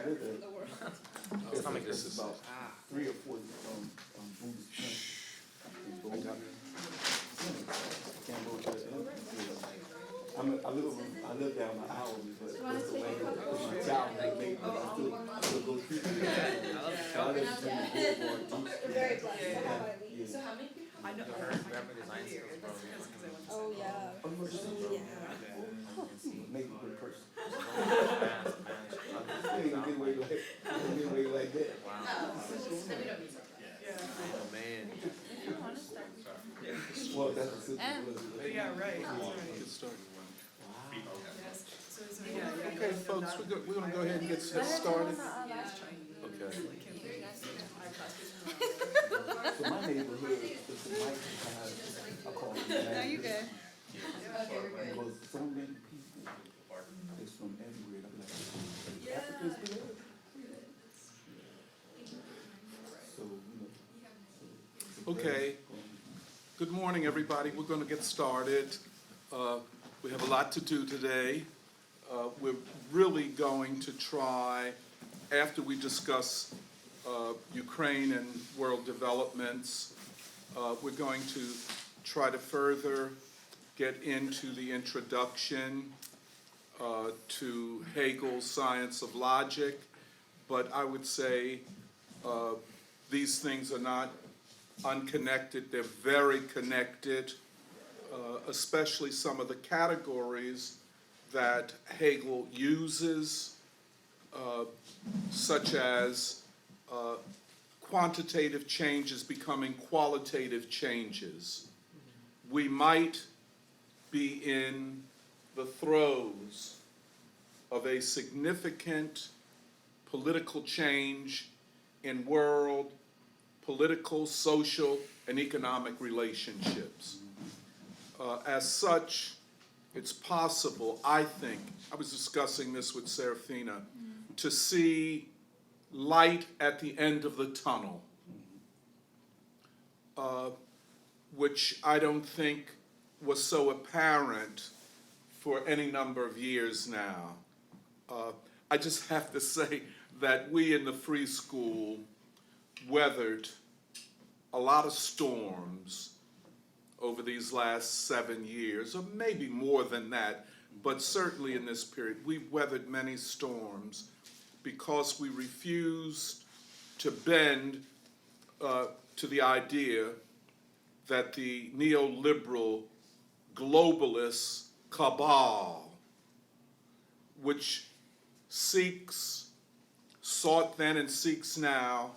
live in. It's not like this It's is about 3 or 4 Buddhist countries. Can't go to the end. I live down an hour, but it's the way my child make me still go through the I live in the Very blessed. yeah. So how many people? I know her graphic design skills from Oh, yeah. Make a good person. fast, man. You ain't gonna get away like that. Wow. Then we don't need Oh man. Well, that's the system. Yeah, right. Get started. Yeah. Okay, folks, we're gonna go ahead and get started. Okay. So my neighborhood is the white has, I call it. No, you good. Because so many people is from everywhere. I'm like, Africa's good. So, Okay. Good morning, everybody. We're going to get started. We have a lot to do today. We're really going to try, after we discuss Ukraine and world developments, we're going to try to further get into the introduction to Hegel's Science of Logic, but I would say these things are not unconnected, they're very connected, especially some of the categories that Hegel uses, such as quantitative changes becoming qualitative changes. We might be in the throes of a significant political change in world political, social, and economic relationships. As such, it's possible, I think, I was discussing this with Serafina, to see light at the end of the tunnel, which I don't think was so apparent for any number of years now. I just have to say that we in the free school weathered a lot of storms over these last 7 years, or maybe more than that, but certainly in this period, we weathered many storms because we refused to bend to the idea that the neoliberal globalist cabal, which sought then and seeks now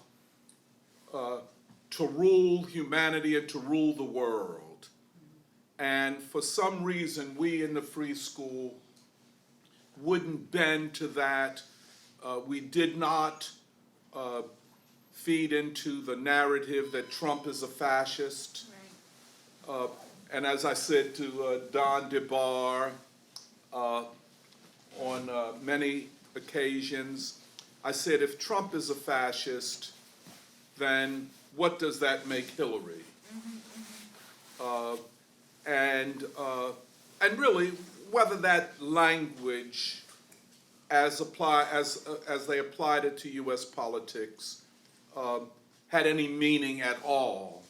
to rule humanity and to rule the world. And for some reason, we in the free school wouldn't bend to that. We did not feed into the narrative that Trump is a fascist. Right. And as I said to Don DeBar on many occasions, I said, if Trump is a fascist, then what does that make Hillary? And really, whether that language, as they applied it to U.S. politics, had any meaning at all.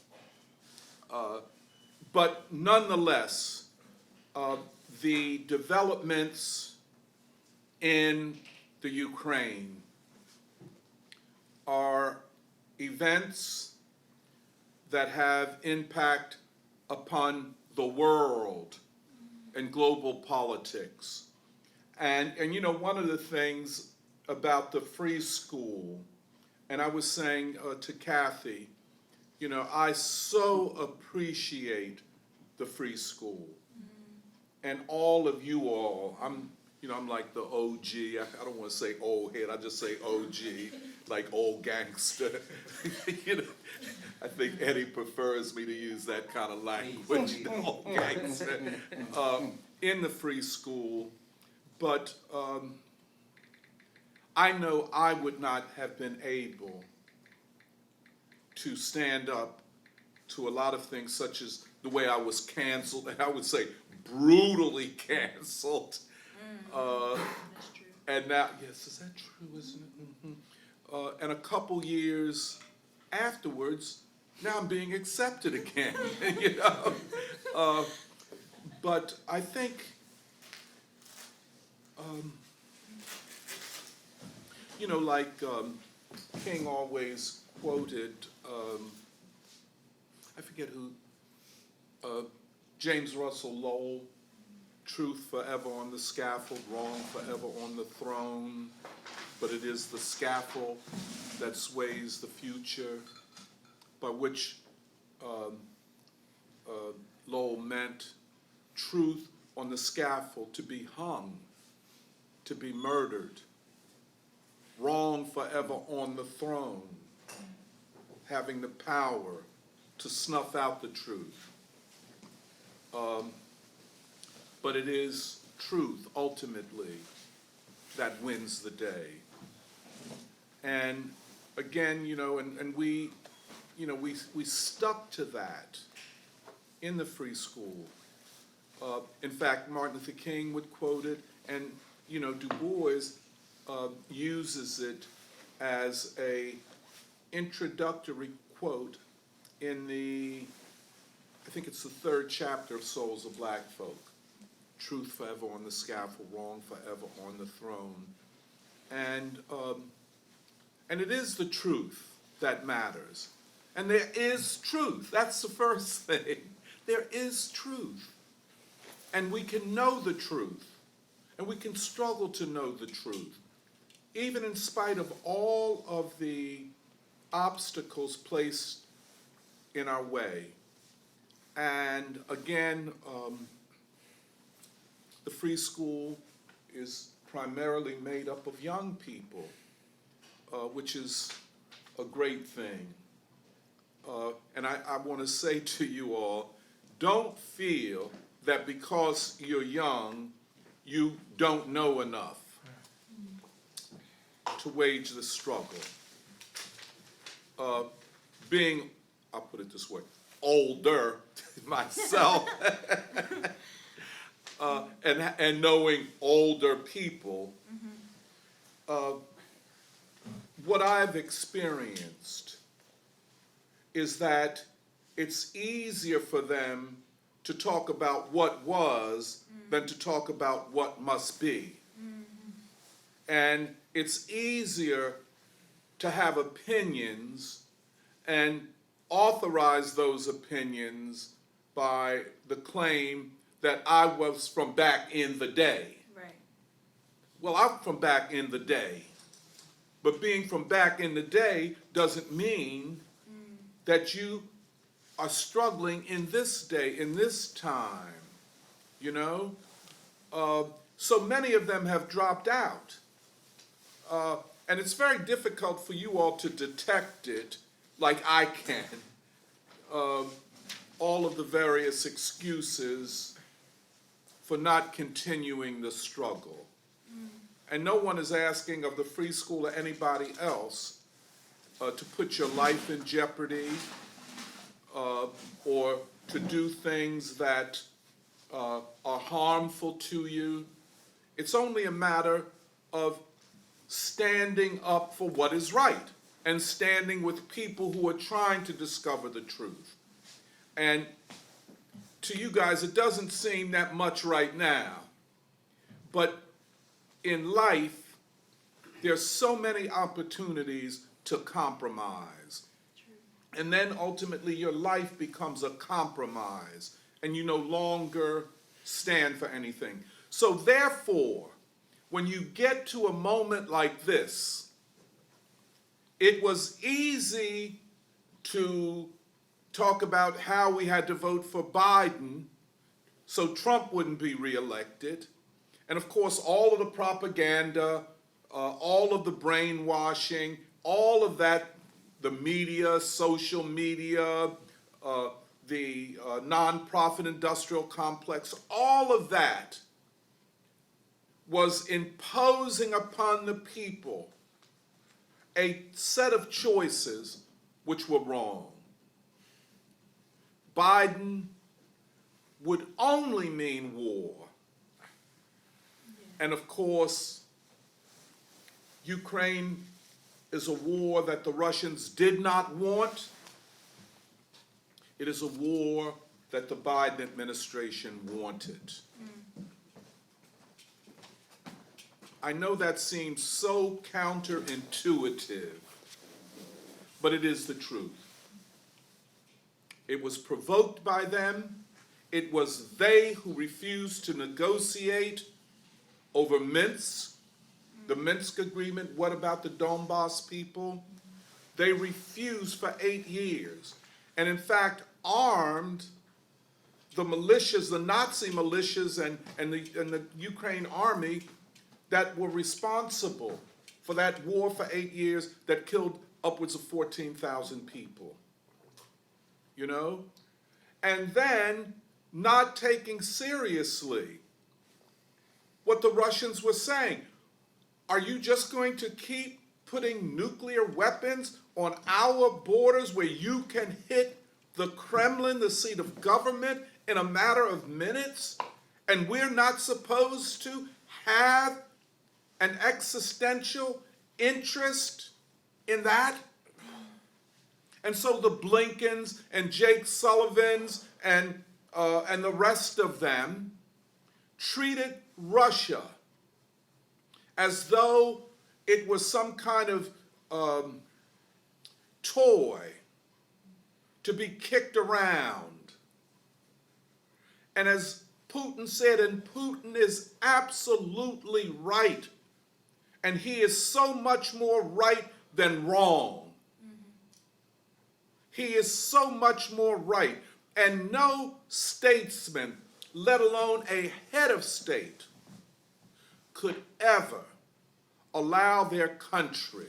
But nonetheless, the developments in the Ukraine are events that have impact upon the world and global politics. And you know, one of the things about the free school, and I was saying to Kathy, you know, I so appreciate the free school and all of you all. I'm like the OG. I don't want to say old head. I just say OG, like old gangster. You know, I think Eddie prefers me to use that kind of language, old gangster, in the free school. But I know I would not have been able to stand up to a lot of things, such as the way I was canceled, and I would say brutally canceled. That's true. And now, yes, is that true, isn't it? And a couple years afterwards, now I'm being accepted again, you know? But I think, you know, like King always quoted, I forget who, James Russell Lowell, truth forever on the scaffold, wrong forever on the throne, but it is the scaffold that sways the future, by which Lowell meant truth on the scaffold, to be hung, to be murdered, wrong forever on the throne, having the power to snuff out the truth. But it is truth, ultimately, that wins the day. And again, you know, and we, you know, we stuck to that in the free school. In fact, Martin Luther King would quote it, and, you know, Du Bois uses it as a introductory quote in the, I think it's the 3rd chapter of Souls of Black Folk. Truth forever on the scaffold, wrong forever on the throne. And it is the truth that matters. And there is truth. That's the first thing. There is truth. And we can know the truth. And we can struggle to know the truth. Even in spite of all of the obstacles placed in our way. And again, the free school is primarily made up of young people, which is a great thing. And I want to say to you all, don't feel that because you're young, you don't know enough to wage the struggle. Being, I'll put it this way, older myself, and knowing older people, what I've experienced is that it's easier for them to talk about what was than to talk about what must be. And it's easier to have opinions and authorize those opinions by the claim that I was from back in the day. Right. Well, I'm from back in the day. But being from back in the day doesn't mean that you are struggling in this day, in this time, you know? So many of them have dropped out. And it's very difficult for you all to detect it like I can. All of the various excuses for not continuing the struggle. And no one is asking of the free school or anybody else to put your life in jeopardy or to do things that are harmful to you. It's only a matter of standing up for what is right and standing with people who are trying to discover the truth. And to you guys, it doesn't seem that much right now, but in life, there's so many opportunities to compromise. And then ultimately your life becomes a compromise and you no longer stand for anything. So therefore, when you get to a moment like this, it was easy to talk about how we had to vote for Biden so Trump wouldn't be reelected. And of course, all of the propaganda, all of the brainwashing, all of that, the media, social media, the nonprofit industrial complex, all of that was imposing upon the people a set of choices which were wrong. Biden would only mean war. And of course, Ukraine is a war that the Russians did not want. It is a war that the Biden administration wanted. I know that seems so counterintuitive, but it is the truth. It was provoked by them. It was they who refused to negotiate over Minsk, the Minsk agreement. What about the Donbass people? They refused for 8 years, and in fact armed the militias, the Nazi militias and the Ukraine army that were responsible for that war for 8 years that killed upwards of 14,000 people. You know? And then not taking seriously what the Russians were saying. Are you just going to keep putting nuclear weapons on our borders where you can hit the Kremlin, the seat of government, in a matter of minutes? And we're not supposed to have an existential interest in that? And so the Blinkens and Jake Sullivans and the rest of them treated Russia as though it was some kind of toy to be kicked around. And as Putin said, and Putin is absolutely right, and he is so much more right than wrong. He is so much more right. And no statesman, let alone a head of state, could ever allow their country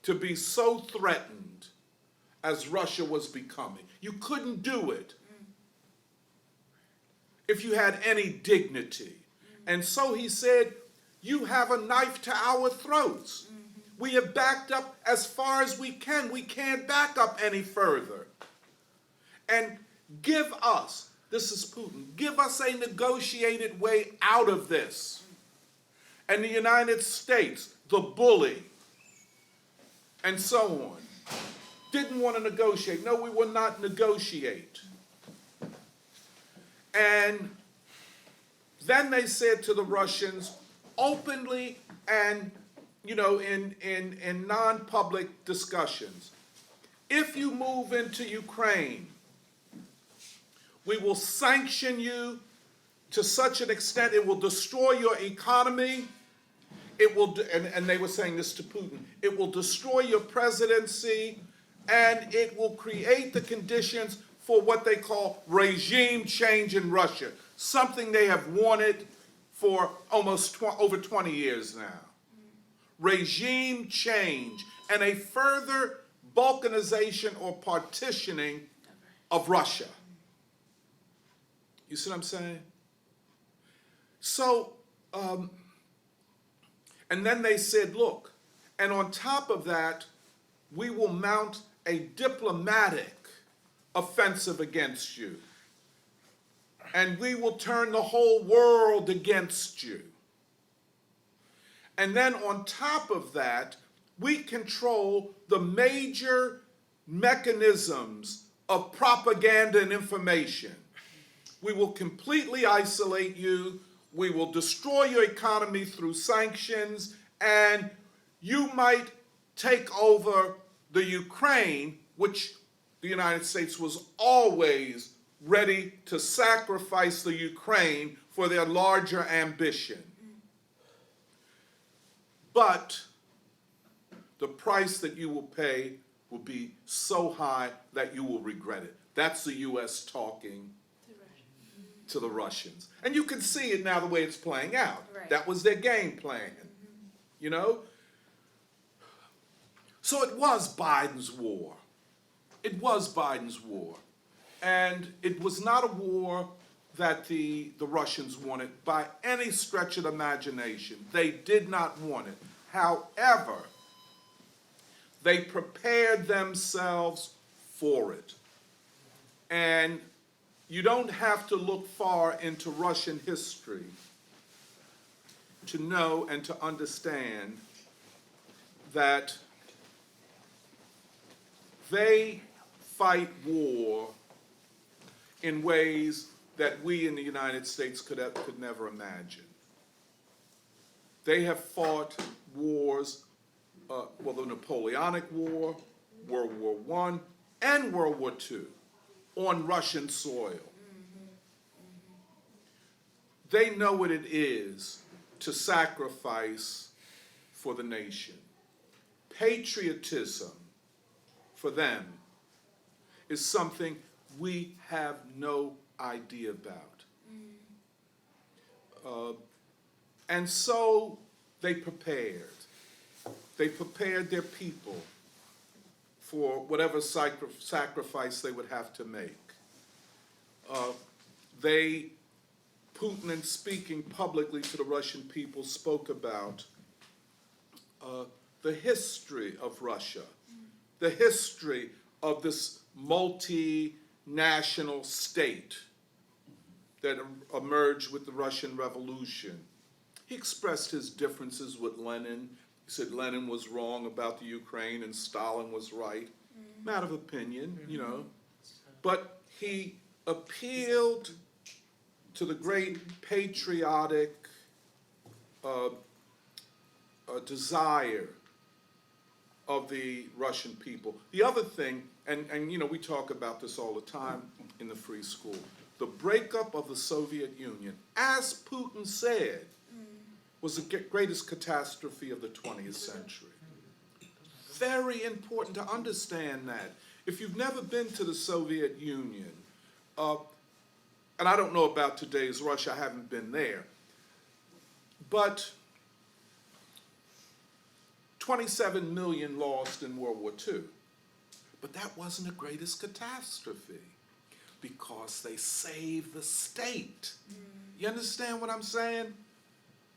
to be so threatened as Russia was becoming. You couldn't do it if you had any dignity. And so he said, you have a knife to our throats. We have backed up as far as we can. We can't back up any further. And give us, this is Putin, give us a negotiated way out of this. And the United States, the bully, and so on, didn't want to negotiate. No, we will not negotiate. And then they said to the Russians, openly and in non-public discussions, if you move into Ukraine, we will sanction you to such an extent it will destroy your economy. It will, and they were saying this to Putin, it will destroy your presidency, and it will create the conditions for what they call regime change in Russia, something they have wanted for almost over 20 years now. Regime change and a further balkanization or partitioning of Russia. You see what I'm saying? So, and then they said, look, and on top of that, we will mount a diplomatic offensive against you. And we will turn the whole world against you. And then on top of that, we control the major mechanisms of propaganda and information. We will completely isolate you. We will destroy your economy through sanctions. And you might take over the Ukraine, which the United States was always ready to sacrifice the Ukraine for their larger ambition. But the price that you will pay will be so high that you will regret it. That's the U.S. talking to the Russians. And you can see it now the way it's playing out. Right. That was their game plan, you know? So it was Biden's war. It was Biden's war. And it was not a war that the Russians wanted by any stretch of the imagination. They did not want it. However, they prepared themselves for it. And you don't have to look far into Russian history to know and to understand that they fight war in ways that we in the United States could never imagine. They have fought wars, the Napoleonic War, World War I, and World War II on Russian soil. They know what it is to sacrifice for the nation. Patriotism for them is something we have no idea about. And so they prepared. They prepared their people for whatever sacrifice they would have to make. Putin, in speaking publicly to the Russian people, spoke about the history of Russia, the history of this multinational state that emerged with the Russian Revolution. He expressed his differences with Lenin. He said Lenin was wrong about the Ukraine and Stalin was right. Matter of opinion, you know. But he appealed to the great patriotic desire of the Russian people. The other thing, and you know, we talk about this all the time in the free school, the breakup of the Soviet Union, as Putin said, was the greatest catastrophe of the 20th century. Very important to understand that. If you've never been to the Soviet Union, and I don't know about today's Russia, I haven't been there, but 27 million lost in World War II. But that wasn't the greatest catastrophe because they saved the state. You understand what I'm saying?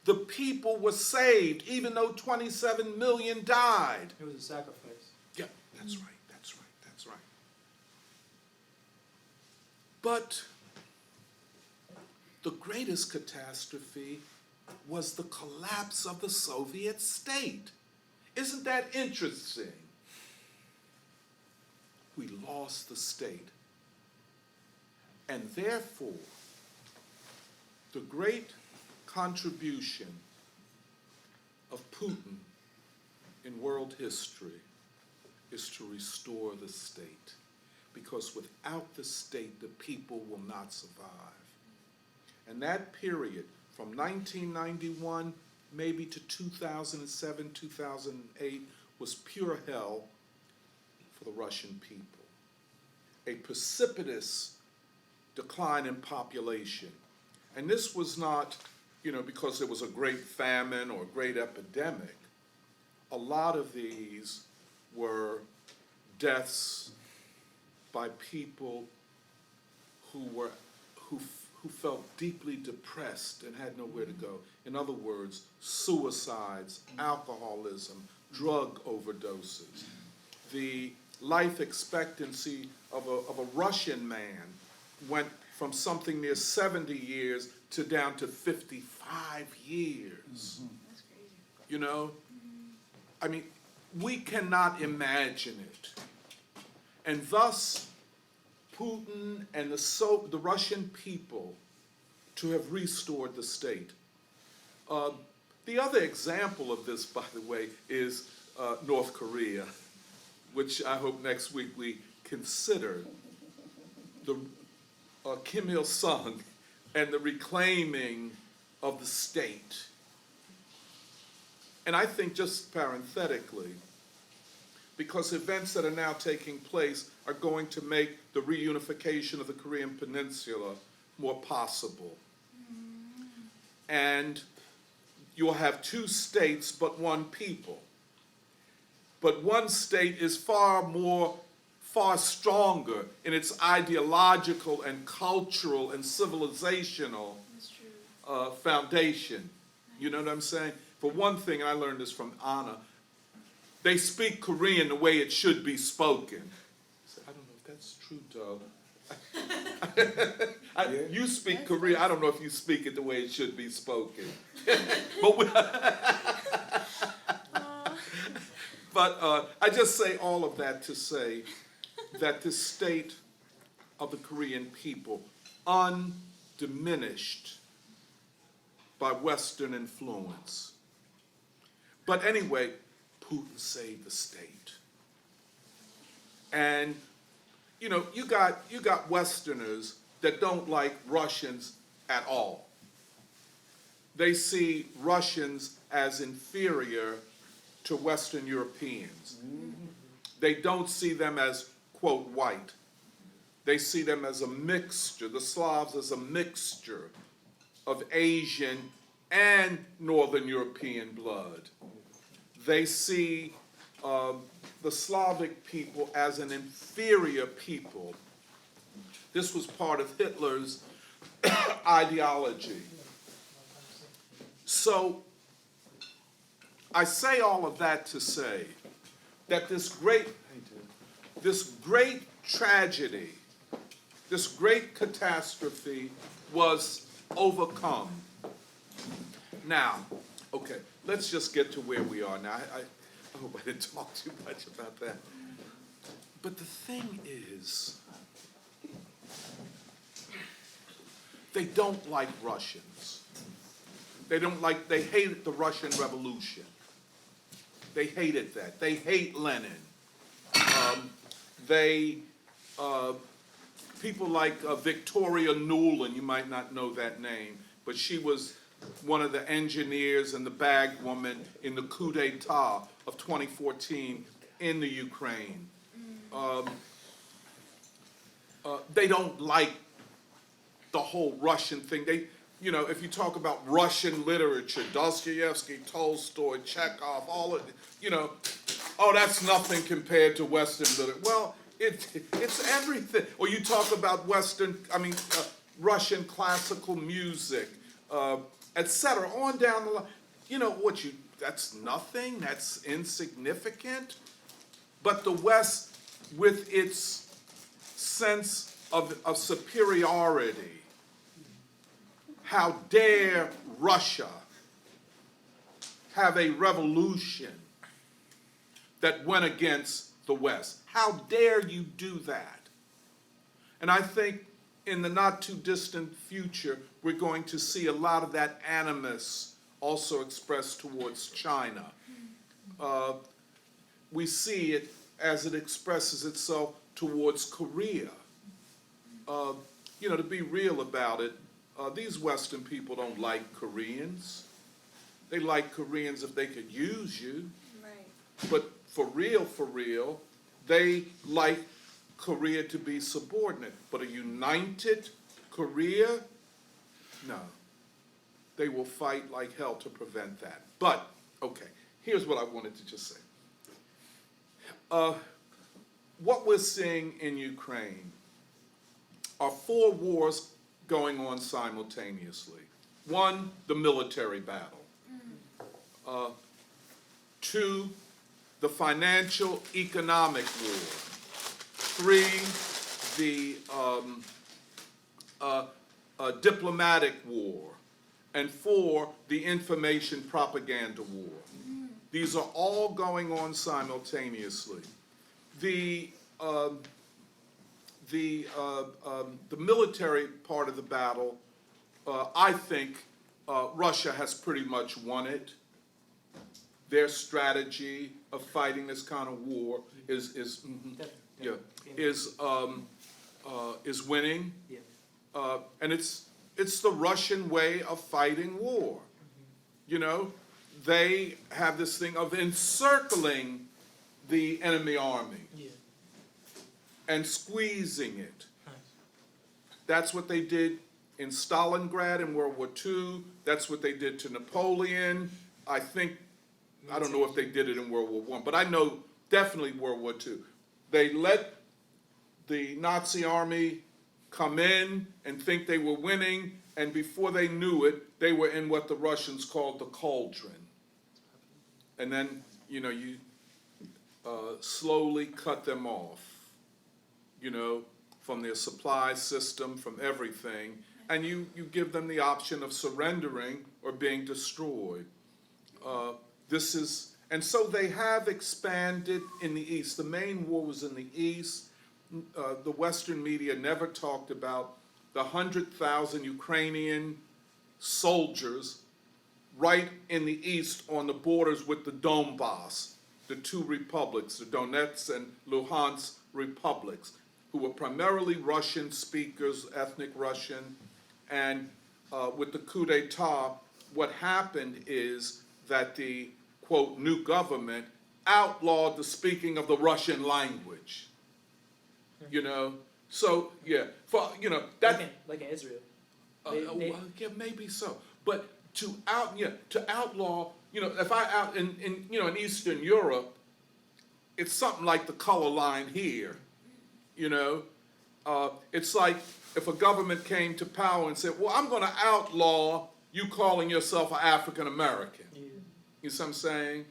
The people were saved even though 27 million died. It was a sacrifice. Yeah, that's right, that's right, that's right. But the greatest catastrophe was the collapse of the Soviet state. Isn't that interesting? We lost the state. And therefore, the great contribution of Putin in world history is to restore the state. Because without the state, the people will not survive. And that period, from 1991 maybe to 2007, 2008, was pure hell for the Russian people. A precipitous decline in population. And this was not, you know, because there was a great famine or a great epidemic. A lot of these were deaths by people who felt deeply depressed and had nowhere to go. In other words, suicides, alcoholism, drug overdoses. The life expectancy of a Russian man went from something near 70 years to down to 55 years. Mm-hmm. That's crazy. You know? I mean, we cannot imagine it. And thus, Putin and the Russian people to have restored the state. The other example of this, by the way, is North Korea, which I hope next week we consider. The Kim Il-sung and the reclaiming of the state. And I think, just parenthetically, because events that are now taking place are going to make the reunification of the Korean Peninsula more possible. And you'll have two states but one people. But one state is far stronger in its ideological and cultural and civilizational foundation. You know what I'm saying? For one thing, and I learned this from Anna, they speak Korean the way it should be spoken. I said, I don't know if that's true, Doug. You speak Korean. I don't know if you speak it the way it should be spoken. But I just say all of that to say that the state of the Korean people, undiminished by Western influence. But anyway, Putin saved the state. And, you know, you got Westerners that don't like Russians at all. They see Russians as inferior to Western Europeans. They don't see them as, quote, white. They see them as a mixture, the Slavs as a mixture of Asian and Northern European blood. They see the Slavic people as an inferior people. This was part of Hitler's ideology. So I say all of that to say that this great tragedy, this great catastrophe was overcome. Now, okay, let's just get to where we are now. I hope I didn't talk too much about that. But the thing is, they don't like Russians. They hated the Russian Revolution. They hated that. They hate Lenin. People like Victoria Nuland, you might not know that name, but she was one of the engineers and the bag woman in the coup d'etat of 2014 in the Ukraine. They don't like the whole Russian thing. You know, if you talk about Russian literature, Dostoevsky, Tolstoy, Chekhov, all of it, you know, oh, that's nothing compared to Western literature. Well, it's everything. Or you talk about Russian classical music, etc. On down the line. You know, that's nothing, that's insignificant. But the West, with its sense of superiority, how dare Russia have a revolution that went against the West? How dare you do that? And I think in the not too distant future, we're going to see a lot of that animus also expressed towards China. We see it as it expresses itself towards Korea. You know, to be real about it, these Western people don't like Koreans. They like Koreans if they could use you. Right. But for real, they like Korea to be subordinate. But a united Korea, no. They will fight like hell to prevent that. But, okay, here's what I wanted to just say. What we're seeing in Ukraine are 4 wars going on simultaneously. 1, the military battle. 2, the financial economic war. 3, the diplomatic war. And 4, the information propaganda war. These are all going on simultaneously. The military part of the battle, I think Russia has pretty much won it. Their strategy of fighting this kind of war is winning, and it's the Russian way of fighting war. You know, they have this thing of encircling the enemy army and squeezing it. That's what they did in Stalingrad in World War II. That's what they did to Napoleon. I don't know if they did it in World War I, but I know definitely World War II. They let the Nazi army come in and think they were winning, and before they knew it, they were in what the Russians called the cauldron. And then, you know, you slowly cut them off, you know, from their supply system, from everything, and you give them the option of surrendering or being destroyed. And so they have expanded in the East. The main war was in the East. The Western media never talked about the 100,000 Ukrainian soldiers right in the East on the borders with the Donbass, the two republics, the Donetsk and Luhansk republics, who were primarily Russian speakers, ethnic Russian, and with the coup d'etat, what happened is that the, quote, new government outlawed the speaking of the Russian language. You know, so, yeah, for, you know, that... Like in Israel. Well, yeah, maybe so. But to outlaw, you know, if I out in you know, in Eastern Europe, it's something like the color line here, you know. It's like if a government came to power and said, well, I'm going to outlaw you calling yourself an African American. Yeah. You see what I'm saying?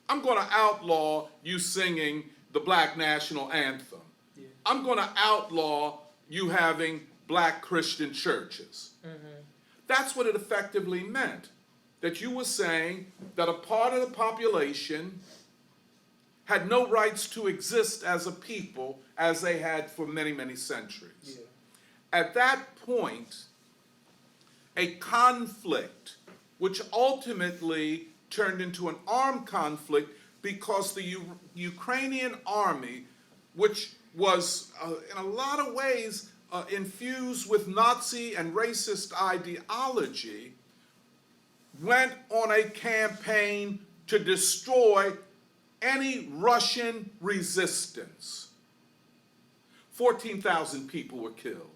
I'm going to outlaw you singing the Black National Anthem. Yeah. I'm going to outlaw you having Black Christian churches. Mm-hmm. That's what it effectively meant. That you were saying that a part of the population had no rights to exist as a people as they had for many, many centuries. Yeah. At that point, a conflict, which ultimately turned into an armed conflict because the Ukrainian army, which was in a lot of ways infused with Nazi and racist ideology, went on a campaign to destroy any Russian resistance. 14,000 people were killed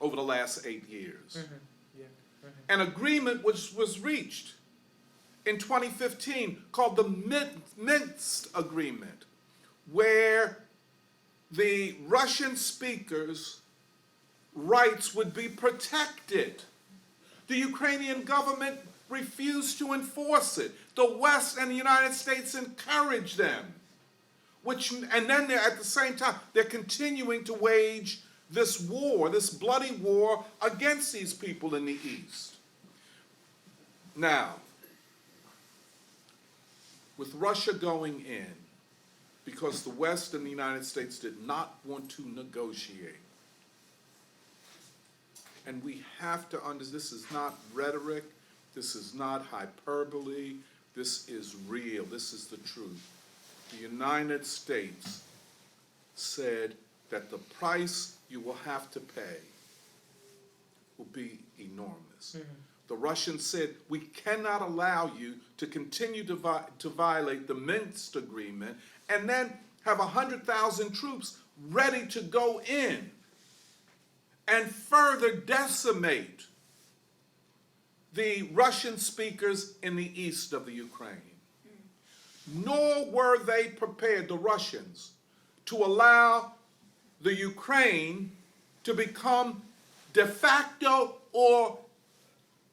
over the last 8 years. Mm-hmm. Yeah. Mm-hmm. An agreement was reached in 2015 called the Minsk Agreement, where the Russian speakers' rights would be protected. The Ukrainian government refused to enforce it. The West and the United States encouraged them. And then they're, at the same time, they're continuing to wage this war, this bloody war against these people in the East. Now, with Russia going in, because the West and the United States did not want to negotiate, and we have to understand, this is not rhetoric, this is not hyperbole, this is real, this is the truth. The United States said that the price you will have to pay will be enormous. Mm-hmm. The Russians said, we cannot allow you to continue to violate the Minsk Agreement and then have 100,000 troops ready to go in and further decimate the Russian speakers in the east of the Ukraine. Nor were they prepared, the Russians, to allow the Ukraine to become de facto or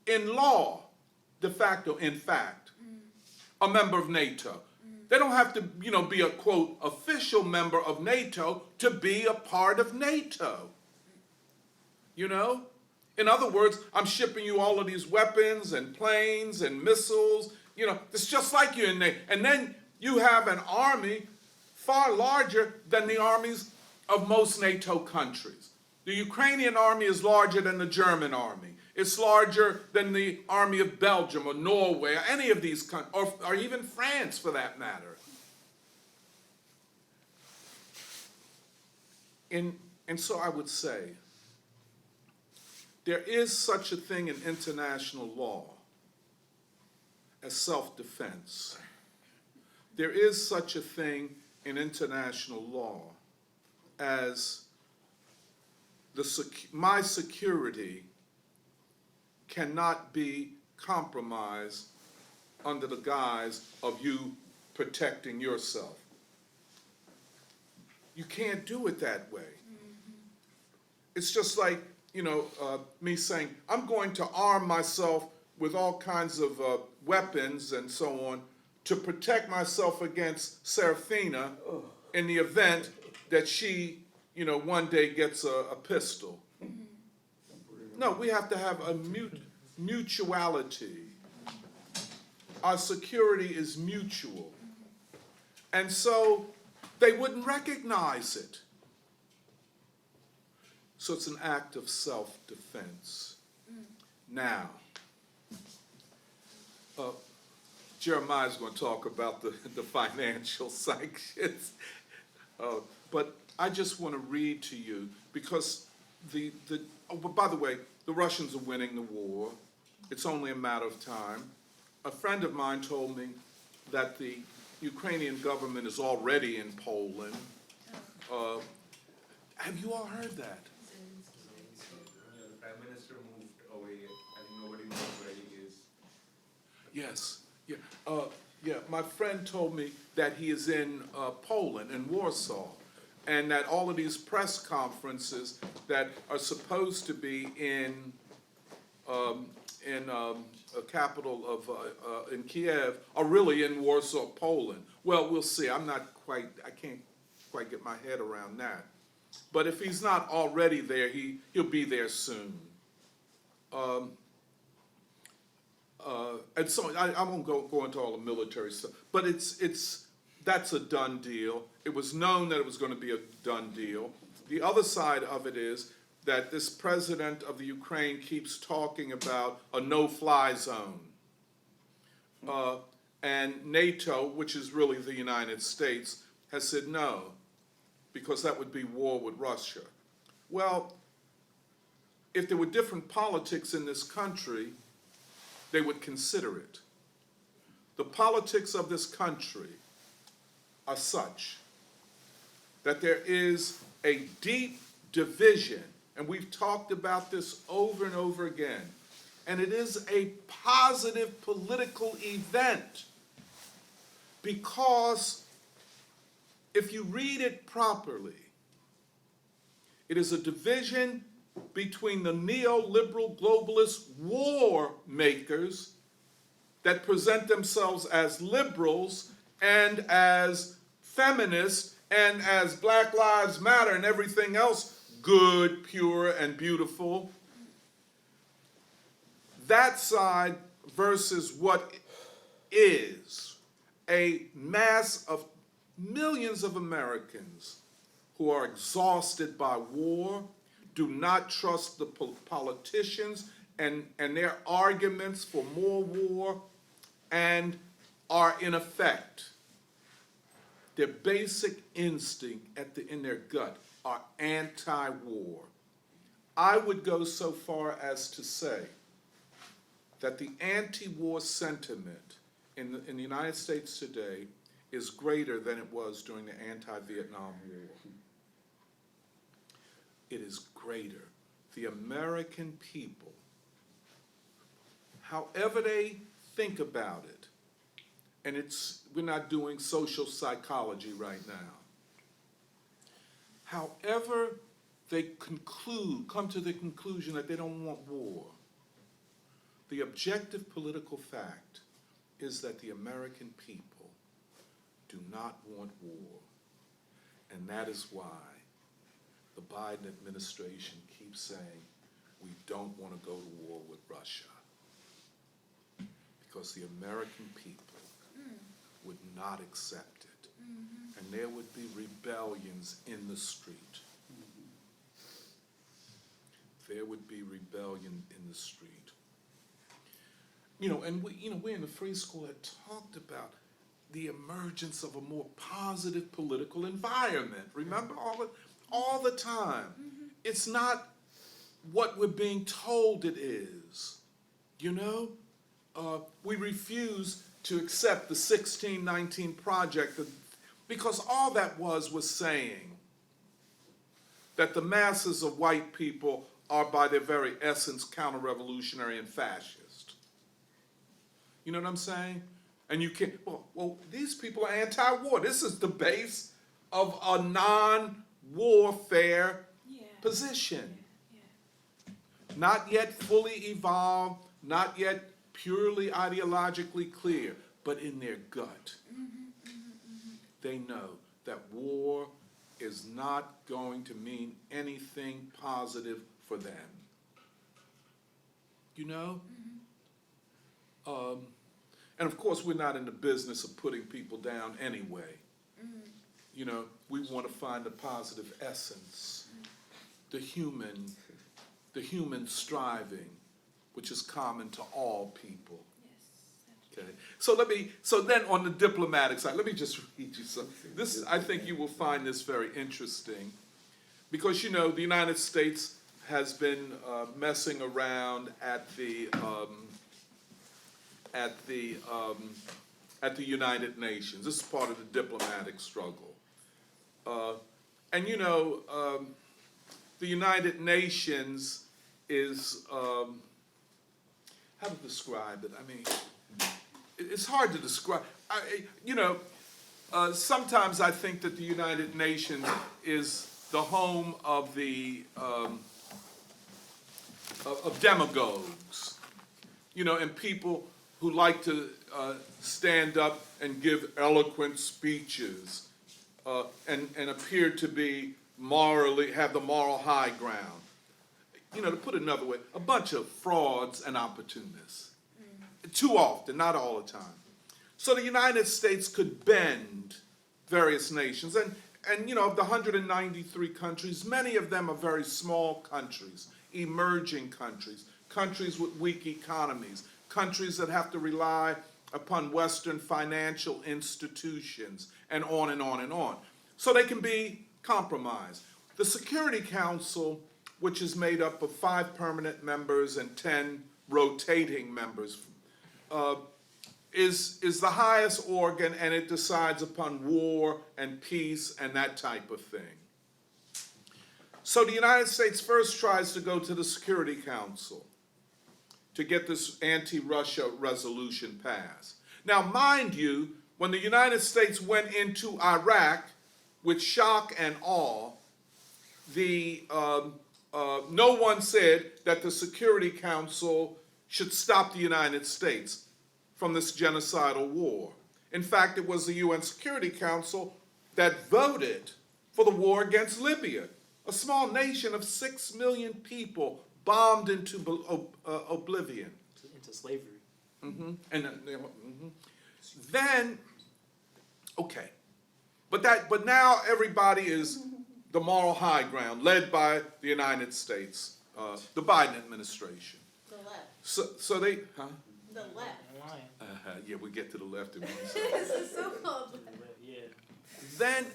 in law, de facto, in fact, a member of NATO. They don't have to, be a, quote, official member of NATO to be a part of NATO. In other words, I'm shipping you all of these weapons and planes and missiles. It's just like you in NATO. And then you have an army far larger than the armies of most NATO countries. The Ukrainian army is larger than the German army. It's larger than the army of Belgium or Norway or any of these countries, or even France for that matter. And so I would say, there is such a thing in international law as self-defense. There is such a thing in international law as my security cannot be compromised under the guise of you protecting yourself. You can't do it that way. Mm-hmm. It's just like, me saying, I'm going to arm myself with all kinds of weapons and so on to protect myself against Serafina in the event that she, one day gets a pistol. No, we have to have a mutuality. our security is mutual. And so they wouldn't recognize it. So it's an act of self-defense. Now, Jeremiah's going to talk about the financial sanctions. But I just want to read to you, because by the way, the Russians are winning the war. It's only a matter of time. A friend of mine told me that the Ukrainian government is already in Poland. Have you all heard that? Yeah, the Prime Minister moved away. I think nobody knows where he is. Yes. Yeah. My friend told me that he is in Poland, in Warsaw, and that all of these press conferences that are supposed to be in a capital of in Kiev are really in Warsaw, Poland. Well, we'll see. I can't quite get my head around that. But if he's not already there, he'll be there soon. And so I won't go into all the military stuff, but that's a done deal. It was known that it was going to be a done deal. The other side of it is that this president of the Ukraine keeps talking about a no-fly zone. And NATO, which is really the United States, has said no, because that would be war with Russia. Well, if there were different politics in this country, they would consider it. The politics of this country are such that there is a deep division, and we've talked about this over and over again, and it is a positive political event, because if you read it properly, it is a division between the neoliberal globalist war makers that present themselves as liberals and as feminists and as Black Lives Matter and everything else good, pure, and beautiful. That side versus what is a mass of millions of Americans who are exhausted by war, do not trust the politicians and their arguments for more war, and are in effect, their basic instinct in their gut are anti-war. I would go so far as to say that the anti-war sentiment in the United States today is greater than it was during the anti-Vietnam War. It is greater. The American people, however they think about it, and we're not doing social psychology right now, however they come to the conclusion that they don't want war, the objective political fact is that the American people do not want war. And that is why the Biden administration keeps saying we don't want to go to war with Russia. Because the American people would not accept it. And there would be rebellions in the street. There would be rebellion in the street. And we in the Free School had talked about the emergence of a more positive political environment. Remember all the time. It's not what we're being told it is. We refuse to accept the 1619 Project because all that was saying that the masses of white people are by their very essence counter-revolutionary and fascist. You know what I'm saying? And you can't, well, these people are anti-war. This is the base of a non-warfare position. Not yet fully evolved, not yet purely ideologically clear, but in their gut. They know that war is not going to mean anything positive for them. And of course, we're not in the business of putting people down anyway. You know, we want to find the positive essence, the human striving, which is common to all people. Okay. So then on the diplomatic side, let me just read you something. This, I think you will find this very interesting, because you know the United States has been messing around at the United Nations. This is part of the diplomatic struggle. And you know, the United Nations is, how to describe it? I mean, it's hard to describe. You know, sometimes I think that the United Nations is the home of the of demagogues, you know, and people who like to stand up and give eloquent speeches and appear to be have the moral high ground. You know, to put it another way, a bunch of frauds and opportunists. Too often, not all the time. So the United States could bend various nations. And you know, of the 193 countries, many of them are very small countries, emerging countries, countries with weak economies, countries that have to rely upon Western financial institutions, and on and on and on. So they can be compromised. The Security Council, which is made up of 5 permanent members and 10 rotating members, is the highest organ, and it decides upon war and peace and that type of thing. So the United States first tries to go to the Security Council to get this anti-Russia resolution passed. Now, mind you, when the United States went into Iraq with shock and awe, no one said that the Security Council should stop the United States from this genocidal war. In fact, it was the UN Security Council that voted for the war against Libya, a small nation of 6 million people bombed into oblivion. Into slavery. Then, okay, but now everybody is the moral high ground, led by the United States, the Biden administration. The left. So they, The left. yeah, we get to the left in 1 second. This is so-called left. Yeah. Then,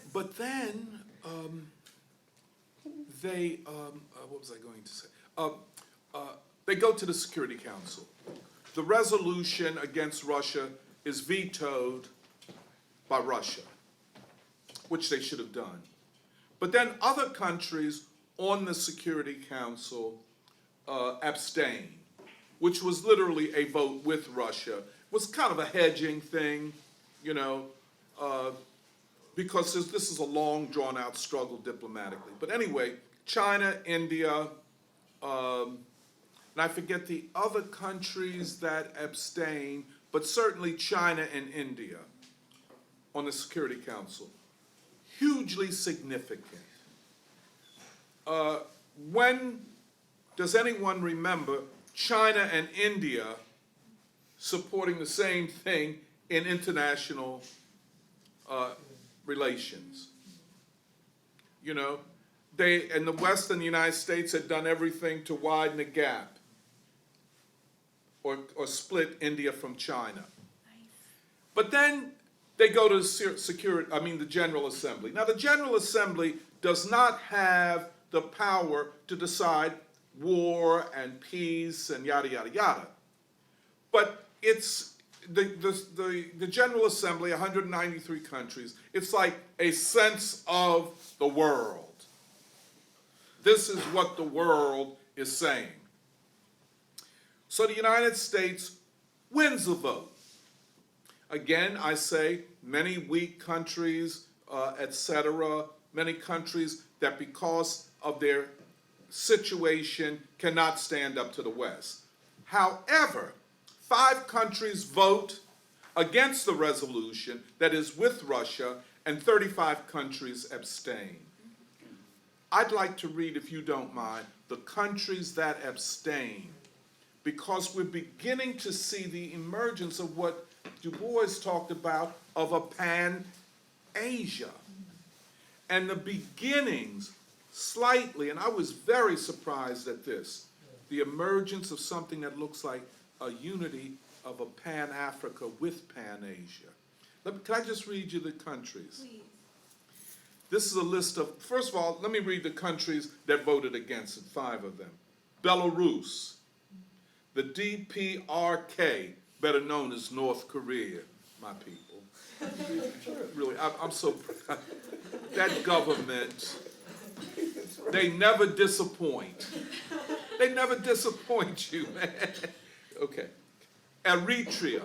they, what was I going to say? They go to the Security Council. The resolution against Russia is vetoed by Russia, which they should have done. But then other countries on the Security Council abstain, which was literally a vote with Russia. It was kind of a hedging thing, you know, because this is a long, drawn-out struggle diplomatically. But anyway, China, India, and I forget the other countries that abstain, but certainly China and India on the Security Council. Hugely significant. When does anyone remember China and India supporting the same thing in international relations? You know, they, and the West and the United States had done everything to widen the gap or split India from China. But then they go to the General Assembly. Now, the General Assembly does not have the power to decide war and peace and yada, yada, yada. But it's the General Assembly, 193 countries, it's like a sense of the world. This is what the world is saying. So the United States wins the vote. Again, I say many weak countries, etc., many countries that because of their situation cannot stand up to the West. However, 5 countries vote against the resolution that is with Russia, and 35 countries abstain. I'd like to read, if you don't mind, the countries that abstain, because we're beginning to see the emergence of what Du Bois talked about of a pan-Asia. And the beginnings, slightly, and I was very surprised at this, the emergence of something that looks like a unity of a pan-Africa with pan-Asia. Can I just read you the countries? Please. This is a list of, first of all, let me read the countries that voted against it, 5 of them. Belarus, the DPRK, better known as North Korea, my people. Really, I'm so proud. That government, they never disappoint. They never disappoint you, man. Okay. Eritrea,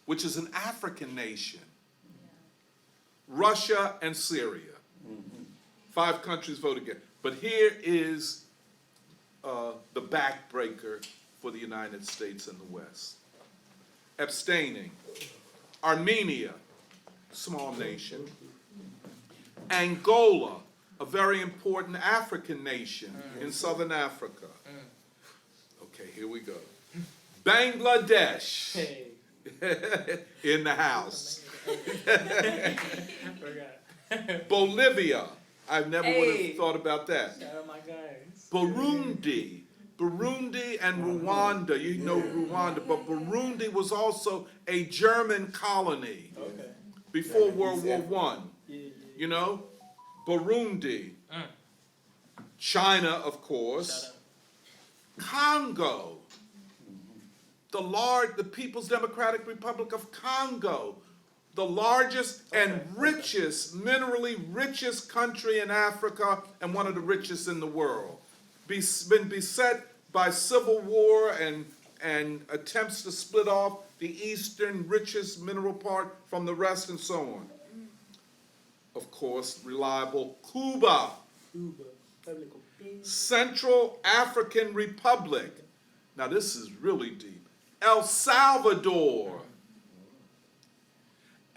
which is an African nation. Russia and Syria. 5 countries voted against. But here is the backbreaker for the United States and the West. Abstaining. Armenia, small nation. Angola, a very important African nation in southern Africa. Okay, here we go. Bangladesh, in the house. Bolivia, I never would have thought about that. Burundi, and Rwanda, you know Rwanda, but Burundi was also a German colony before World War I. You know, Burundi, China, of course, Congo, the People's Democratic Republic of Congo, the largest and richest, minerally richest country in Africa and one of the richest in the world. Been beset by civil war and attempts to split off the eastern richest mineral part from the rest and so on. Of course, reliable Cuba. Central African Republic. Now this is really deep. El Salvador.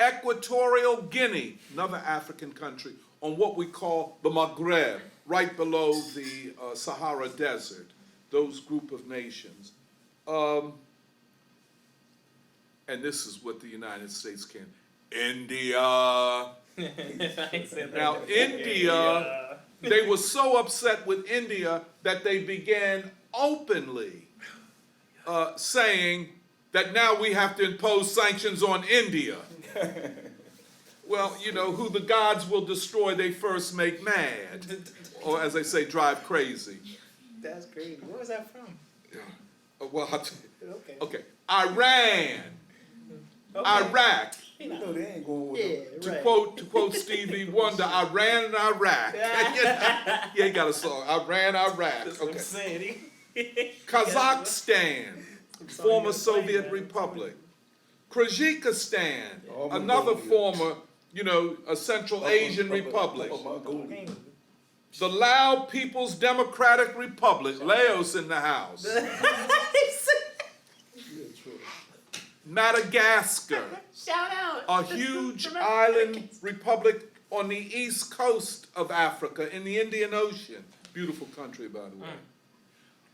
Equatorial Guinea, another African country, on what we call the Maghreb, right below the Sahara Desert, those group of nations. And this is what the United States can. India. Now, India, they were so upset with India that they began openly saying that now we have to impose sanctions on India. Well, you know, who the gods will destroy, they first make mad. Or as they say, drive crazy. That's crazy. Where was that from? Well, okay. Iran. Iraq. You know they ain't going with them. To quote Stevie Wonder, I ran in Iraq. Yeah, he got a song. I ran Iraq. That's what I'm saying. Kazakhstan, former Soviet Republic. Kyrgyzstan, another former, you know, a Central Asian republic. The Lao People's Democratic Republic, Laos in the house. Madagascar, Shout out. a huge island republic on the east coast of Africa in the Indian Ocean. Beautiful country, by the way.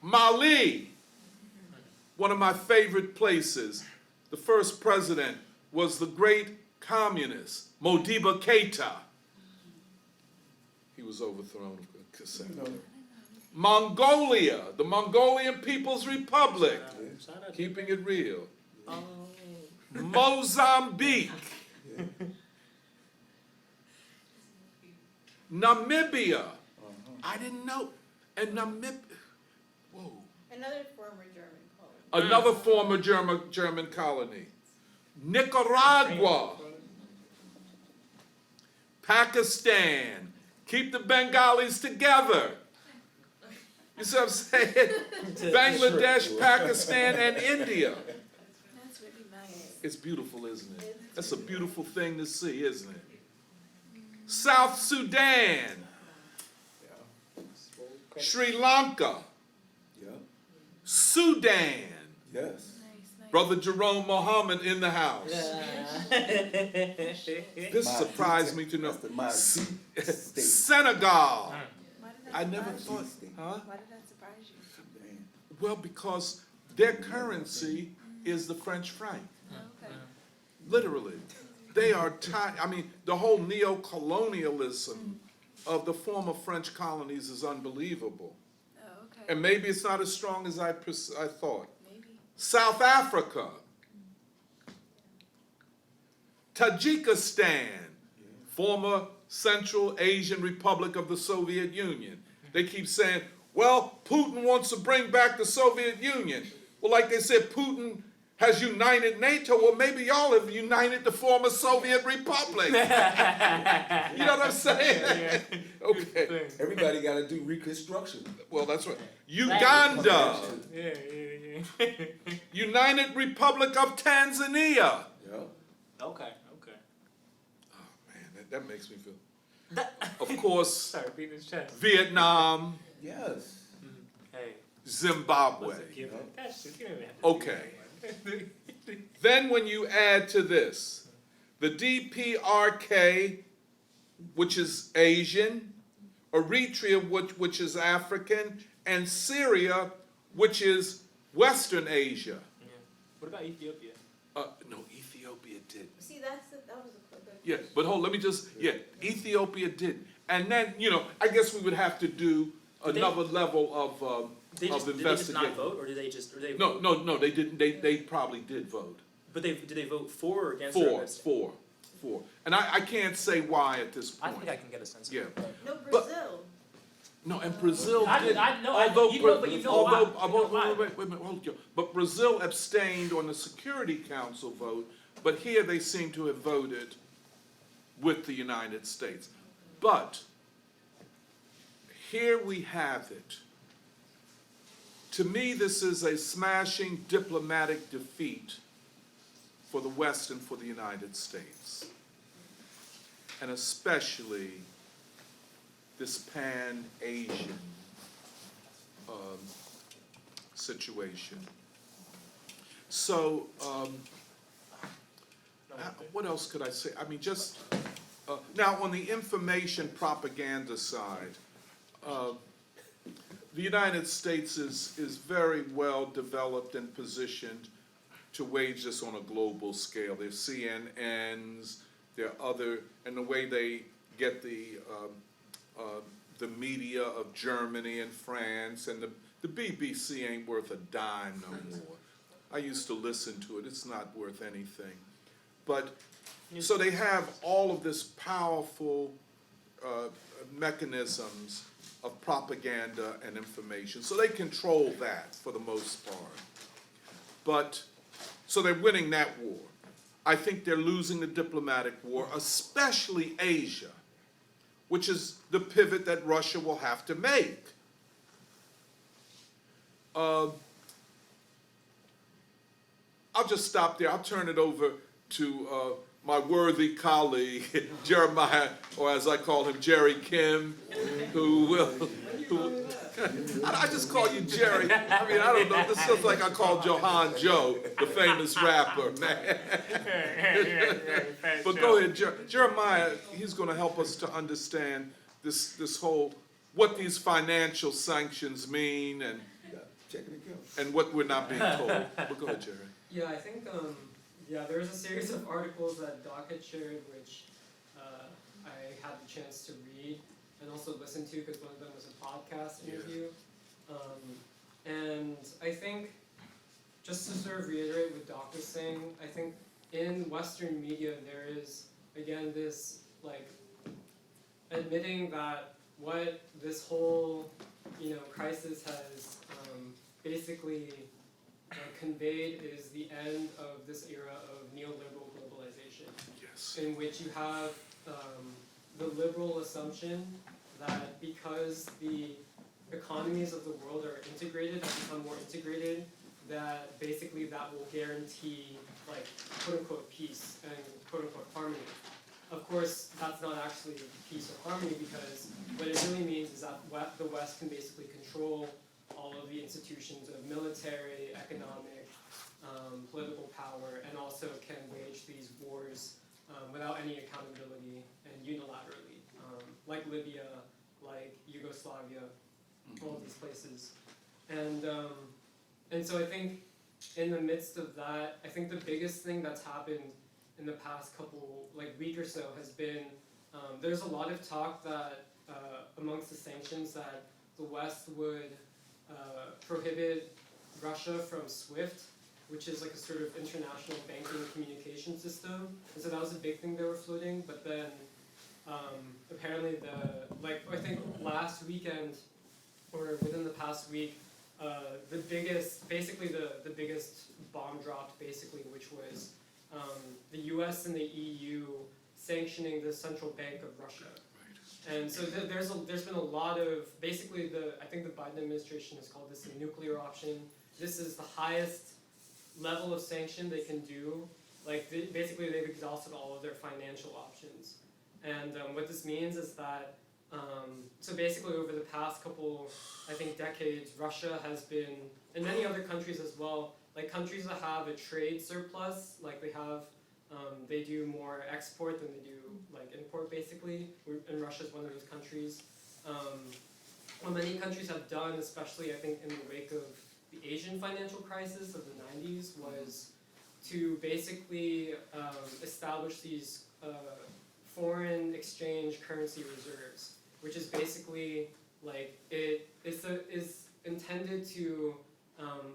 Mali, one of my favorite places. The first president was the great communist, Modibo Keita. He was overthrown, Mongolia, the Mongolian People's Republic, keeping it real. Mozambique, Namibia, I didn't know, and Namibia, whoa. Another former German colony. Another former German colony. Nicaragua, Pakistan, keep the Bengalis together. You see what I'm saying? Bangladesh, Pakistan, and India. That's really nice. It's beautiful, isn't it? That's a beautiful thing to see, isn't it? South Sudan, Sri Lanka, Sudan. Yes. Brother Jerome Mohammed in the house. This surprised me to know. Senegal. I never thought, huh? Why did that surprise you? Well, because their currency is the French franc. Okay. Literally. They are I mean, the whole neo-colonialism of the former French colonies is unbelievable. Oh, okay. And maybe it's not as strong as I thought. Maybe. South Africa, Tajikistan, former Central Asian Republic of the Soviet Union. They keep saying, well, Putin wants to bring back the Soviet Union. Well, like they said, Putin has united NATO. Well, maybe y'all have united the former Soviet Republic. You know what I'm saying? Okay. Everybody gotta do reconstruction. Well, that's right. Uganda, Yeah. United Republic of Tanzania. Yeah. Okay. Oh, man, that makes me feel. Of course, Sorry, beating his chest. Vietnam, Yes. Hey. Zimbabwe. What's it given? That's just give me that. Okay. Then when you add to this, the DPRK, which is Asian, Eritrea, which is African, and Syria, which is Western Asia. Yeah. What about Ethiopia? No, Ethiopia did. See, that was a good. Yeah, but let me just, Ethiopia did. And then, I guess we would have to do another level of Did they just investigation. not vote, or did they just? Or they No, they didn't. They probably did vote. But did they vote for or against? Or against? Four. And I can't say why at this I point. think I can get a sense of Yeah. it. No, But- Brazil. No, and Brazil did. I know, why. Wait a minute, hold on. But Brazil abstained on the Security Council vote, but here they seem to have voted with the United States. But here we have it. To me, this is a smashing diplomatic defeat for the West and for the United States, and especially this pan-Asian situation. So, what else could I say? I mean, just, now on the information propaganda side, the United States is very well developed and positioned to wage this on a global scale. There's CNNs, there are other, and the way they get the media of Germany and France, and the BBC ain't worth a dime no more. I used to listen to it, it's not worth anything. But, so they have all of this powerful mechanisms of propaganda and information. So they control that for the most part. But, so they're winning that war. I think they're losing the diplomatic war, especially Asia, which is the pivot that Russia will have to make. I'll just stop there. I'll turn it over to my worthy colleague, Jeremiah, or as I call him, Jerry Kim, who will... I just call you Jerry. I mean, I don't know. This feels like I called Johan Joe, the famous rapper, man. But go ahead, Jeremiah. He's going to help us to understand this whole, what these financial sanctions mean, and what we're not being told. But go ahead, Jerry. Yeah, I think there was a series of articles that Doc had shared, which I had the chance to read and also listen to, because one of them was a podcast interview. And I think, just to sort of reiterate what Doc was saying, I think in Western media there is, again, this, like, admitting that what this whole, crisis has basically conveyed is the end of this era of neoliberal globalization. Yes. In which you have the liberal assumption that because the economies of the world are integrated, have become more integrated, that basically that will guarantee, like, quote-unquote peace and quote-unquote harmony. Of course, that's not actually peace or harmony, because what it really means is that the West can basically control all of the institutions of military, economic, political power, and also can wage these wars without any accountability and unilaterally, like Libya, like Yugoslavia, all of these places. And so I think in the midst of that, I think the biggest thing that's happened in the past couple, like week or so has been, there's a lot of talk that amongst the sanctions that the West would prohibit Russia from SWIFT, which is like a sort of international banking communication system. And so that was a big thing they were floating, but then apparently I think last weekend, or within the past week, the biggest bomb dropped basically, which was the US and the EU sanctioning the central bank of Russia. And so there's been a lot of, basically I think the Biden administration has called this the nuclear option. This is the highest level of sanction they can do. Like basically they've exhausted all of their financial options. And what this means is that, so basically over the past couple, I think decades, Russia has been, and many other countries as well, like countries that have a trade surplus, like they do more export than they do like import basically, and Russia is one of those countries. What many countries have done, especially I think in the wake of the Asian financial crisis of the 90s, was to basically establish these foreign exchange currency reserves, which is basically like it is intended to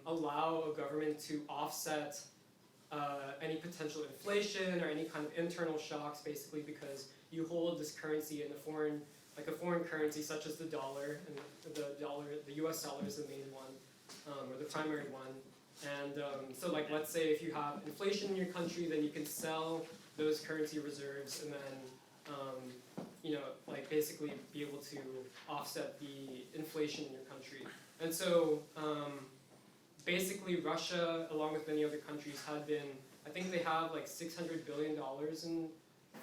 allow a government to offset any potential inflation or any kind of internal shocks, basically because you hold this currency in a foreign currency such as the dollar, and the US dollar is the main one, or the primary one. And so like let's say if you have inflation in your country, then you can sell those currency reserves and then like basically be able to offset the inflation in your country. And so basically Russia, along with many other countries, had been, I think they have like $600 billion in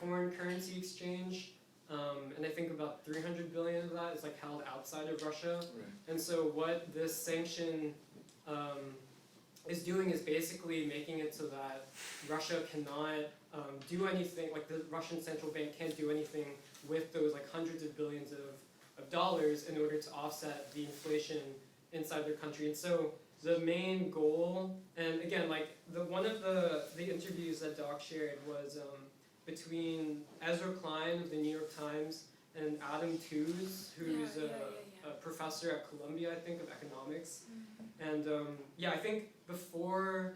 foreign currency exchange, and I think about 300 billion of that is like held outside of Russia. Right. And so what this sanction is doing is basically making it so that Russia cannot do anything, like the Russian central bank can't do anything with those like hundreds of billions of dollars in order to offset the inflation inside their country. And so the main goal, and again, like one of the interviews that Doc shared was between Ezra Klein of the New York Times and Adam Tooze, who's a professor at Columbia, I think, of economics. And I think before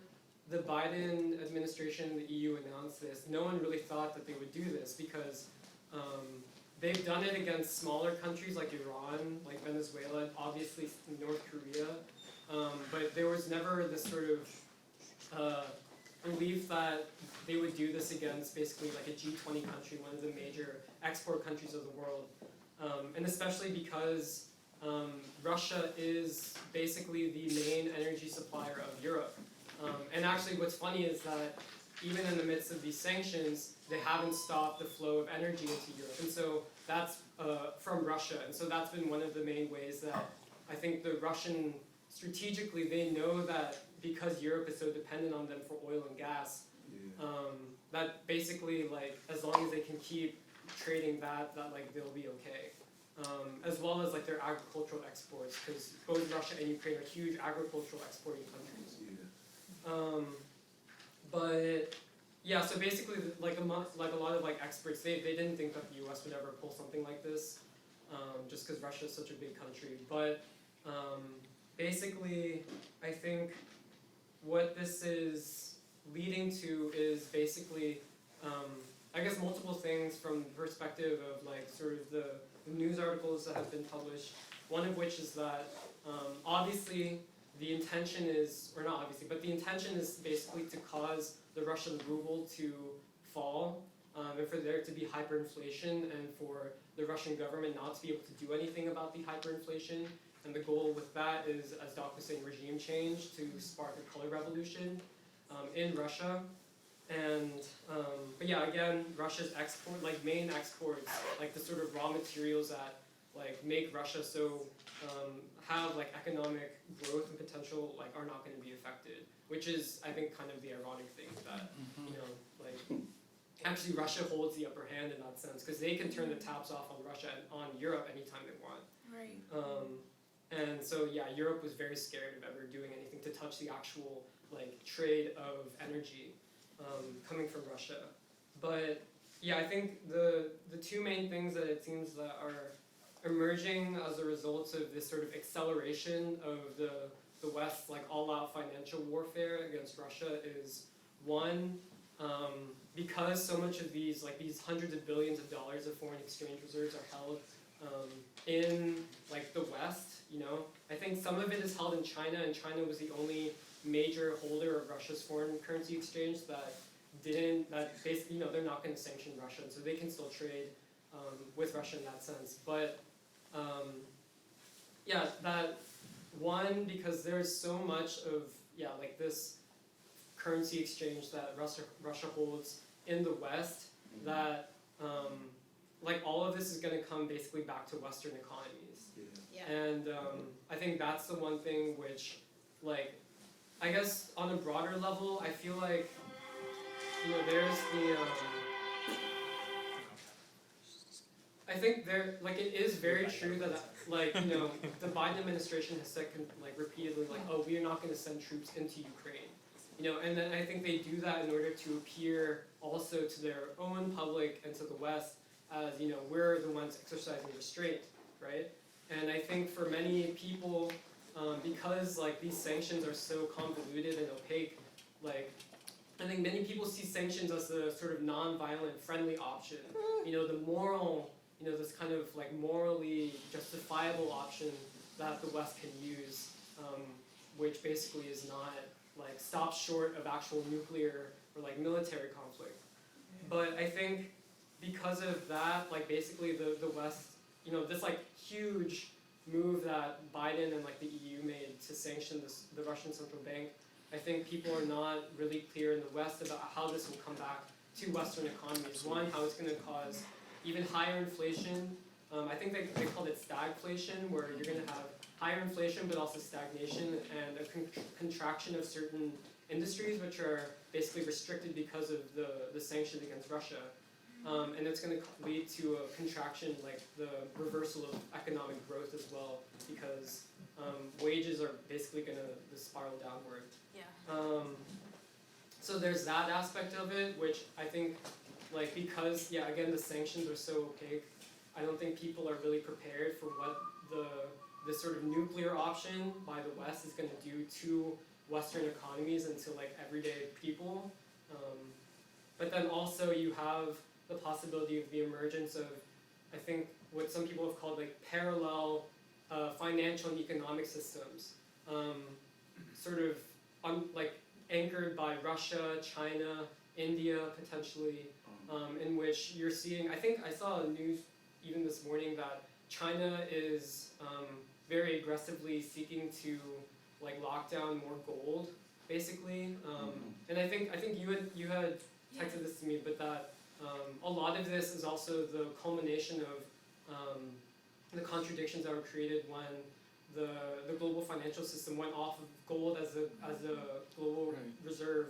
the Biden administration and the EU announced this, no one really thought that they would do this because they've done it against smaller countries like Iran, like Venezuela, obviously North Korea, but there was never this sort of belief that they would do this against basically like a G20 country, one of the major export countries of the world, and especially because Russia is basically the main energy supplier of Europe. And actually what's funny is that even in the midst of these sanctions, they haven't stopped the flow of energy into Europe. And so that's from Russia. And so that's been one of the main ways that I think the Russian, strategically, they know that because Europe is so dependent on them for oil and gas, that basically, like, as long as they can keep trading that like, they'll be okay. As well as like their agricultural exports, because both Russia and Ukraine are huge agricultural exporting countries. But yeah, so basically, like a lot of like experts, they didn't think that the U.S. would ever pull something like this, just because Russia is such a big country. But basically, I think what this is leading to is basically, I guess, multiple things from the perspective of like sort of the news articles that have been published. One of which is that obviously the intention is, or not obviously, but the intention is basically to cause the Russian ruble to fall, and for there to be hyperinflation, and for the Russian government not to be able to do anything about the hyperinflation. And the goal with that is, as Doc was saying, regime change to spark a color revolution in Russia. And but yeah, again, Russia's export, like main exports, like the sort of raw materials that like make Russia so have like economic growth and potential, like are not going to be affected. Which is, I think, kind of the ironic thing that like actually Russia holds the upper hand in that sense, because they can turn the taps off on Russia and on Europe anytime they want. Right. And so yeah, Europe was very scared of ever doing anything to touch the actual like trade of energy. coming from Russia. But yeah, I think the two main things that it seems that are emerging as a result of this sort of acceleration of the West's like all-out financial warfare against Russia is one, because so much of these hundreds of billions of dollars of foreign exchange reserves are held in like the West, you know. I think some of it is held in China, and China was the only major holder of Russia's foreign currency exchange that basically, you know, they're not going to sanction Russia, so they can still trade with Russia in that sense. But yeah, that one, because there's so much of like this currency exchange that Russia holds in the West, that like all of this is going to come basically back to Western economies. Yeah. And I think that's the one thing which, like, I guess on a broader level, I feel like, you know, there's the I think it is very true that, like, you know, the Biden administration has said, like, repeatedly, like, oh, we are not going to send troops into Ukraine. You know, and then I think they do that in order to appear also to their own public and to the West as, you know, we're the ones exercising restraint, right? And I think for many people, because, like, these sanctions are so convoluted and opaque, like, I think many people see sanctions as the sort of non-violent, friendly option. You know, the moral, you know, this kind of, like, morally justifiable option that the West can use, which basically is not, like, stops short of actual nuclear or, like, military conflict. But I think because of that, like, basically the West, you know, this, like, huge move that Biden and, like, the EU made to sanction the Russian central bank, I think people are not really clear in the West about how this will come back to Western economies. One, how it's going to cause even higher inflation. I think they called it stagflation, where you're going to have higher inflation but also stagnation and a contraction of certain industries which are basically restricted because of the sanctions against Russia. And it's going to lead to a contraction, like the reversal of economic growth as well, because wages are basically going to spiral downward. Yeah. So there's that aspect of it, which I think, like, because, yeah, again, the sanctions are so opaque, I don't think people are really prepared for what the sort of nuclear option by the West is going to do to Western economies and to, like, everyday people. But then also you have the possibility of the emergence of, I think, what some people have called, like, parallel financial and economic systems, sort of like anchored by Russia, China, India potentially, in which you're seeing, I think I saw a news even this morning that China is very aggressively seeking to, like, lock down more gold, basically. And I think you had texted this to me, but that a lot of this is also the culmination of the contradictions that were created when the global financial system went off of gold as a global reserve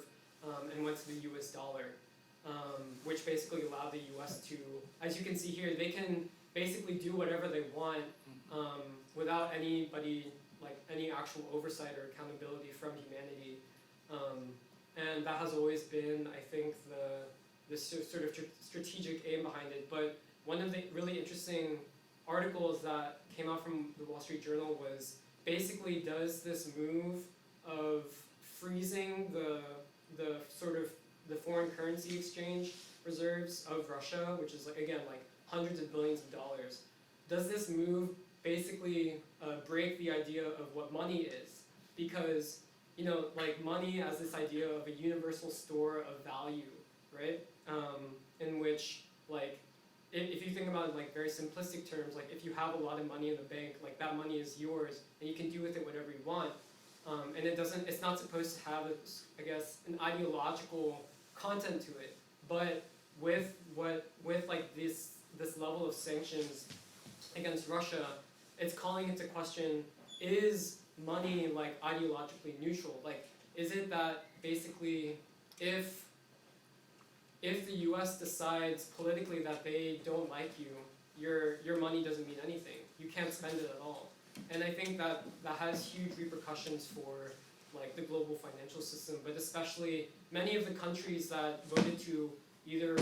and went to the US dollar, which basically allowed the US to, as you can see here, they can basically do whatever they want without anybody, like, any actual oversight or accountability from humanity. And that has always been, I think, the sort of strategic aim behind it. But one of the really interesting articles that came out from the Wall Street Journal was basically, does this move of freezing the sort of the foreign currency exchange reserves of Russia, which is, like, again, like, hundreds of billions of dollars, does this move basically break the idea of what money is? Because, you know, like, money as this idea of a universal store of value, right? In which, like, if you think about it, like, very simplistic terms, like, if you have a lot of money in the bank, like, that money is yours and you can do with it whatever you want. And it's not supposed to have, I guess, an ideological content to it. But with like this level of sanctions against Russia, it's calling into question, is money, like, ideologically neutral? Like, is it that basically if the US decides politically that they don't like you, your money doesn't mean anything. You can't spend it at all. And I think that has huge repercussions for like the global financial system, but especially many of the countries that voted to either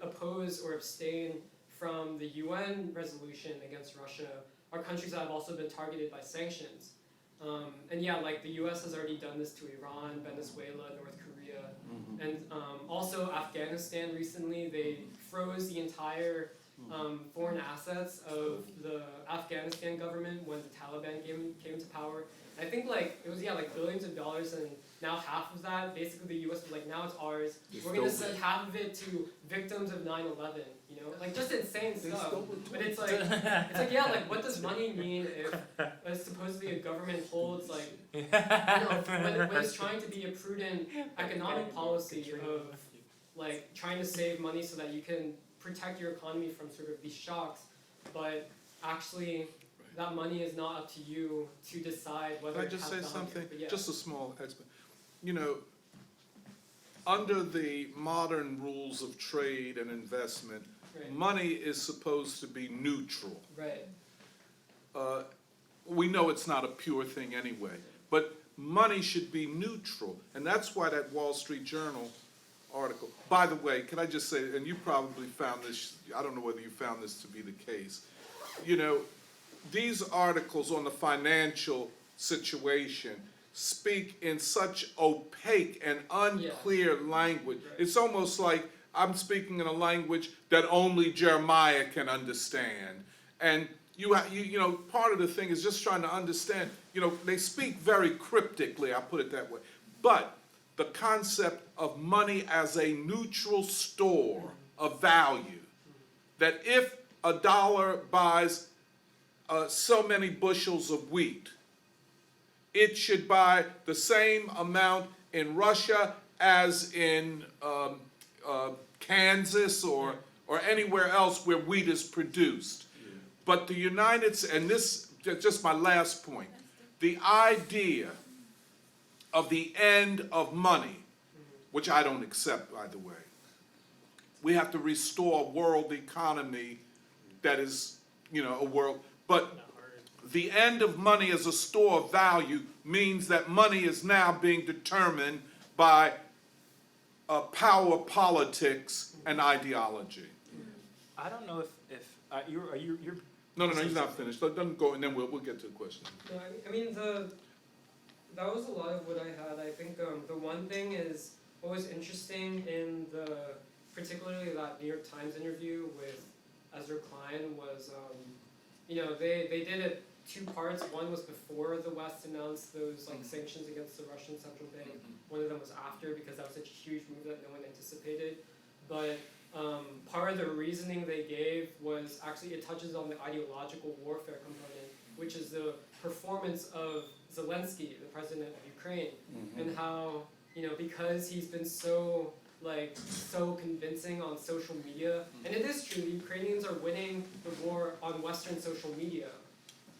oppose or abstain from the UN resolution against Russia are countries that have also been targeted by sanctions. And yeah, like the US has already done this to Iran, Venezuela, North Korea, and also Afghanistan recently. They froze the entire foreign assets of the Afghanistan government when the Taliban came to power. And I think like it was like billions of dollars, and now half of that, basically the US was like, now it's ours. We're gonna send half of it to victims of 9/11. You know, like just insane stuff. But it's like yeah, like what does money mean if supposedly a government holds like you know when it's trying to be a prudent economic policy of like trying to save money so that you can protect your economy from sort of these shocks, but actually that money is not up to you to decide whether. Can I it just has say value. something? But yeah. Just a small explanation. You know, under the modern rules of trade and investment, Right. money is supposed to be neutral. Right. We know it's not a pure thing anyway, but money should be neutral, and that's why that Wall Street Journal article. By the way, can I just say, and you probably found this, I don't know whether you found this to be the case, you know, these articles on the financial situation speak in such opaque and unclear language. Right. It's almost like I'm speaking in a language that only Jeremiah can understand. And you know, part of the thing is just trying to understand, you know, they speak very cryptically, I'll put it that way. But the concept of money as a neutral store of value, that if a dollar buys so many bushels of wheat, it should buy the same amount in Russia as in Kansas or anywhere else where wheat is produced. But the United States, and this just my last point, the idea of the end of money, which I don't accept, by the way. We have to restore a world economy that is, you know, a world, but the end of money as a store of value means that money is now being determined by power politics and ideology. I don't know if you're No, he's not finished. Let them go, and then we'll get to the question. No, I mean that was a lot of what I had. I think the one thing is what was interesting in particularly that New York Times interview with Ezra Klein was you know they did it two parts. One was before the West announced those like sanctions against the Russian central bank. One of them was after, because that was such a huge move that no one anticipated. But part of the reasoning they gave was actually it touches on the ideological warfare component, which is the performance of Zelensky, the president of Ukraine, and how, you know, because he's been so convincing on social media, and it is true, the Ukrainians are winning the war on Western social media,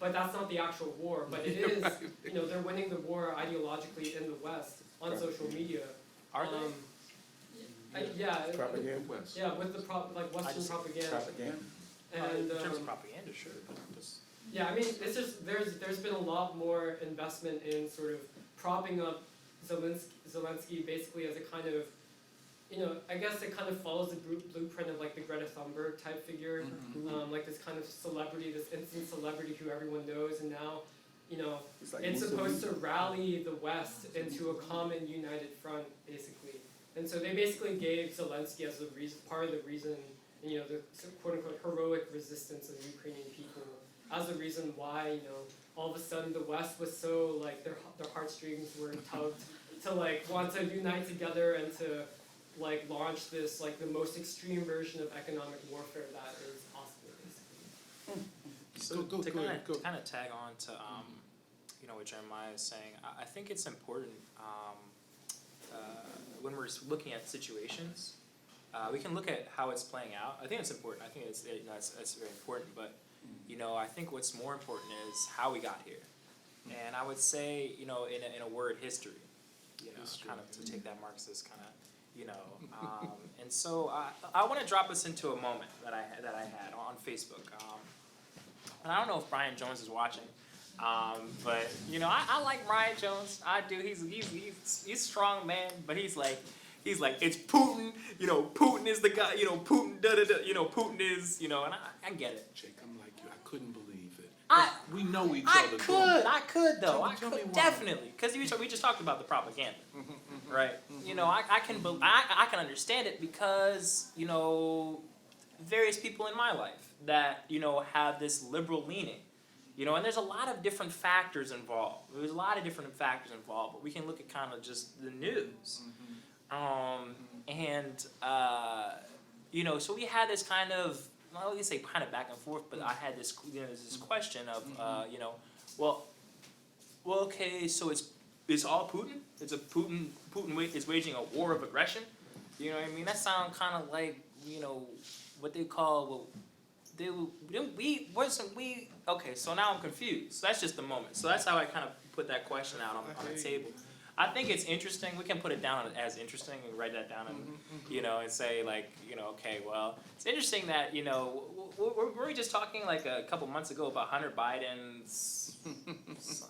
but that's not the actual war, but it is, you know, they're winning the war ideologically in the West on social media. Are they? Yeah, Propaganda. yeah, with the Western propaganda. Propaganda. And in terms of propaganda, sure, but just yeah, I mean, it's just there's been a lot more investment in sort of propping up Zelensky basically as a kind of, you know, I guess it kind of follows the blueprint of like the Greta Thunberg type figure, like this kind of celebrity, this instant celebrity who everyone knows, and now, you know, it's supposed to rally the West into a common united front, basically. And so they basically gave Zelensky as the reason, part of the reason, you know, the quote-unquote heroic resistance of the Ukrainian people, as the reason why, you know, all of a sudden the West was so, like, their heartstrings were tugged to, like, want to unite together and to, like, launch this, like, the most extreme version of economic warfare that is possible, basically. So Go to ahead, go. kind of tag on to you know, what Jeremiah is saying, I think it's important when we're looking at situations, we can look at how it's playing out. I think it's important. I think it's very important. But you know, I think what's more important is how we got here. And I would say, you know, in a word, history. You know, kind of to take that Marxist kind of, you know. And so I want to drop us into a moment that I had on Facebook. And I don't know if Brian Jones is watching, But you know, I like Brian Jones. I do. He's a strong man, but he's like it's Putin. You know, Putin is the guy. You know, Putin. Da da da. You know, Putin is. You know, and I get it. Jake, I'm like you. I couldn't believe it. I We know each I other. could though. Tell me why. Definitely, because we just talked about the propaganda, right? You know, I can understand it because you know various people in my life that you know have this liberal leaning, you know, and there's a lot of different factors involved. There's a lot of different factors involved, but we can look at kind of just the news, and you know, so we had this kind of. I don't want to say kind of back and forth, but I had this, you know, this question of, you know, well, okay, so it's all Putin. It's a Putin is waging a war of aggression. You know what I mean? That sounds kind of like, you know, what they call, okay, so now I'm confused. So that's just the moment. So that's how I kind of put that question out on the table. I think it's interesting. We can put it down as interesting and write that down and, you know, and say like, you know, okay, well, it's interesting that, you know, were we just talking like a couple months ago about Hunter Biden's,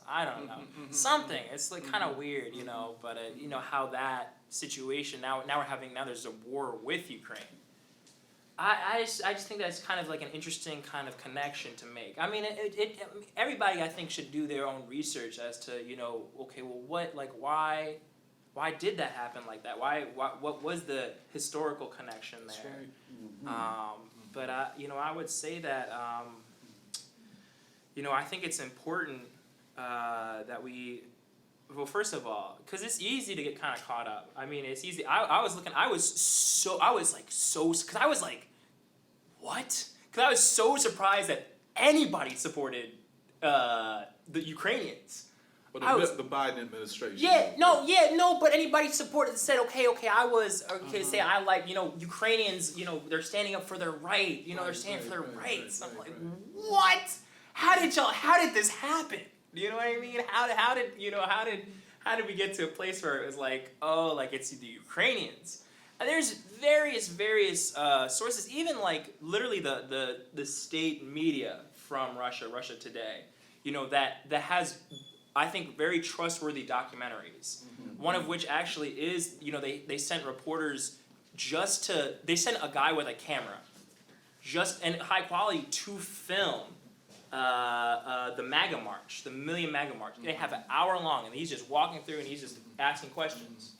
I don't know, something. It's like kind of weird, you know, but, you know, how that situation, now there's a war with Ukraine. I just think that's kind of like an interesting kind of connection to make. I mean, everybody I think should do their own research as to, you know, okay, well, why did that happen like that? What was the historical connection there? That's right. But you know, I would say that, you know, I think it's important that we. Well, first of all, because it's easy to get kind of caught up. I mean, it's easy. I was like, what? Because I was so surprised that anybody supported the Ukrainians. Well, the Biden administration. But anybody supported said, say I like, you know, Ukrainians, you know, they're standing up for their right, you know, they're standing for their rights. I'm like, what? How did this happen? You know what I mean? How did we get to a place where it was like, oh, like it's the Ukrainians? And there's various sources, even like literally the state media from Russia Today, you know, that has, I think, very trustworthy documentaries. One of which actually is, you know, they sent reporters they sent a guy with a camera, and high quality to film the MAGA March, the Million MAGA March. They have an hour long, and he's just walking through and he's just asking questions.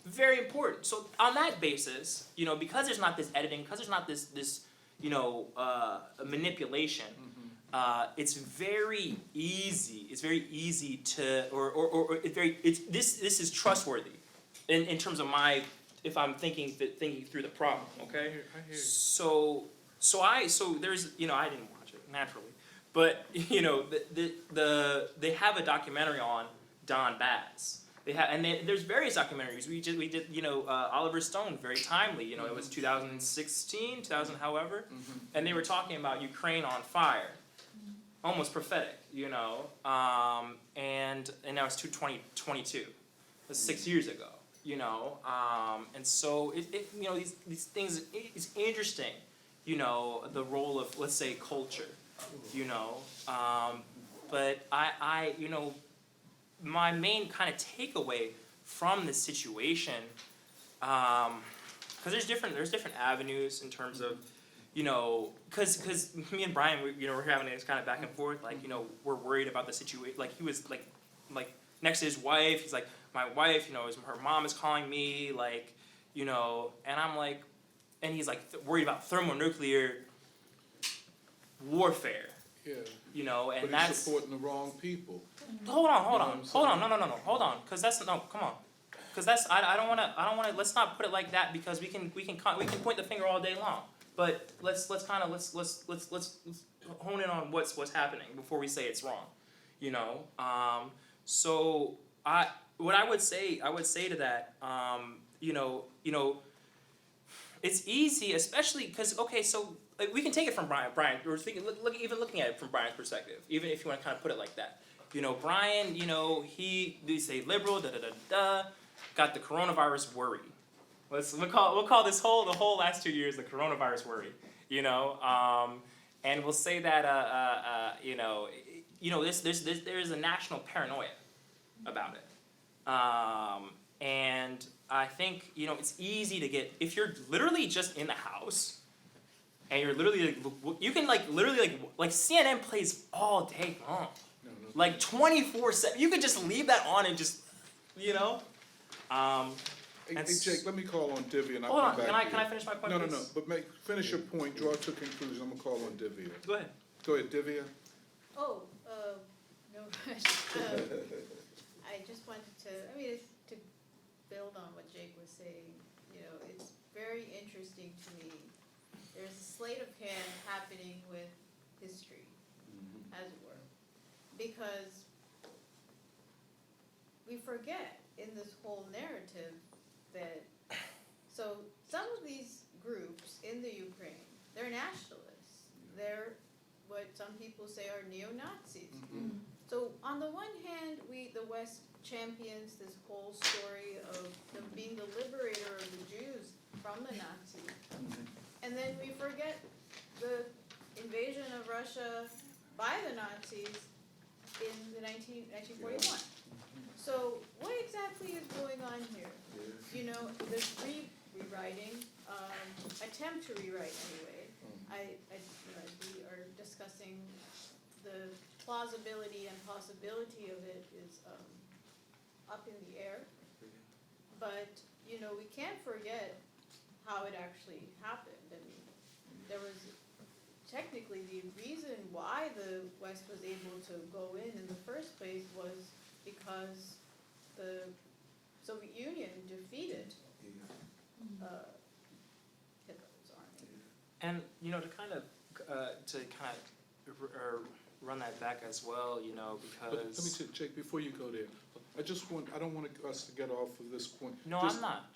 Very important. So on that basis, you know, because there's not this editing, because there's not this you know, manipulation, it's very easy. It's very easy to, this is trustworthy, in terms of if I'm thinking through the problem. Okay. I hear you. So there's, you know, I didn't watch it naturally, but you know, they have a documentary on Don Bass. There's various documentaries. We did, you know, Oliver Stone, very timely. You know, it was 2016, however, and they were talking about Ukraine on fire, almost prophetic, you know, and now it's 2022. That's 6 years ago, you know, and so it you know, these things, it's interesting, you know, the role of, let's say, culture, you know, but I you know. My main kind of takeaway from this situation, because there's different avenues in terms of, you know, because me and Brian, we're having this kind of back and forth, like, you know, we're worried about the situation. Like he was like next to his wife, he's like, my wife, you know, her mom is calling me, like, you know, and I'm like, and he's like worried about thermonuclear warfare. Yeah. You know, and But that's he's supporting the wrong people. Hold on, because that's come on, because that's I don't want to. Let's not put it like that, because we can point the finger all day long. But let's hone in on what's happening before we say it's wrong, you know. So I would say to that, you know, it's easy, especially because, okay, so like, we can take it from Brian, or looking at it from Brian's perspective, even if you want to kind of put it like that. You know, Brian, you know, they say liberal, got the coronavirus worry. We'll call the whole last 2 years the coronavirus worry. You know, and we'll say that you know, you know, there's a national paranoia about it. And I think, you know, it's easy to get, if you're literally just in the house, and you're literally, you can literally CNN plays all day long. Like 24/7, you could just leave that on and just, you know? Hey, Jake, let me call on Divya and I'll Hold come on, back can to I you. finish my point, No, please? but finish your point, draw to conclusion, I'm gonna call on Divya. Go ahead. Go ahead, Divya. Oh, no rush. I just wanted to, it's to build on what Jake was saying, you know, it's very interesting to me. There's a sleight of hand happening with history, as it were, because we forget in this whole narrative that, so some of these groups in the Ukraine, they're nationalists. They're what some people say are neo-Nazis. So on the one hand, the West champions this whole story of them being the liberator of the Jews from the Nazis. And then we forget the invasion of Russia by the Nazis in the 1941. So what exactly is going on here? You know, this rewriting, attempt to rewrite anyway. We are discussing the plausibility and possibility of it is up in the air. But, you know, we can't forget how it actually happened. I mean, there was technically the reason why the West was able to go in the first place was because the Soviet Union defeated Hitler's army. And, you know, to kind of run that back as well, you know, But let me because. say, Jake, before you go there, I don't want us to get off of this point. No, Just- I'm not.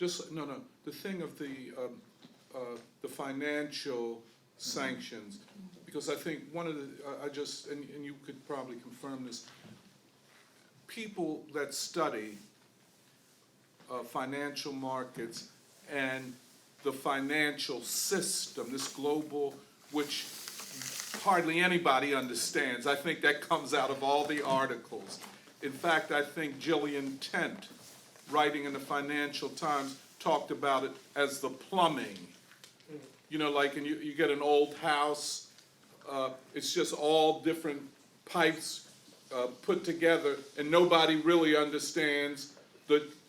The thing of the financial sanctions, because I think one of the, and you could probably confirm this, people that study financial markets and the financial system, this global, which hardly anybody understands. I think that comes out of all the articles. In fact, I think Gillian Tent, writing in the Financial Times, talked about it as the plumbing. You know, like, and you get an old house, it's just all different pipes put together, and nobody really understands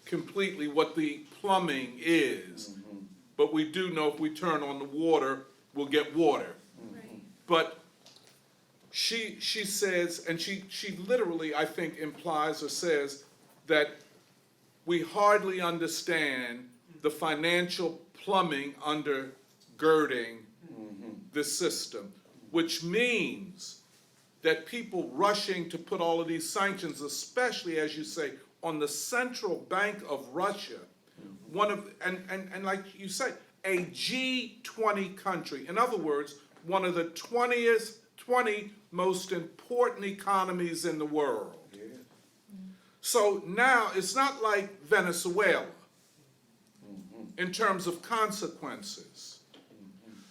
completely what the plumbing is. But we do know if we turn on the water, we'll get water. Right. But she says, and she literally, I think, implies or says that we hardly understand the financial plumbing undergirding the system, which means that people rushing to put all of these sanctions, especially, as you say, on the central bank of Russia, and like you say, a G20 country, in other words, one of the 20 most important economies in the world. So now it's not like Venezuela in terms of consequences.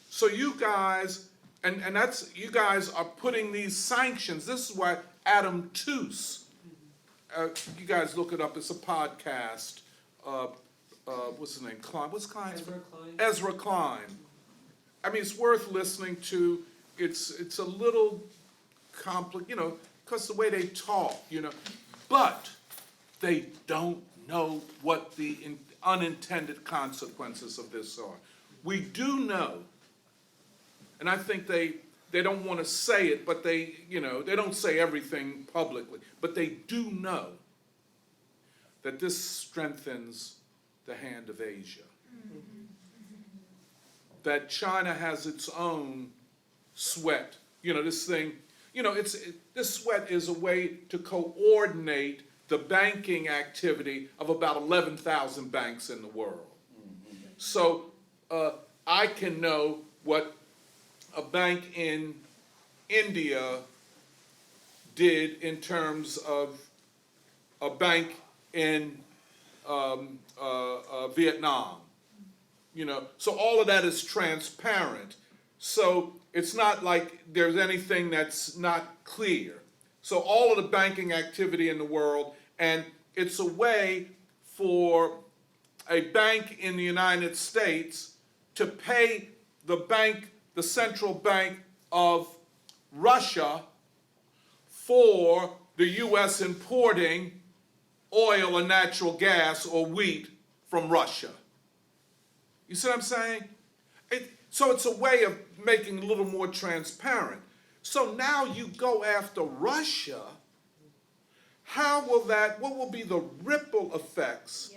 So you guys, and that's, you guys are putting these sanctions. This is why Adam Tooze, you guys look it up, it's a podcast. What's his name? Klein. What's Klein's? Ezra Klein. Ezra Klein. I mean, it's worth listening to. It's a little complicated, you know, because the way they talk, you know, but they don't know what the unintended consequences of this are. We do know, and I think they don't want to say it, but they don't say everything publicly, but they do know that this strengthens the hand of Asia. That China has its own sweat. You know, this thing, you know, this sweat is a way to coordinate the banking activity of about 11,000 banks in the world. So I can know what a bank in India did in terms of a bank in Vietnam. You know, so all of that is transparent. So it's not like there's anything that's not clear. So all of the banking activity in the world, and it's a way for a bank in the United States to pay the central bank of Russia for the U.S. importing oil or natural gas or wheat from Russia. You see what I'm saying? So it's a way of making it a little more transparent. So now you go after Russia, what will be the ripple effects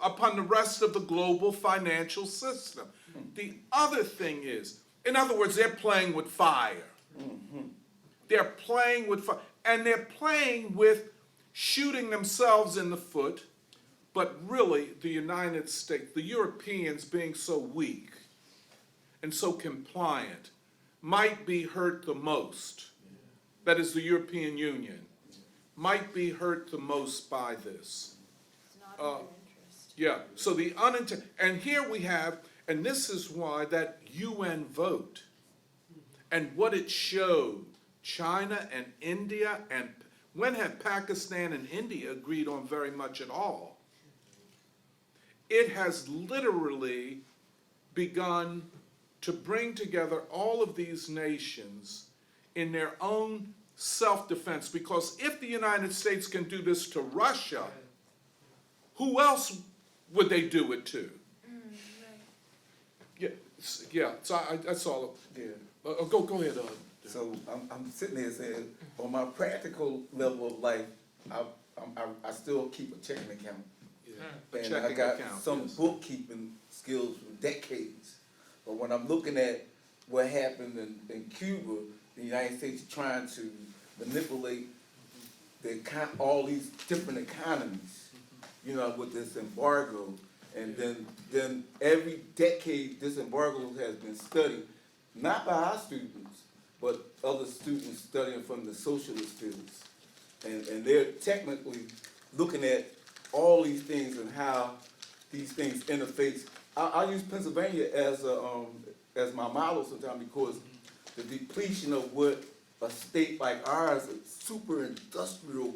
upon the rest of the global financial system? The other thing is, in other words, they're playing with fire. They're playing with fire, and they're playing with shooting themselves in the foot, but really the United States, the Europeans being so weak and so compliant, might be hurt the most. That is, the European Union might be hurt the most by this. It's not in their interest. Yeah, so and here we have, and this is why that UN vote and what it showed, China and India, and when had Pakistan and India agreed on very much at all? It has literally begun to bring together all of these nations in their own self-defense, because if the United States can do this to Russia, who else would they do it to? Yeah. So that's all. Yeah. Go ahead. So I'm sitting there saying, on my practical level of life, I still keep a checking account. A And checking I got account, some yes. bookkeeping skills for decades. But when I'm looking at what happened in Cuba, the United States trying to manipulate all these different economies, you know, with this embargo. And then every decade this embargo has been studied, not by our students, but other students studying from the socialist fields. And they're technically looking at all these things and how these things interface. I use Pennsylvania as my model sometimes, because the depletion of what a state like ours, a super industrial,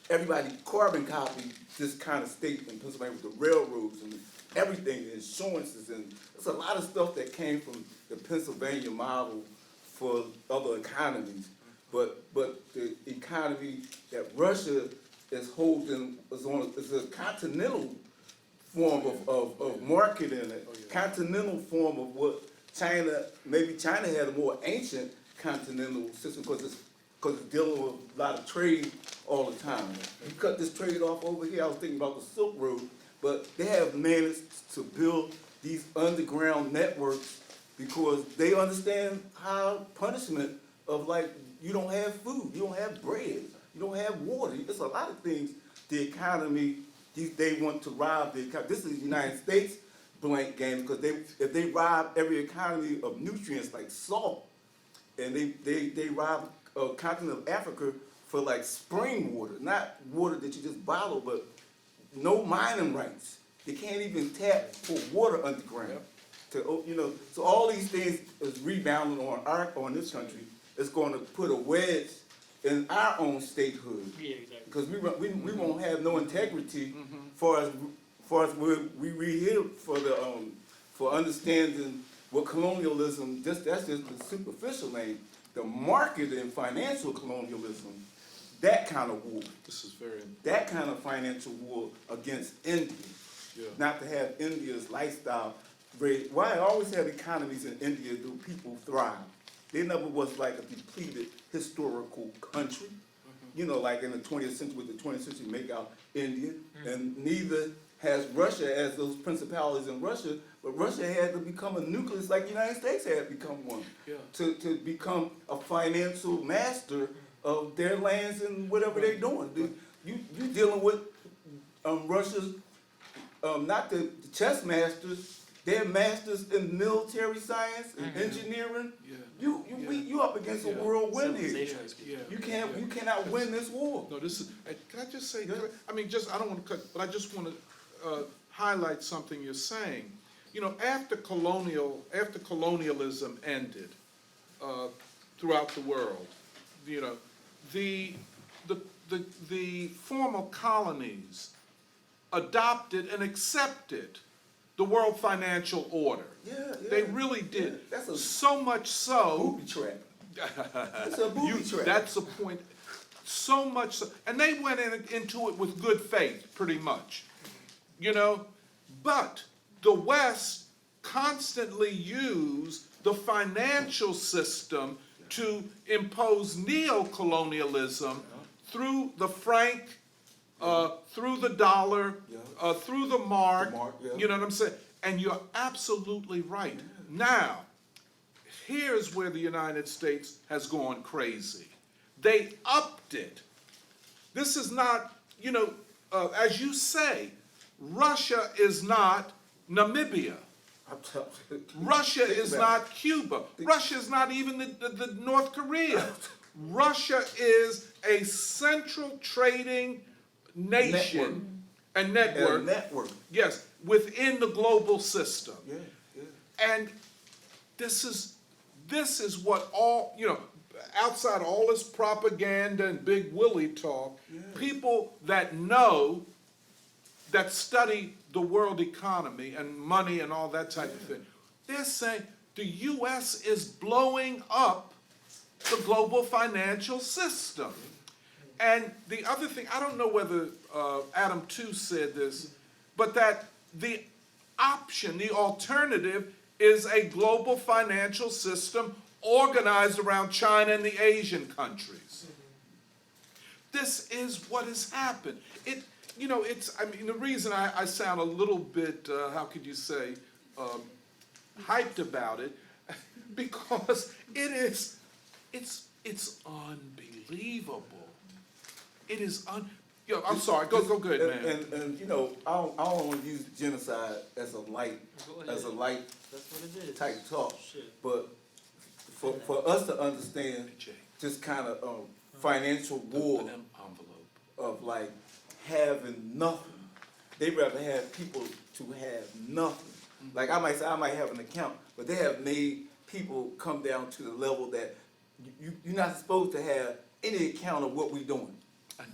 everybody carbon copied this kind of state in Pennsylvania with the railroads and everything, the insurances, and there's a lot of stuff that came from the Pennsylvania model for other economies. But the economy that Russia is holding is a continental form of market in it, continental form of what China, maybe China had a more ancient continental system because it's dealing with a lot of trade all the time. You cut this trade off over here, I was thinking about the Silk Road, but they have managed to build these underground networks because they understand how punishment of, like, you don't have food, you don't have bread, you don't have water. There's a lot of things the economy, they want to rob the economy. This is the United States blank game, because if they rob every economy of nutrients like salt, and they rob continent of Africa for like spring water, not water that you just bottle, but no mining rights. They can't even tap for water underground. So all these things is rebounding on this country. It's going to put a wedge in our own statehood. Yeah, exactly. Because we won't have no integrity for as we read here for understanding what colonialism. That's just the superficial name. The market and financial colonialism, that kind of war. This is very That kind of financial war against India. Yeah. Not to have India's lifestyle rate. Why I always have economies in India do people thrive? They never was like a depleted historical country. You know, like in the 20th century, with the 20th century make out India, and neither has Russia as those principalities in Russia, but Russia had to become a nucleus like the United States had become one, to become a financial master of their lands and whatever they're doing. You dealing with Russia's, not the chess masters, they're masters in military science and engineering. You up against a world win here. You cannot win this war. No, this is. Can I just say? I mean, I don't want to cut, but I just want to highlight something you're saying. You know, after colonialism ended throughout the world, you know, the former colonies adopted and accepted the world financial order. Yeah, yeah. They really did. Yeah, that's a So much so. booby trap. It's a booby trap. That's the point. So much so, and they went into it with good faith, pretty much. You know, but the West constantly used the financial system to impose neocolonialism through the franc, through the dollar, through the mark. Yeah. You know what I'm saying? And you're absolutely right. Now, here's where the United States has gone crazy. They upped it. This is not, you know, as you say, Russia is not Namibia. I'm telling you. Russia Think is about not Cuba. Russia is not even the North Korea. Russia is a central trading nation and it. network. And network. Yes, within the global system. Yeah, yeah. And this is what all, you know, outside all this propaganda and big Willie talk, people that know, that study the world economy and money and all that type of thing, they're saying the U.S. is blowing up the global financial system. And the other thing, I don't know whether Adam too said this, but that the option, the alternative, is a global financial system organized around China and the Asian countries. This is what has happened. It, you know, it's, I mean, the reason I sound a little bit, how could you say, hyped about it, because it's unbelievable. It is yo, I'm sorry, go good, man. And you know, I don't want to use genocide as a light That's type what it is. talk, Shit. but for us to understand just kind of financial war of like having nothing, they rather have people to have nothing. Like I might say I might have an account, but they have made people come down to the level that you're not supposed to have any account of what we're doing.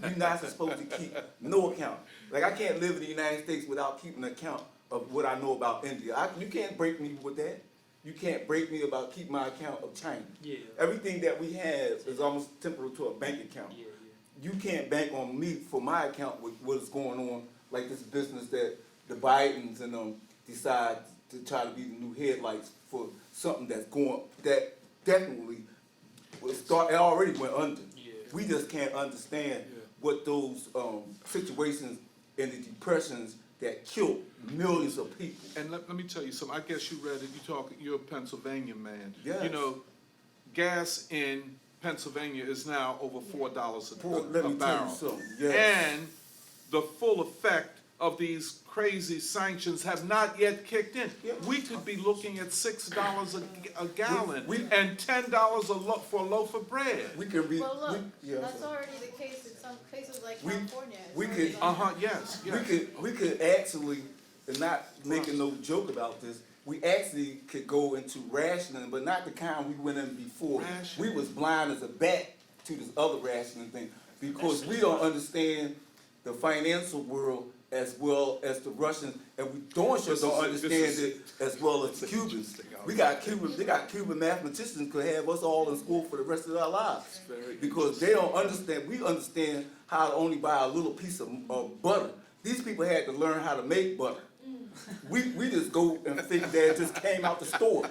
You're not supposed to keep no account. Like I can't live in the United States without keeping an account of what I know about India. You can't break me with that. You can't break me about keeping my account of China. Yeah. Everything that we have is almost temporal to a bank account. Yeah, You can't bank on me for my account with what's going on, like this business that the Bidens and decide to try to be the new headlights for something that's going, that definitely will start, it already went under. Yeah. We just can't understand what those situations and the depressions that killed millions of people. And let me tell you something. I guess you read it. You're a Pennsylvania man. Yes. You know, gas in Pennsylvania is now over $4 Let a me tell barrel. you something. Yes. And the full effect of these crazy sanctions have not yet kicked in. Yeah. We could be looking at $6 a gallon we- and $10 for a loaf of bread. We can read. Well, look, yeah, that's already the case in some places like We- California. It's we already could- gone. Yes, yes. We could actually, and not making no joke about this, we actually could go into rationing, but not the kind we went in before. Rationing. We was blind as a bat to this other rationing thing, because we don't understand the financial world as well as the Russians, and we darn sure don't understand it as well as the Cubans. They got Cuban mathematicians could have us all in school for the rest of our lives. Because they don't understand, we understand how to only buy a little piece of butter. These people had to learn how to make butter. We just go and think that it just came out the store.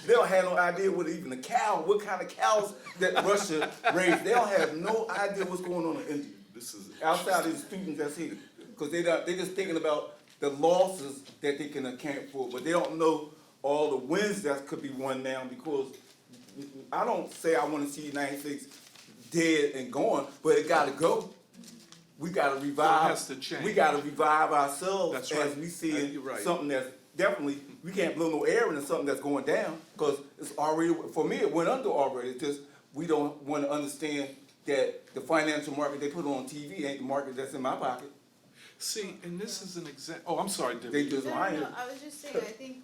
They don't have no idea what even a cow, what kind of cows that Russia raised. They don't have no idea what's going on in India. This is Outside of the students that's here. Because they just thinking about the losses that they can account for, but they don't know all the wins that could be won now, because I don't say I want to see the United States dead and gone, but it got to go. We got to revive. It has to change. We got to revive ourselves. That's right. As we see You're right. something that's definitely, we can't blow no air into something that's going down, because it's already, for me, it went under already. It's just we don't want to understand that the financial market they put on TV ain't the market that's in my pocket. See, and this is an example. Oh, I'm sorry, They Debbie. just lying. No, I was just saying, I think,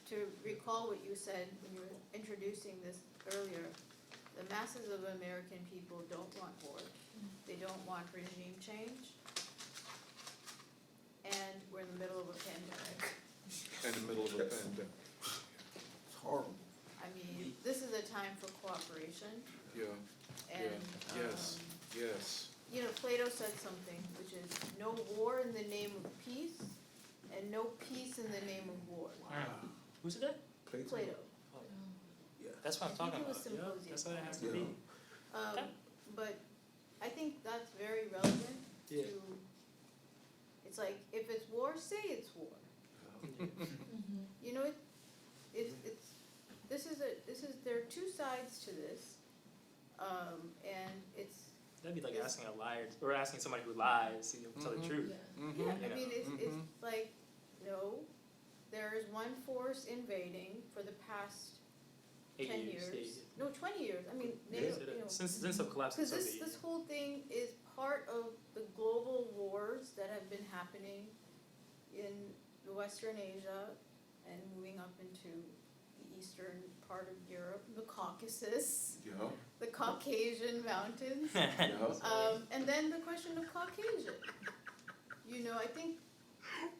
to recall what you said when you were introducing this earlier, the masses of American people don't want war. They don't want regime change. And we're in the middle of a pandemic. In the middle of a pandemic, It's horrible. I mean, this is a time for cooperation yeah, and, yes. Yes, you know, Plato said something, which is no war in the name of peace and no peace in the name of war. Who said that? Plato. That's what I'm I think talking it was about. Yeah, Symposium. that's what it has to Yeah. be. Um, but I think that's very relevant Yeah. to, it's like, if it's war, say it's war. You know, there are two sides to this, and it's, That'd be like asking a liar, or asking somebody who lies, to tell the truth. yeah, You I know. mean, it's like, no, there is one force invading for the past 8 10 years. years. No, 20 years, I mean, Yeah. you know. Since the collapse of Because the this, Soviet this Union. whole thing is part of the global wars that have been happening in Western Asia and moving up into the eastern part of Europe, the Caucasus, Yeah, the Caucasian mountains. yeah. And then the question of Caucasian. You know, I think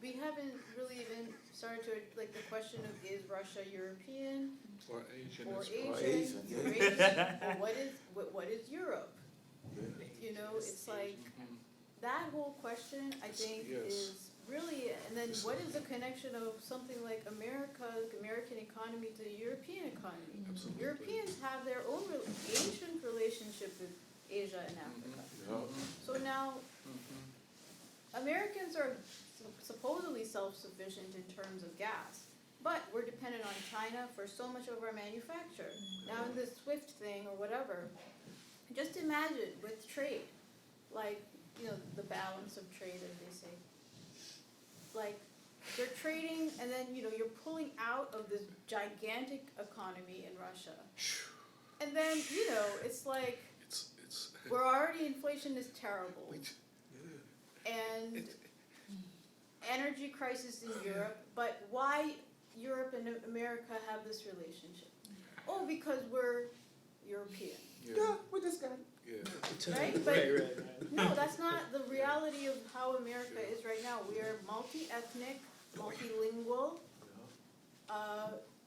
we haven't really even started to, like, the question of is Russia European or Asian or is Asian, Asian, or yeah. Asian, or what is Europe? Yeah. You know, it's like, that whole question, I think, Yes. is really, and then what is the connection of something like American economy to the European economy? Absolutely. Europeans have their own ancient relationship with Asia and Africa. Yeah. So now, Americans are supposedly self-sufficient in terms of gas, but we're dependent on China for so much of our manufacture. Now in this SWIFT thing or whatever, just imagine with trade, like, you know, the balance of trade, as they say. Like, they're trading and then, you know, you're pulling out of this gigantic economy in Russia. And then, you know, it's like, It's we're already, inflation is terrible. And energy crisis in Europe, but why Europe and America have this relationship? Oh, because we're European, Yeah, we just got it. yeah. right? But Right. no, that's not the reality of how America is right now. We are multi-ethnic, multilingual,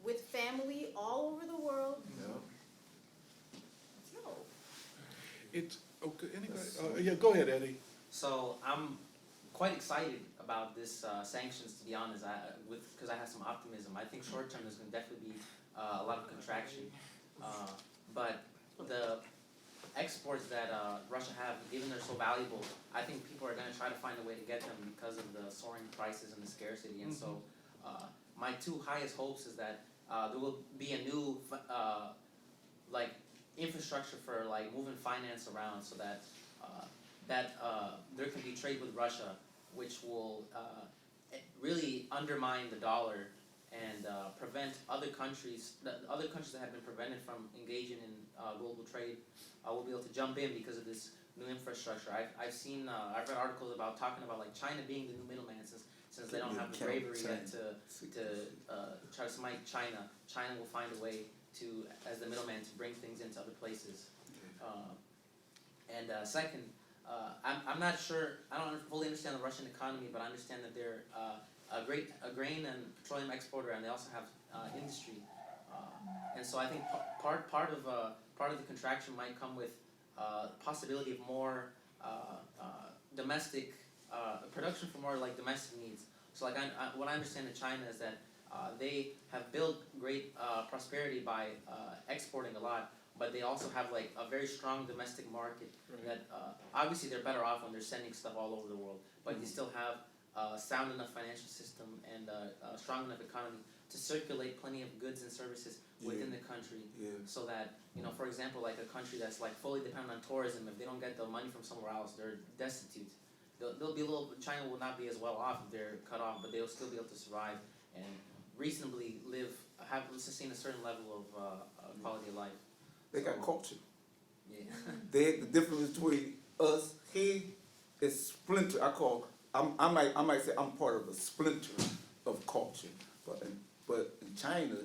with family all over the world. Yeah. No. It's, okay, anybody, yeah, go ahead, Eddie. So I'm quite excited about this sanctions, to be honest. Because I have some optimism. I think short term there's going to definitely be a lot of contraction, but the exports that Russia have, given they're so valuable, I think people are going to try to find a way to get them because of the soaring prices and the scarcity. And so my two highest hopes is that there will be a new like infrastructure for like moving finance around, so that there can be trade with Russia, which will really undermine the dollar and prevent other countries that have been prevented from engaging in global trade will be able to jump in because of this new infrastructure. I've read articles talking about like China being the new middleman, since they don't have the bravery yet to try to smite China. China will find a way to, as the middleman, to bring things into other places. And second, I'm not sure, I don't fully understand the Russian economy, but I understand that they're a grain and petroleum exporter, and they also have industry. And so I think part of the contraction might come with possibility of more domestic production for more like domestic needs. So like what I understand in China is that they have built great prosperity by exporting a lot, but they also have like a very strong domestic market. That obviously they're better off when they're sending stuff all over the world, but they still have a sound enough financial system and a strong enough economy to circulate plenty of goods and services within the country, so that, you know, for example, like a country that's like fully dependent on tourism, if they don't get the money from somewhere else, they're destitute. They'll be China will not be as well off if they're cut off, but they'll still be able to survive and reasonably sustain a certain level of quality of life. They got culture. Yeah. The difference between us here is splinter. I might say I'm part of a splinter of culture, but in China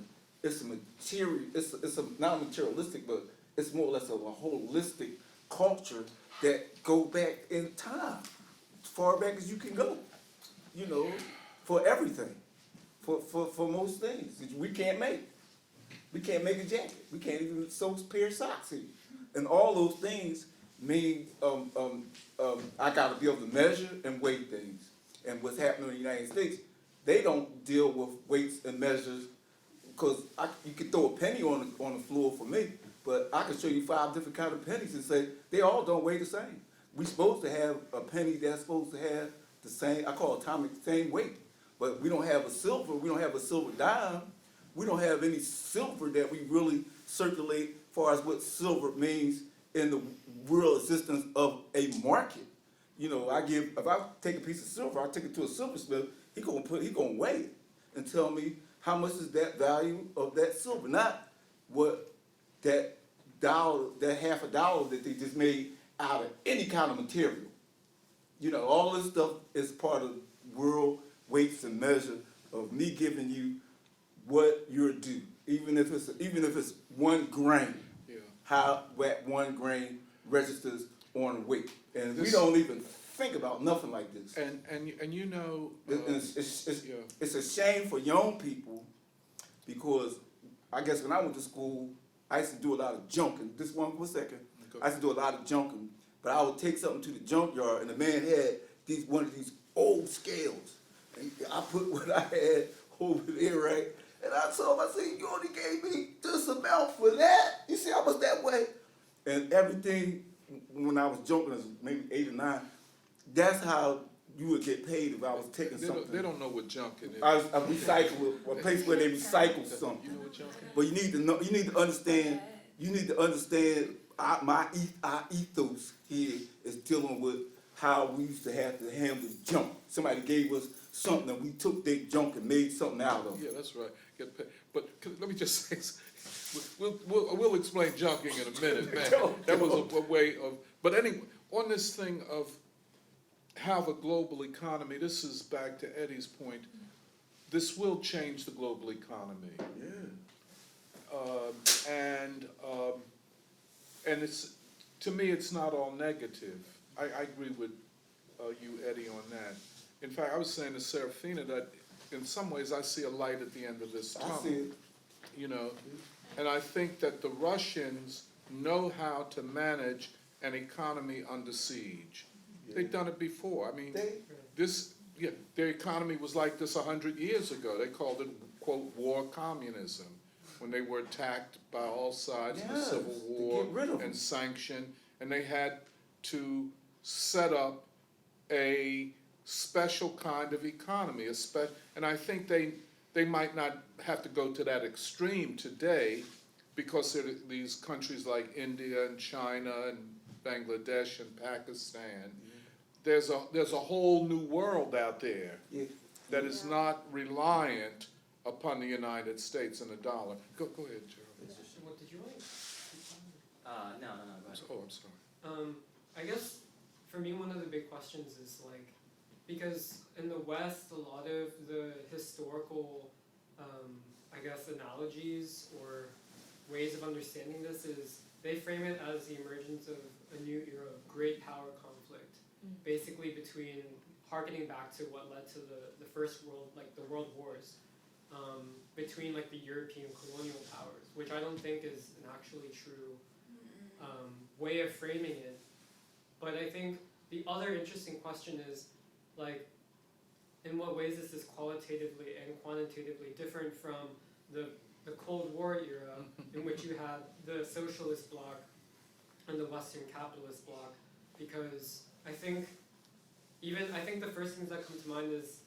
it's a material. It's not materialistic, but it's more or less of a holistic culture that go back in time, as far back as you can go, you know, for everything, for most things that we can't make. We can't make a jacket. We can't even sew a pair of socks here. And all those things mean I gotta be able to measure and weigh things. And what's happening in the United States, they don't deal with weights and measures, because you can throw a penny on the floor for me, but I can show you 5 different kind of pennies and say they all don't weigh the same. We supposed to have a penny that's supposed to have the same, I call it atomic, same weight, but we don't have a silver. We don't have a silver dime. We don't have any silver that we really circulate as far as what silver means in the real existence of a market. You know, if I take a piece of silver, I take it to a silversmith, he gonna weigh it and tell me how much is that value of that silver, not what that dollar, that half a dollar that they just made out of any kind of material. You know, all this stuff is part of world weights and measure of me giving you what you're due, even if it's 1 grain. Yeah. How that 1 grain registers on weight, and we This- don't even think about nothing like this. And you know, yeah. It's a shame for young people, because I guess when I went to school, I used to do a lot of junking. Just one second. I used to do a lot of junking, but I would take something to the junkyard, and the man had one of these old scales, and I put what I had over there, right? And I told him, I said, you only gave me this amount for that? You see how much that weigh? And everything, when I was junking, as maybe 8 or 9, that's how you would get paid if I was taking something. They don't know what junking is. I recycle, a place where they recycle something. You know what junking is? But you need to know. You need to understand. Our ethos here is dealing with how we used to have to handle junk. Somebody gave us something, and we took their junk and made something out of it. Yeah, that's right. Get paid. But let me just say, we'll explain junking in a minute, man. That was a way of. But anyway, on this thing of have a global economy, this is back to Eddie's point. This will change the global economy. Yeah. And it's, to me, it's not all negative. I agree with you, Eddie, on that. In fact, I was saying to Serafina that in some ways I see a light at the end of this tunnel. I see it. You know, and I think that the Russians know how to manage an economy under siege. They've done it before. I mean, their economy was like this 100 years ago. They called it, quote, war communism, when they were attacked by all sides in the Yes, Civil to War get rid of them. and sanctioned, and they had to set up a special kind of economy, and I think they might not have to go to that extreme today, because there are these countries like India and China and Bangladesh and Pakistan. There's a whole new world out there Yeah. that is not reliant upon the United States and the dollar. Go ahead, Gerald. What did you like? No, go ahead. Oh, I'm sorry. I guess for me, one of the big questions is like, because in the West, a lot of the historical, I guess, analogies or ways of understanding this is they frame it as the emergence of a new era of great power conflict, basically between harkening back to what led to the first world, like the world wars, between like the European colonial powers, which I don't think is an actually true way of framing it. But I think the other interesting question is, like, in what ways is this qualitatively and quantitatively different from the Cold War era, in which you had the socialist bloc and the Western capitalist bloc? Because I think the first things that come to mind is,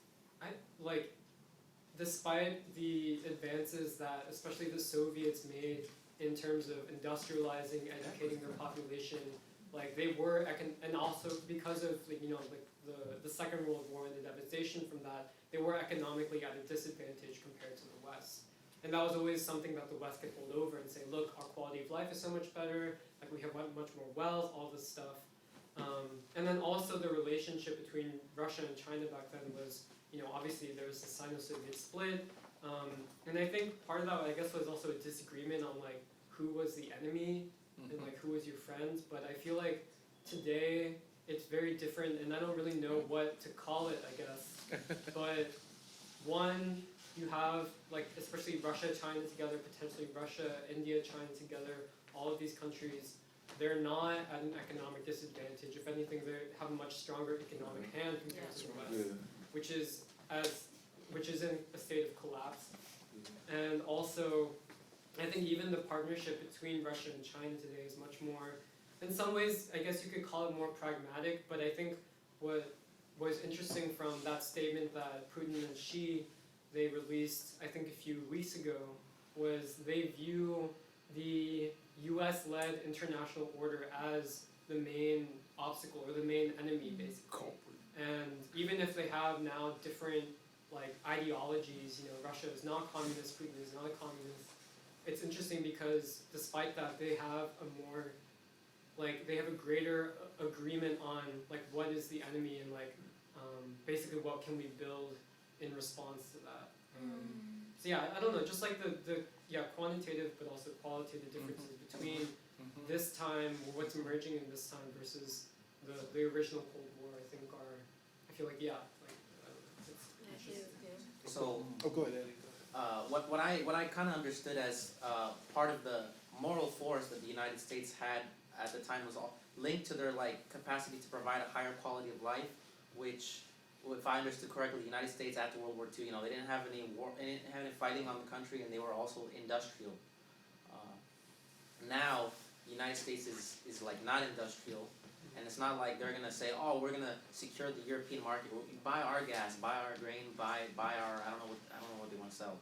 despite the advances that especially the Soviets made in terms of industrializing, educating their population, like they were, and also because of the Second World War and the devastation from that, they were economically at a disadvantage compared to the West. And that was always something that the West could hold over and say, look, our quality of life is so much better, like we have much more wealth, all this stuff. And then also the relationship between Russia and China back then was, obviously there was the Sino-Soviet split. And I think part of that, I guess, was also a disagreement on like who was the enemy who is your friend, but I feel like today it's very different, and I don't really know what to call it, I guess. But one, you have, like, especially Russia, China together, potentially Russia, India, China together, all of these countries, they're not at an economic disadvantage. If anything, they have a much stronger economic hand compared to the West, which is in a state of collapse. And also, I think even the partnership between Russia and China today is much more, in some ways, I guess you could call it more pragmatic, but I think what was interesting from that statement that Putin and Xi, they released, I think a few weeks ago, was they view the US-led international order as the main obstacle, or the main enemy, basically. And even if they have now different, like, ideologies, you know, Russia is not communist, Putin is not a communist, it's interesting because despite that, they have a more, like, they have a greater agreement on, like, what is the enemy and, like, basically what can we build in response to that. So yeah, I don't know, just like the quantitative but also qualitative differences between this time, what's emerging in this time versus the original Cold War, I think I feel like, it's interesting. So, Oh, go ahead, Eddie. what I kind of understood as part of the moral force that the United States had at the time was all linked to their, like, capacity to provide a higher quality of life, which, if I understood correctly, the United States after World War II, you know, they didn't have any war, they didn't have any fighting on the country, and they were also industrial. Now, the United States is like not industrial, and it's not like they're gonna say, oh, we're gonna secure the European market. We'll buy our gas, buy our grain, buy our I don't know what they want to sell.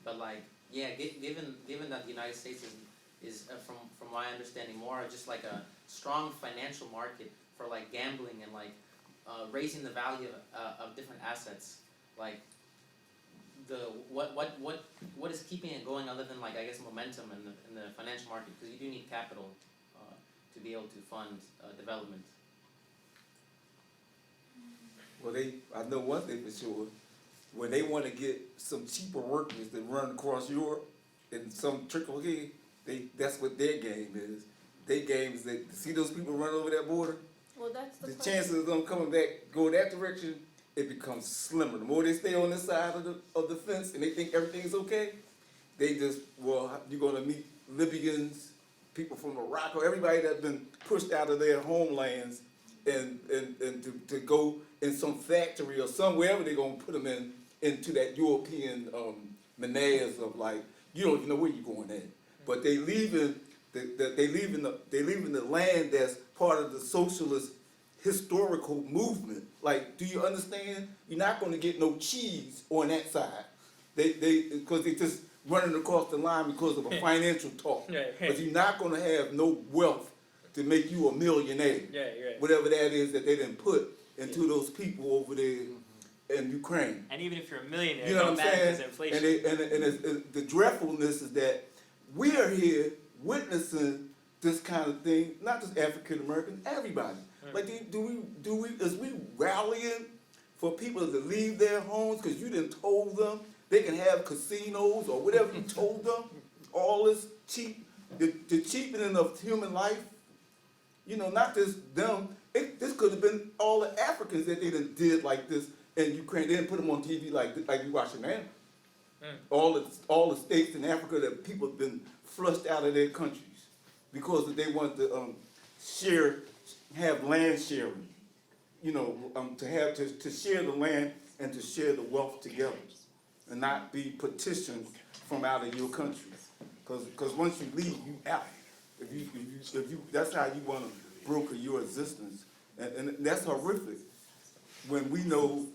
But, like, yeah, given that the United States is from my understanding more just like a strong financial market for, like, gambling and, like, raising the value of different assets, like what is keeping it going other than, like, I guess momentum in the financial market, because you do need capital to be able to fund development. Well, I know one thing for sure. When they want to get some cheaper workers that run across Europe and some trickle here, that's what their game is. Their game is that, see those people run over that border? Well, that's the The question. chances of them coming back, go that direction, it becomes slimmer. The more they stay on this side of the fence and they think everything's okay, they just, well, you're gonna meet Libyans, people from Morocco, everybody that's been pushed out of their homelands and to go in some factory or somewhere they're gonna put them into that European menace of, like, you don't even know where you're going at. But they leaving the land that's part of the socialist historical movement. Like, do you understand? You're not going to get no cheese on that side. Because they just running across the line because of a financial talk. But you're not going to have no wealth to make you a millionaire. Whatever that is that they didn't put into those people over there in Ukraine. And even if you're a millionaire, You know what I'm saying? because inflation. And the dreadfulness is that we are here witnessing this kind of thing, not just African Americans, everybody. Like, is we rallying for people to leave their homes because you done told them they can have casinos or whatever you told them, all this the cheapening of human life, you know, not just them. This could have been all the Africans that they done did like this in Ukraine. They didn't put them on TV like you watching now. All the states in Africa that people have been flushed out of their countries because they want to have land sharing, you know, to share the land and to share the wealth together, and not be petitioned from out of your country. Because once you leave, you out. If you that's how you want to broker your existence, and that's horrific. When we know,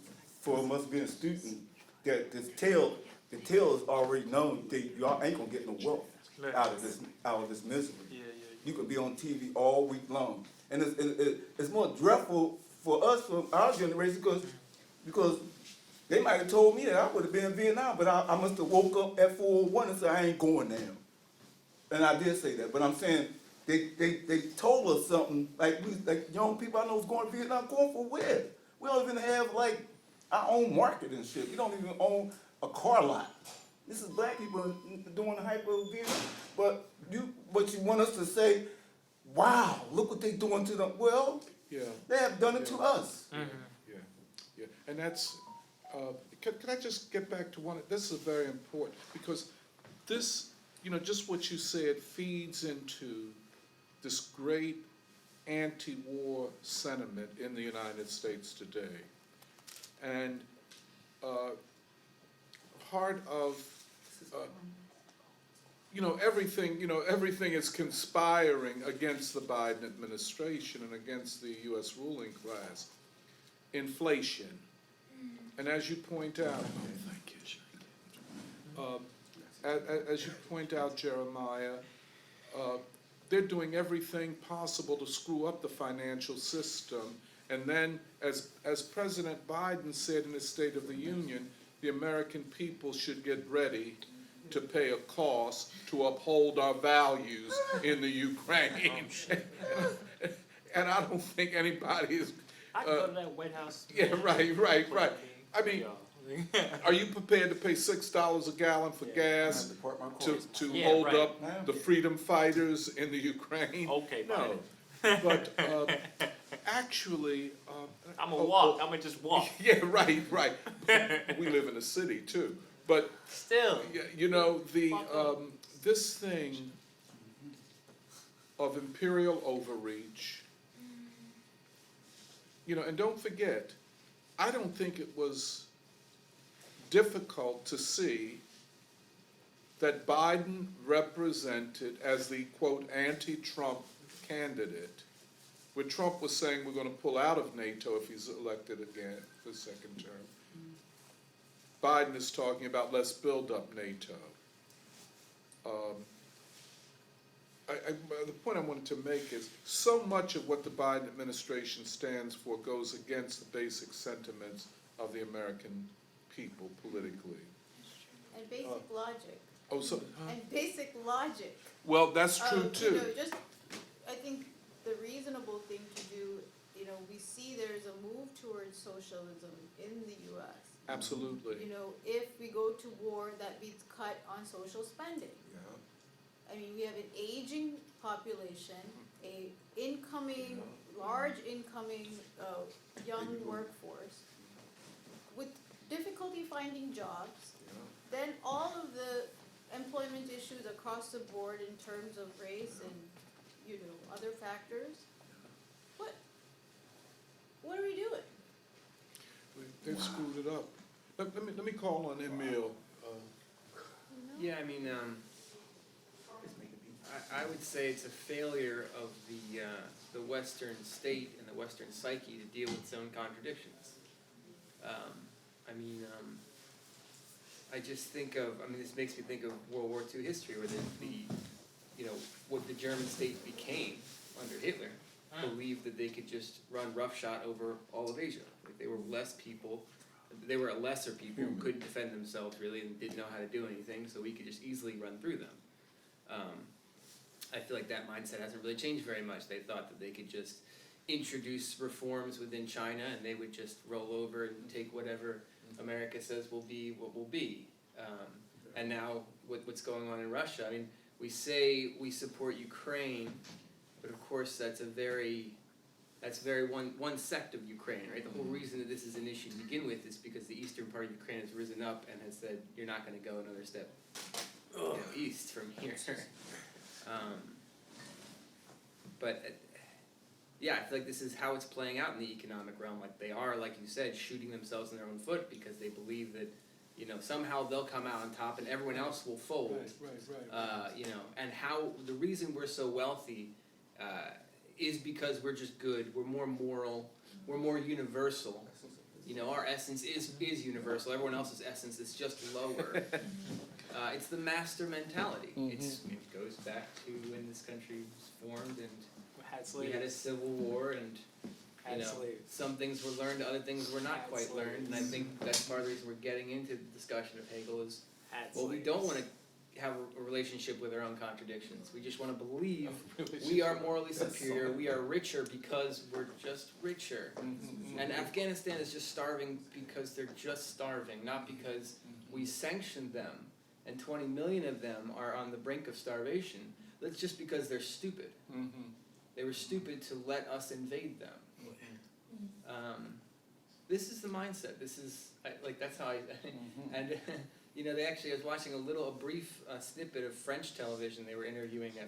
from us being students, that the tale is already known. Y'all ain't gonna get no wealth out of this misery. You could be on TV all week long, and it's more dreadful for us, for our generation, because they might have told me that I would have been in Vietnam, but I must have woke up at 4:01 and said I ain't going now, and I did say that. But I'm saying they told us something like young people I know is going to Vietnam. Going for where? We don't even have like our own market and shit. We don't even own a car lot. This is black people doing the hyper Vietnam. But you want us to say wow, look what they doing to them. Well, Yeah, they have done it to us. yeah, and that's, can I just get back to one, this is very important, because this, just what you said feeds into this great anti-war sentiment in the United States today. And part of, everything is conspiring against the Biden administration and against the U.S. ruling class. Inflation. And as you point out, as you point out, Jeremiah, they're doing everything possible to screw up the financial system. And then, as President Biden said in his State of the Union, the American people should get ready to pay a cost to uphold our values in the Ukraine. And I don't think anybody is. I can go to that White House. Yeah, right. I mean, are you prepared to pay $6 a gallon for gas to Yeah, hold right. up the freedom fighters in the Ukraine? Okay, No, Biden. but actually. I'm gonna walk. I'm gonna just walk. Yeah, right. We live in a city too, but Still. this thing of imperial overreach. And don't forget, I don't think it was difficult to see that Biden represented as the, quote, anti-Trump candidate, where Trump was saying we're going to pull out of NATO if he's elected again for the second term. Biden is talking about let's build up NATO. The point I wanted to make is so much of what the Biden administration stands for goes against the basic sentiments of the American people politically. And basic logic. Oh, so, And basic logic. well, that's true too. I think the reasonable thing to do, we see there's a move towards socialism in the US. Absolutely. If we go to war, that means cut on social spending. I mean, we have an aging population, a large incoming young workforce with difficulty finding jobs. Then all of the employment issues across the board in terms of race and, other factors. What are we doing? They've screwed it up. Let me call on Emil. Yeah, I mean, I would say it's a failure of the Western state and the Western psyche to deal with its own contradictions. I just think of, this makes me think of World War II history, where what the German state became under Hitler, believed that they could just run roughshod over all of Asia. Like they were they were a lesser people who couldn't defend themselves really and didn't know how to do anything, so we could just easily run through them. I feel like that mindset hasn't really changed very much. They thought that they could just introduce reforms within China and they would just roll over and take whatever America says will be what will be. And now what's going on in Russia, we say we support Ukraine, but of course that's very one sect of Ukraine, right? The whole reason that this is an issue to begin with is because the eastern part of Ukraine has risen up and has said, you're not going to go another step east from here. I feel like this is how it's playing out in the economic realm. Like they are, like you said, shooting themselves in their own foot because they believe that, somehow they'll come out on top and everyone else will fold. Right. And how the reason we're so wealthy is because we're just good. We're more moral. We're more universal. Our essence is universal. Everyone else's essence is just lower. It's the master mentality. It goes back to when this country was formed and we had a civil war and some things were learned, other things were not quite learned. And I think that's part of the reason we're getting into the discussion of Hegel is, we don't want to have a relationship with our own contradictions. We just want to believe we are morally superior, we are richer because we're just richer. And Afghanistan is just starving because they're just starving, not because we sanctioned them and 20 million of them are on the brink of starvation. That's just because they're stupid. they were stupid to let us invade them. This is the mindset. This is that's how I. And they actually, I was watching a brief snippet of French television. They were interviewing a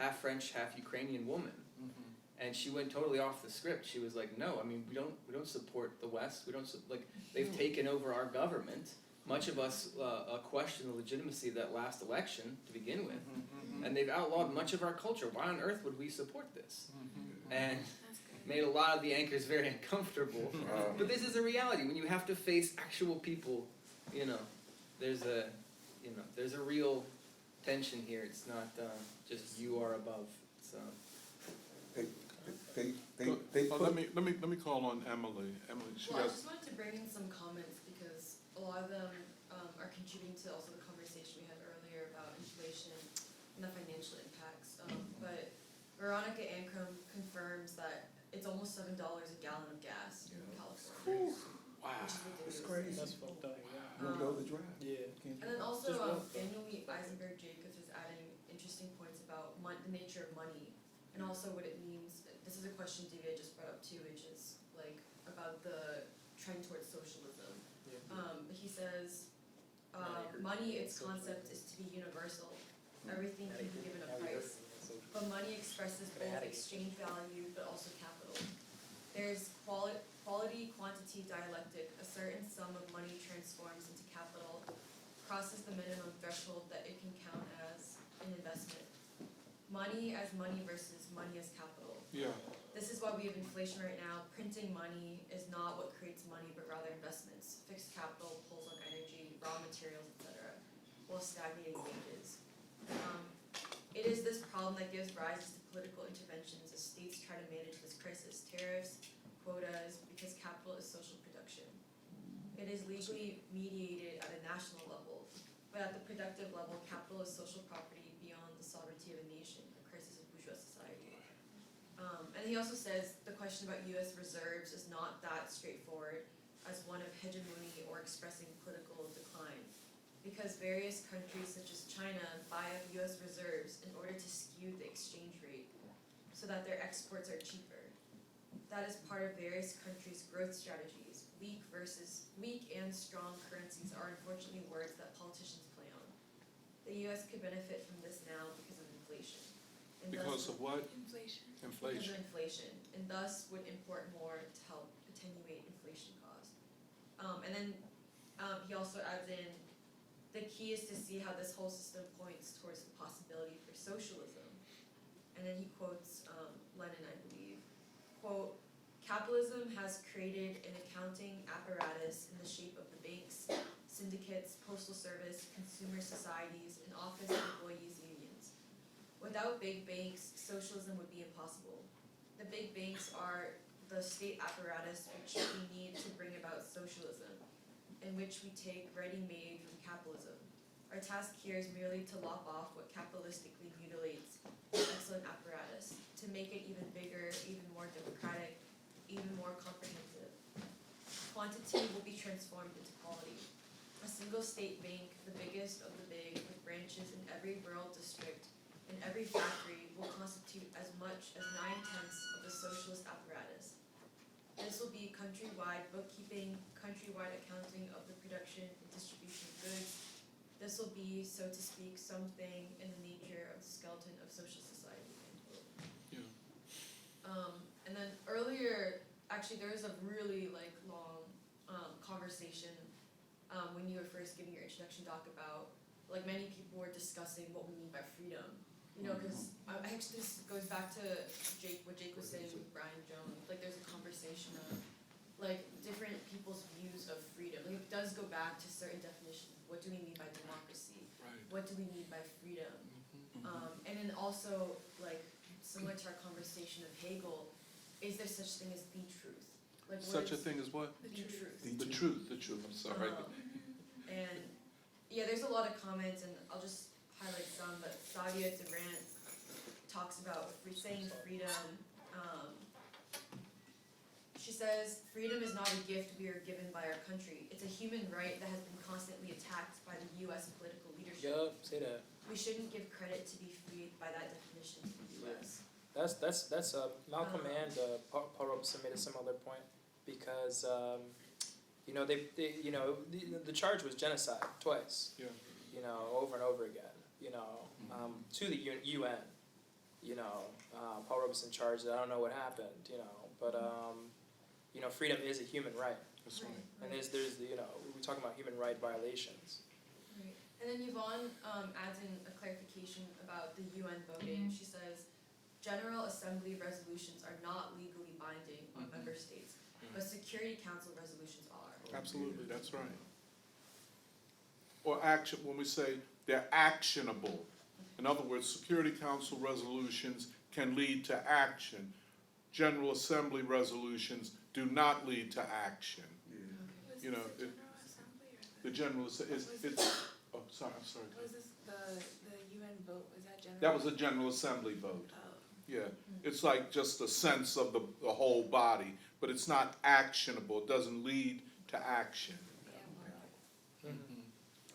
half French, half Ukrainian woman, and she went totally off the script. She was like, "No, I mean, we don't support the West. We don't they've taken over our government. Much of us question the legitimacy of that last election to begin with, and they've outlawed much of our culture. Why on earth would we support this?" And made a lot of the anchors very uncomfortable. But this is a reality. When you have to face actual people, there's a real tension here. It's not just you are above. So Let me call on Emily. Emily, she Well, I has. just wanted to bring in some comments because a lot of them are contributing to also the conversation we had earlier about inflation and the financial impacts. But Veronica Ancrum confirms that it's almost $7 a gallon of gas in California. Wow. Which is ridiculous. crazy. That's fucked up, yeah. Won't be able to drive. Yeah. Can't And then drive. also, Just one- Daniel Eisenberg Jacobs is adding interesting points about the nature of money and also what it means. This is a question Divya just brought up too, which is about the trend towards socialism. Yeah. But he says, money, its concept is to be universal. Everything can be given a price. But money expresses both exchange value but also capital. There's quality, quantity dialectic. A certain sum of money transforms into capital, crosses the minimum threshold that it can count as an investment. Money as money versus money as capital. Yeah. This is why we have inflation right now. Printing money is not what creates money, but rather investments. Fixed capital pulls on energy, raw materials, etc., while stagnating wages. It is this problem that gives rise to political interventions as states try to manage this crisis. Tariffs, quotas, because capital is social production. It is legally mediated at a national level, but at the productive level, capital is social property beyond the sovereignty of a nation, a crisis of bourgeois society. And he also says the question about U.S. reserves is not that straightforward as one of hegemony or expressing political decline, because various countries such as China buy up U.S. reserves in order to skew the exchange rate so that their exports are cheaper. That is part of various countries' growth strategies. Weak and strong currencies are unfortunately words that politicians play on. The U.S. could benefit from this now because of inflation. And Because of what? Inflation. because of inflation, and thus would import more to help attenuate inflation costs. And then he also adds in, the key is to see how this whole system points towards the possibility for socialism. And then he quotes Lenin, I believe. Quote, capitalism has created an accounting apparatus in the shape of the banks, syndicates, postal service, consumer societies, and office employees unions. Without big banks, socialism would be impossible. The big banks are the state apparatus which we need to bring about socialism, in which we take ready-made from capitalism. Our task here is merely to lop off what capitalistically mutilates the excellent apparatus, to make it even bigger, even more democratic, even more comprehensive. Quantity will be transformed into quality. A single state bank, the biggest of the big, with branches in every rural district, in every factory, will constitute as much as 9/10 of the socialist apparatus. This will be countrywide bookkeeping, countrywide accounting of the production and distribution of goods. This will be, so to speak, something in the nature of the skeleton of social society. Yeah. And then earlier, actually, there was a really long conversation when you were first giving your introduction doc about many people were discussing what we mean by freedom. Because actually this goes back to what Jake was saying with Brian Jones. There's a conversation of different people's views of freedom. It does go back to certain definitions. What do we mean by democracy? Right. What do we mean by freedom? And then also similar to our conversation of Hegel, is there such thing as the truth? Such a thing as what? The truth. The truth, I'm sorry. And yeah, there's a lot of comments, and I'll just highlight some, but Sadia Durant talks about saying freedom. She says, freedom is not a gift we are given by our country. It's a human right that has been constantly attacked by the U.S. political leadership. Yup, say that. We shouldn't give credit to be freed by that definition to the U.S. That's Malcolm and Paul Robeson made a similar point because you know they you know the charge was genocide twice. Yeah. You know, over and over again. You know, to the UN. You know, Paul Robeson charged it. I don't know what happened. You know, but you know, freedom is a human right, That's right. and there's you know we're talking about human right violations. Right. And then Yvonne adds in a clarification about the UN voting. She says, General Assembly resolutions are not legally binding on member states, but Security Council resolutions are. Absolutely, that's right. Or action, when we say they're actionable. In other words, Security Council resolutions can lead to action. General Assembly resolutions do not lead to action. Okay. You know, the General Assembly, it's, oh, sorry, I'm sorry. Was this the UN vote, was that general? That was a General Assembly vote. Oh. Yeah, it's like just a sense of the whole body, but it's not actionable, it doesn't lead to action.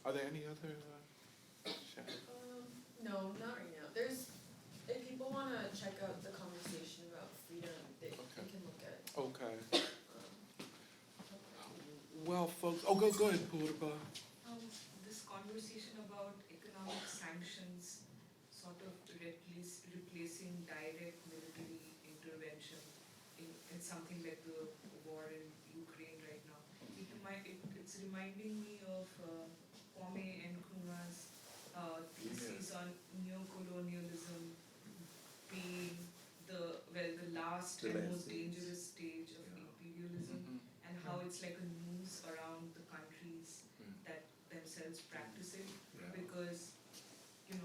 Are there any other, No, not right now. There's, if people wanna check out the conversation about freedom, they can look at it. okay. Well, folks, oh, go ahead, Purba. This conversation about economic sanctions sort of replacing direct military intervention in something like the war in Ukraine right now. It's reminding me of Kwame Nkrumah's thesis on neocolonialism being the last The and last most stage. dangerous stage of imperialism, and how it's like a noose around the countries that themselves practice it, because the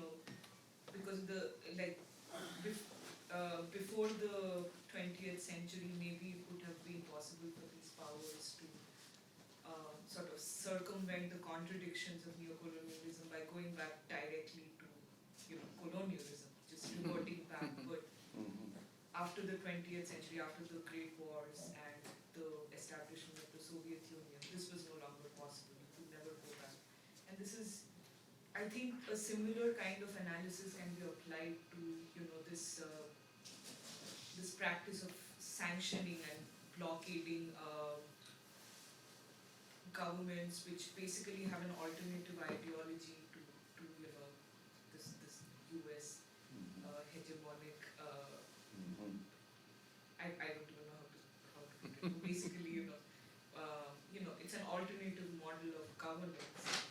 before the 20th century, maybe it would have been possible for these powers to sort of circumvent the contradictions of neocolonialism by going back directly to colonialism, just reverting back. But after the 20th century, after the Great Wars and the establishment of the Soviet Union, this was no longer possible. You could never go back. And this is, I think, a similar kind of analysis can be applied to this this practice of sanctioning and blockading governments which basically have an alternative ideology to this US hegemonic. I don't even know how to put it. Basically, it's an alternative model of governance.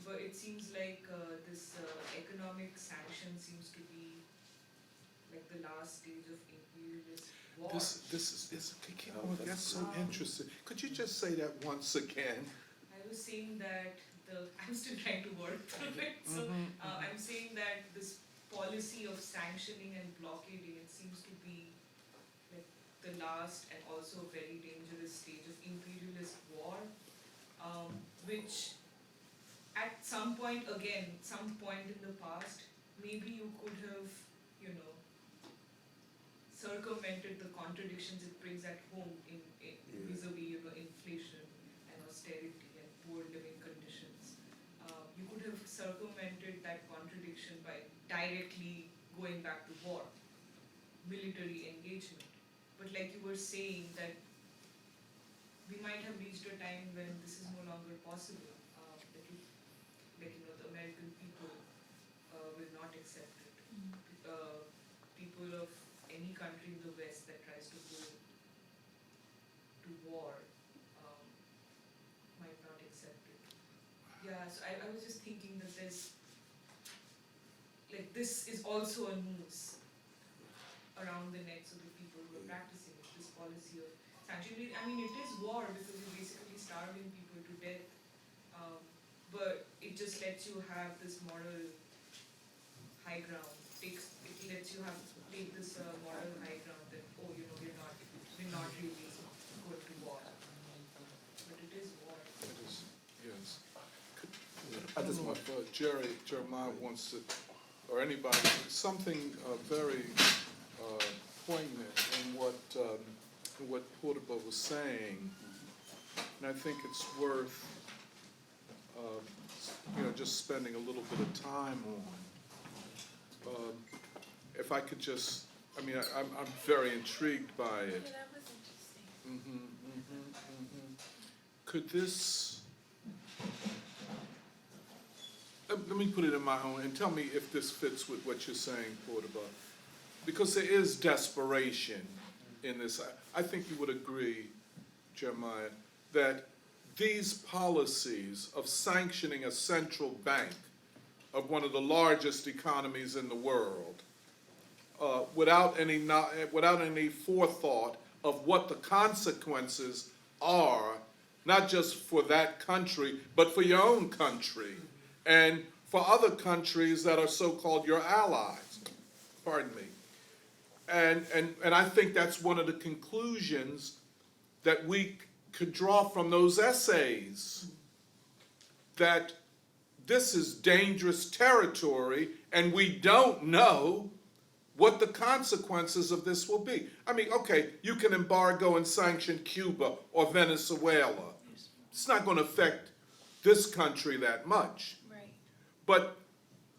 But it seems like this economic sanction seems to be like the last stage of imperialist war. This is, that's so interesting. Could you just say that once again? I was saying that I'm still trying to work through it. So I'm saying that this policy of sanctioning and blockading, it seems to be like the last and also very dangerous stage of imperialist war, which at some point in the past, maybe you could have, circumvented the contradictions it brings at home in vis-a-vis inflation and austerity and poor living conditions. You could have circumvented that contradiction by directly going back to war, military engagement. But like you were saying, that we might have reached a time when this is no longer possible. The American people will not accept it. People of any country in the West that tries to go to war might not accept it. Yeah, so I was just thinking that this is also a noose around the necks of the people who are practicing it, this policy of sanctioning. I mean, it is war because you're basically starving people to death, but it just lets you have this moral high ground. It lets you take this moral high ground that we're not really going to war, but it is war. It is, yes. I just want, Jeremiah wants to, or anybody, something very poignant in what Purba was saying, and I think it's worth just spending a little bit of time on. If I could just, I mean, I'm very intrigued by it. Yeah, that was interesting. Could this, let me put it in my own, and tell me if this fits with what you're saying, Portaba. Because there is desperation in this. I think you would agree, Jeremiah, that these policies of sanctioning a central bank of one of the largest economies in the world, without any forethought of what the consequences are, not just for that country, but for your own country, and for other countries that are so-called your allies. Pardon me. And I think that's one of the conclusions that we could draw from those essays, that this is dangerous territory and we don't know what the consequences of this will be. I mean, okay, you can embargo and sanction Cuba or Venezuela. It's not going to affect this country that much. Right. But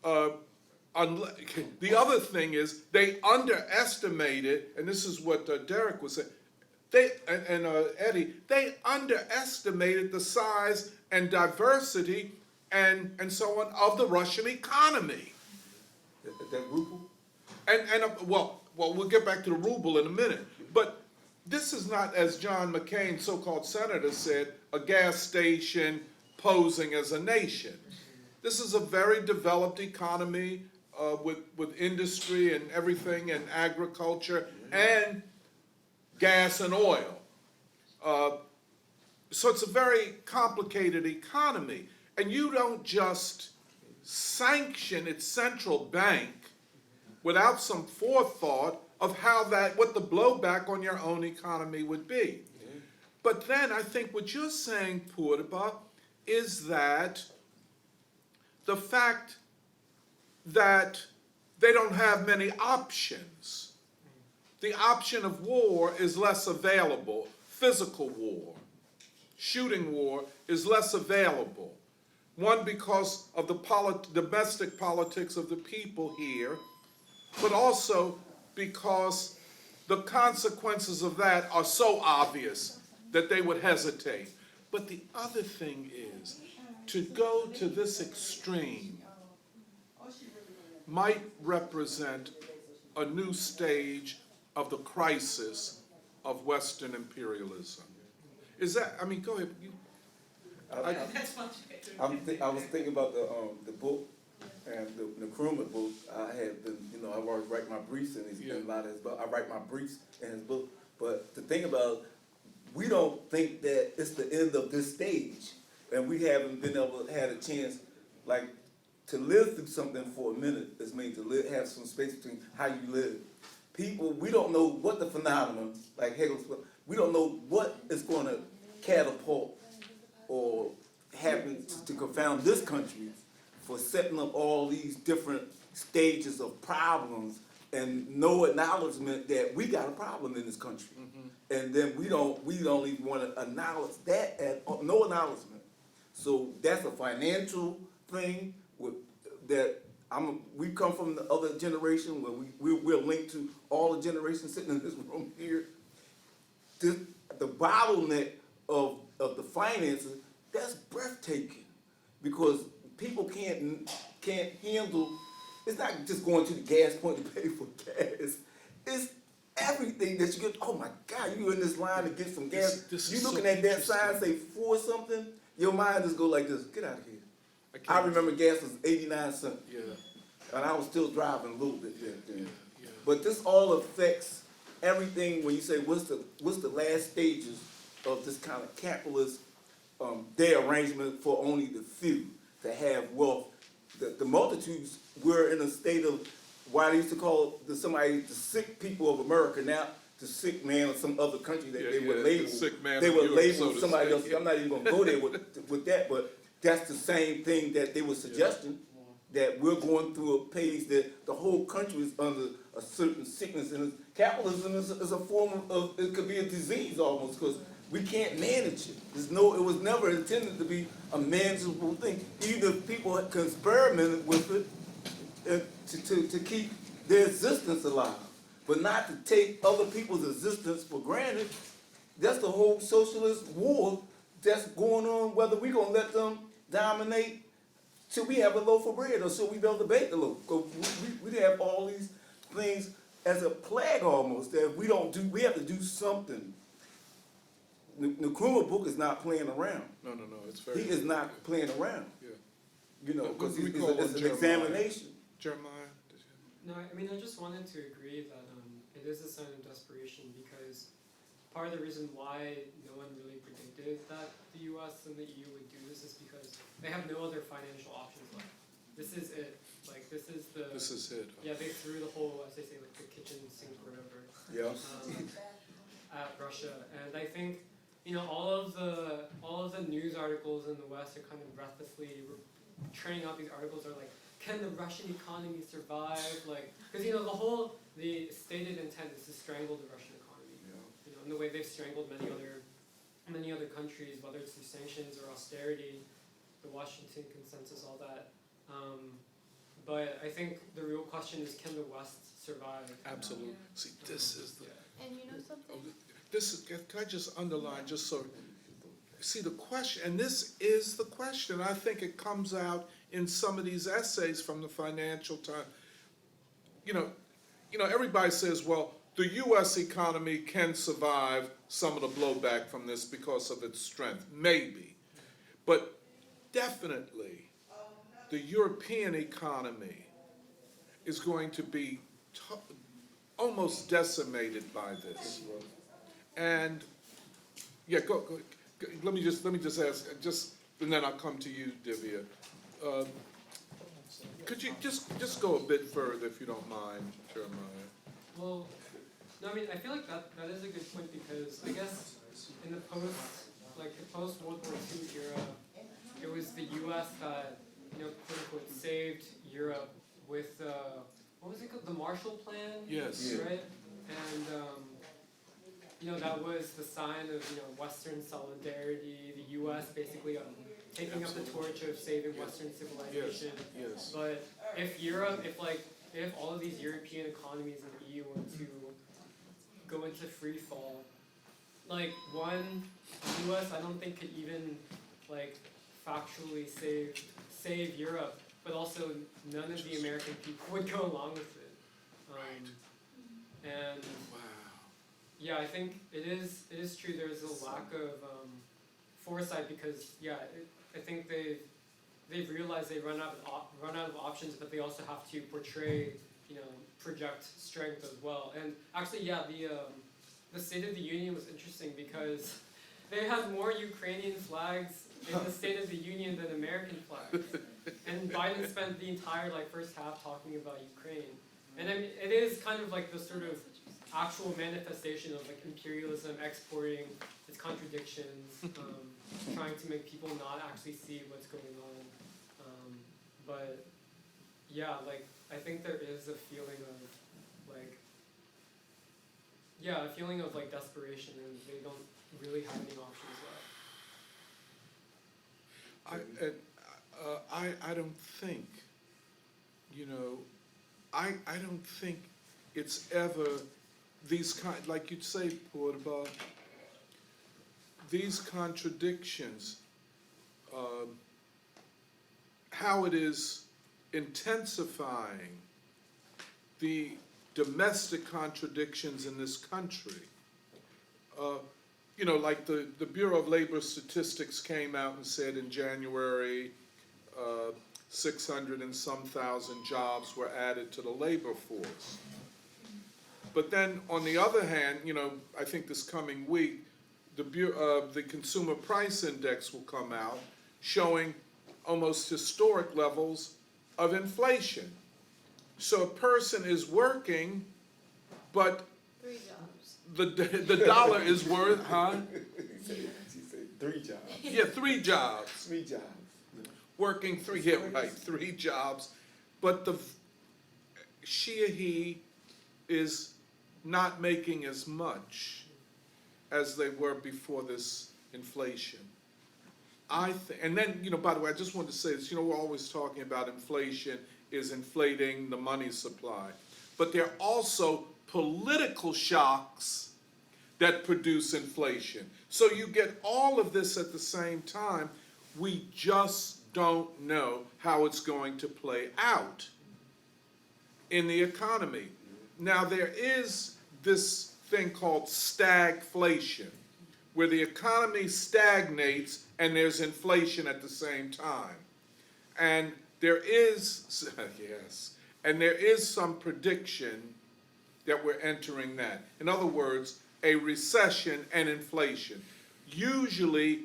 the other thing is they underestimated, and this is what Derek was saying, Eddie, they underestimated the size and diversity and so on of the Russian economy. That ruble? Well, we'll get back to the ruble in a minute. But this is not, as John McCain, so-called senator, said, a gas station posing as a nation. This is a very developed economy with industry and everything, and agriculture, and gas and oil. So it's a very complicated economy. And you don't just sanction its central bank without some forethought of what the blowback on your own economy would be. But then I think what you're saying, Portaba, is that the fact that they don't have many options. The option of war is less available. Physical war, shooting war is less available. One, because of the domestic politics of the people here, but also because the consequences of that are so obvious that they would hesitate. But the other thing is, to go to this extreme might represent a new stage of the crisis of Western imperialism. Is that, I mean, go ahead. That's much better. I was thinking about the book and the Nkrumah book. I had been, I always write my briefs in his, in a lot of his book. I write my briefs in his book. But the thing about, we don't think that it's the end of this stage, and we haven't been able to have a chance, like, to live through something for a minute. Is mean to have some space between how you live. People, we don't know what the phenomenon, like Hegel's, we don't know what is going to catapult or happen to confound this country for setting up all these different stages of problems and no acknowledgement that we got a problem in this country. And then we don't even want to acknowledge that at all, no acknowledgement. So that's a financial thing we come from the other generation where we're linked to all the generations sitting in this room here. The bottleneck of the finances, that's breathtaking, because people can't handle. It's not just going to the gas point to pay for gas. It's everything that you get. Oh my God, you in this line to get some gas. You looking at that sign say for something, your mind just go like this. Get out of here. I remember gas was 89 cents. Yeah. And I was still driving a little bit then. Yeah. But this all affects everything when you say what's the last stages of this kind of capitalist day arrangement for only the few to have wealth. The multitudes were in a state of why they used to call the sick people of America, now the sick man of some other country that they would label. The sick man they of would Europe, label so to somebody speak. else. I'm not even gonna go there with that, but that's the same thing that they were suggesting, that we're going through a phase that the whole country is under a certain sickness, and capitalism is a form of, it could be a disease almost, because we can't manage it. It was never intended to be a manageable thing. Either people experimented with it to keep their existence alive. but not to take other people's existence for granted. That's the whole socialist war that's going on, whether we gonna let them dominate till we have a loaf of bread, or till we build a bake the loaf. 'Cause we have all these things as a plague almost, that if we don't do, we have to do something. Nkrumah book is not playing around. No, it's very. He is not playing around. Yeah. You know, What because do we it's call it's on an Jeremiah? examination. Jeremiah, did you? No, I mean, I just wanted to agree that it is a sign of desperation, because part of the reason why no one really predicted that the US and the EU would do this is because they have no other financial options left. This is it. Like, this is it. yeah, they threw the whole, as they say, like the kitchen sink or whatever, Yeah. at Russia. And I think, you know, all of the news articles in the West are kind of breathlessly churning out these articles are like, can the Russian economy survive? Like, because you know the stated intent is to strangle the Russian economy. You know, in the way they've strangled many other countries, whether it's through sanctions or austerity, the Washington Consensus, all that. But I think the real question is, can the West survive? Absolutely. See, this is the. And you know something? This is, can I just underline, just so, see the question, and this is the question, I think it comes out in some of these essays from the Financial Times. You know, everybody says, well, the US economy can survive some of the blowback from this because of its strength, maybe. But definitely, the European economy is going to be almost decimated by this. And yeah, go. Let me just ask, and then I'll come to you, Divya. Could you just go a bit further, if you don't mind, Jeremiah? Well, no, I mean, I feel like that is a good point, because I guess in the post World War II era, it was the U.S. that, you know, quote unquote, saved Europe with what was it called, the Marshall Plan? Yes. Right. And you know, that was the sign of, you know, Western solidarity. The U.S. basically taking up the torch of saving Western civilization. Yes. But if all of these European economies in the EU were to go into free fall, like, one, the US I don't think could even like factually save Europe, but also none of the American people would go along with it. And Wow. yeah, I think it is true there's a lack of foresight, because I think they've realized they run out of options, but they also have to portray, you know, project strength as well. And actually, the State of the Union was interesting, because they had more Ukrainian flags in the State of the Union than American flags. And Biden spent the entire first half talking about Ukraine. And I mean, it is kind of like the sort of actual manifestation of imperialism exporting its contradictions, trying to make people not actually see what's going on. But yeah, I think there is a feeling of desperation, and they don't really have any options left. I don't think, I don't think it's ever these like you'd say, Portable, these contradictions, how it is intensifying the domestic contradictions in this country. Like the Bureau of Labor Statistics came out and said in January, 600 and some thousand jobs were added to the labor force. But then, on the other hand, I think this coming week, the Consumer Price Index will come out, showing almost historic levels of inflation. So a person is working, but 3 jobs. the dollar is worth, huh? She said 3 jobs. Yeah, 3 jobs. 3 jobs. Working 3, yeah, right, 3 jobs. But she or he is not making as much as they were before this inflation. And then, by the way, I just wanted to say this, we're always talking about inflation is inflating the money supply. But they're also political shocks that produce inflation. So you get all of this at the same time. We just don't know how it's going to play out in the economy. Now, there is this thing called stagflation, where the economy stagnates and there's inflation at the same time. And there is, yes, and there is some prediction that we're entering that. In other words, a recession and inflation. Usually,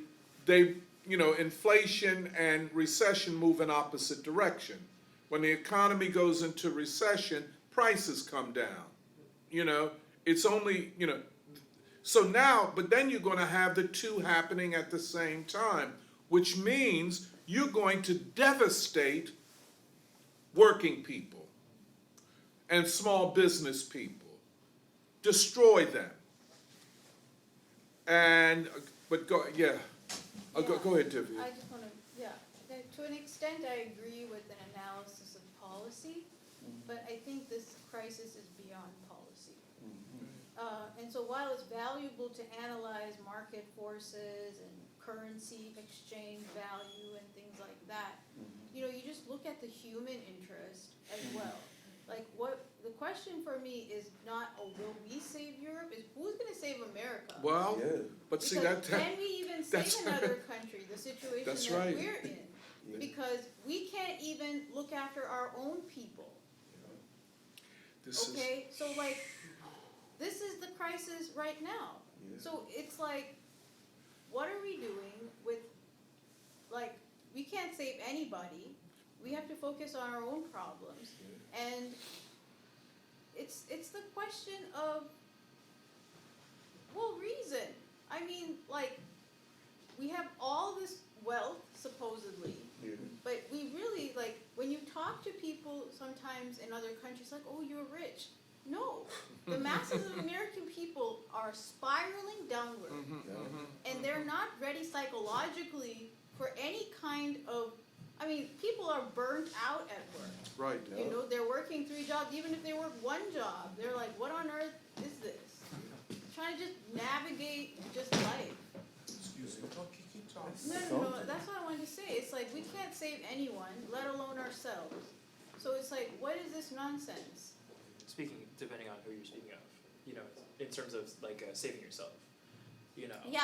inflation and recession move in opposite direction. When the economy goes into recession, prices come down. It's only, so now, but then you're going to have the two happening at the same time, which means you're going to devastate working people and small business people, destroy them. But go ahead, Divya. I just wanna, to an extent, I agree with an analysis of policy, but I think this crisis is beyond policy. And so while it's valuable to analyze market forces and currency exchange value and things like that, you just look at the human interest as well. Like the question for me is not, will we save Europe? Is who's going to save America? Well, but see Because can we even save another country, the situation That's that right. we're in? Because we can't even look after our own people. Okay, so this is the crisis right now. So it's like, what are we doing with, we can't save anybody. We have to focus on our own problems. And it's the question of, reason. I mean, we have all this wealth, supposedly, but we really, when you talk to people sometimes in other countries, oh, you're rich. No, the masses of American people are spiraling downward, and they're not ready psychologically for any kind of, people are burnt out at work. Right. They're working 3 jobs, even if they work 1 job, they're like, what on earth is this? Trying to just navigate just life. Excuse me. No, that's what I wanted to say. It's we can't save anyone, let alone ourselves. So it's what is this nonsense? Speaking, depending on who you're speaking of, in terms of saving yourself, Yeah,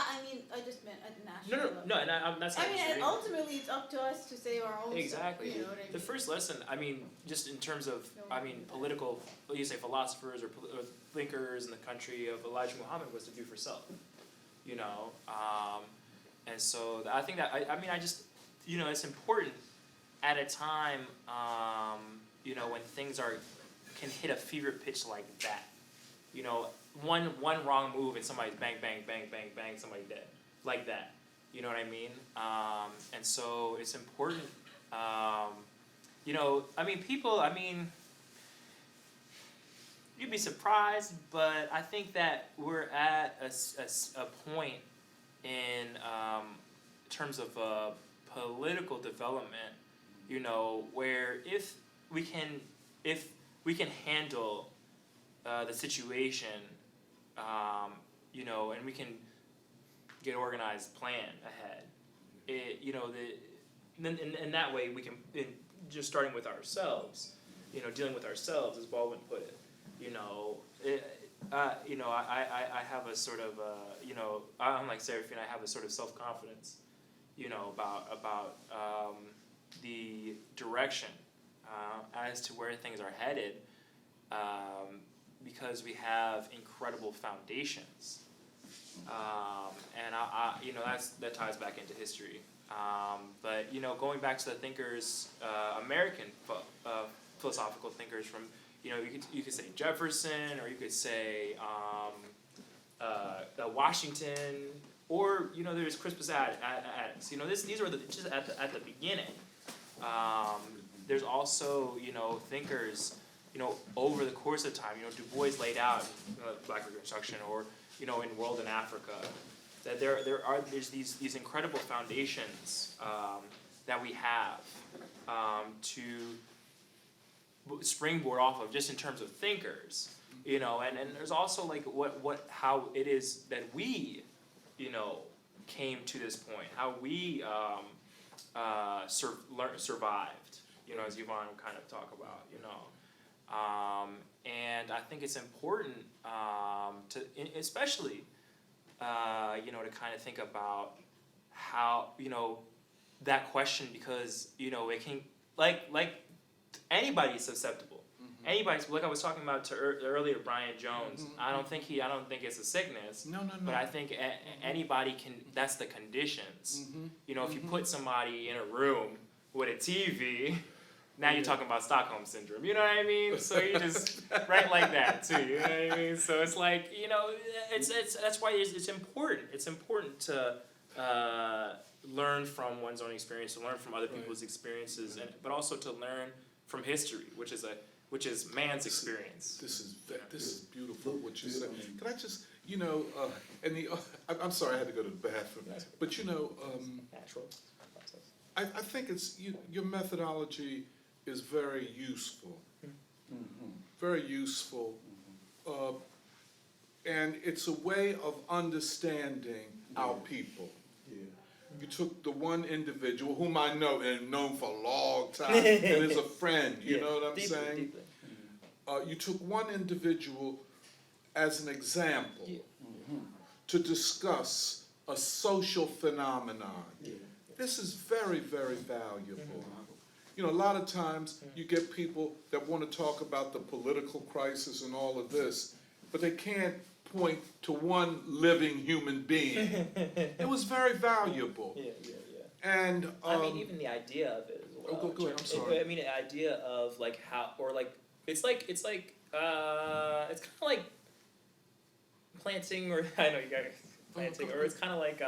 I just meant at the national level. No, and that's not And ultimately it's up to us to save our own exactly. self, you know what I mean? The first lesson, just in terms of, political, philosophers or thinkers in the country of Elijah Muhammad was to do for self, and so I think that I just, it's important at a time, when things can hit a fever pitch like that, one wrong move and somebody's bang, bang, bang, bang, bang, somebody dead, like that. You know what I mean? And so it's important, people, you'd be surprised, but I think that we're at a point in terms of political development, where if we can handle the situation, and we can get organized plan ahead. Then in that way we can, just starting with ourselves, dealing with ourselves, as Baldwin put it. I have a sort of, I'm like Seraphine, I have a sort of self-confidence, about the direction as to where things are headed, because we have incredible foundations, and that ties back into history. But going back to the thinkers, American philosophical thinkers from, you could say Jefferson, or you could say Washington, or there's Crispus Attucks. These were just at the beginning. There's also thinkers over the course of time. Du Bois laid out Black Reconstruction, or in World in Africa, that there's these incredible foundations that we have to springboard off of, just in terms of thinkers. You know, and there's also like how it is that we, you know, came to this point, how we survived, you know, as Yvonne kind of talk about, you know. And I think it's important especially, you know, to kind of think about how, you know, that question, because, you know, it can, like anybody's susceptible. Anybody's, like I was talking about earlier, Brian Jones. I don't think it's a sickness. No. But I think anybody can. That's the conditions. You know, if you put somebody in a room with a TV, now you're talking about Stockholm syndrome. You know what I mean? So you just right like that too. You know what I mean? So it's like, you know, it's that's why it's important. It's important to learn from one's own experience, to learn from other people's experiences, but also to learn from history, which is man's experience. This is beautiful what you said. Can I just, you know, I'm sorry I had to go to the bathroom, but you know, Natural process. I think your methodology is very useful, very useful, and it's a way of understanding our people. You took the one individual whom I know and known for a long time and is a friend, you know what I'm saying? Deeply. You took one individual as an example to discuss a social phenomenon. This is very, very valuable. You know, a lot of times you get people that want to talk about the political crisis and all of this, but they can't point to one living human being. It was very valuable. And I mean, even the idea of it as well. go ahead, I'm sorry. I mean, the idea of like how, or like, it's kind of like planting, or I know you guys planting, or it's kind of like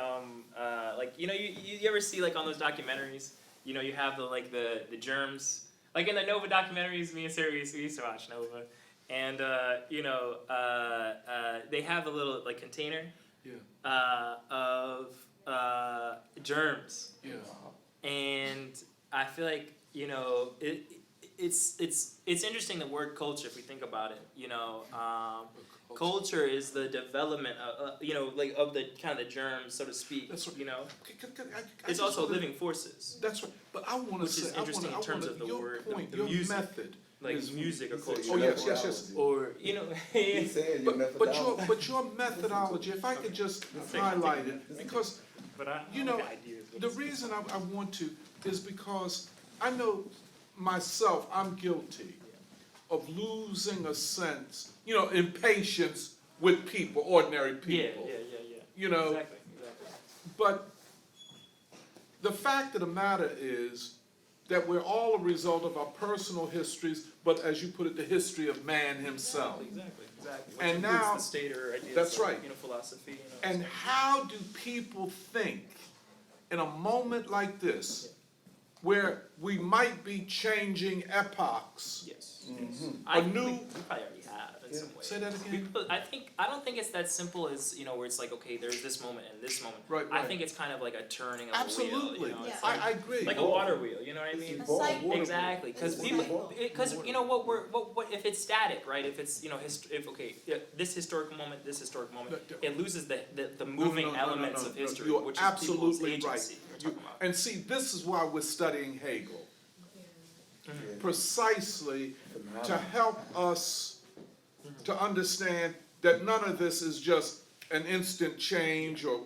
you know, you ever see like on those documentaries, you know, you have the germs, like in the Nova documentaries. Me and Sarah we used to watch Nova, and you know, they have a little like container of germs. And I feel like, you know, it's interesting, the word culture, if we think about it. You know, culture is the development of, you know, like of the kind of the germs, so to speak. That's right. You know, I it's just also wanna- living forces. That's right. But I want to Which say, is interesting in terms of the your word, point, the your music. method, Like is music or culture. Oh yes. Or, you know, He said your methodology. But your methodology, if I could just highlight it, because but I you know, like ideas. the reason I want to is because I know myself, I'm guilty of losing a sense, you know, impatience with people, ordinary people. Yeah. You know, Exactly. but the fact of the matter is that we're all a result of our personal histories, but as you put it, the history of man himself. Exactly. Which And includes now- the state or ideas that's of, right. you know, philosophy. You know, And how do people think in a moment like this, where we might be changing epochs? yes. A new- We probably already have in some ways. Say that again? I don't think it's that simple as, you know, where it's like, okay, there's this moment and this moment. Right. I think it's kind of like a turning of a wheel. Absolutely. You know, it's Yeah. like, I agree. like a water wheel. You know what I mean? A cycle. Exactly, because you know what if it's static, right? If it's, you know, this historical moment, it loses the moving No, elements of history, You're which is absolutely people's agency. right. We're talking about. And see, this is why we're studying Hegel, Yeah. precisely to Phenomenal. help us to understand that none of this is just an instant change, or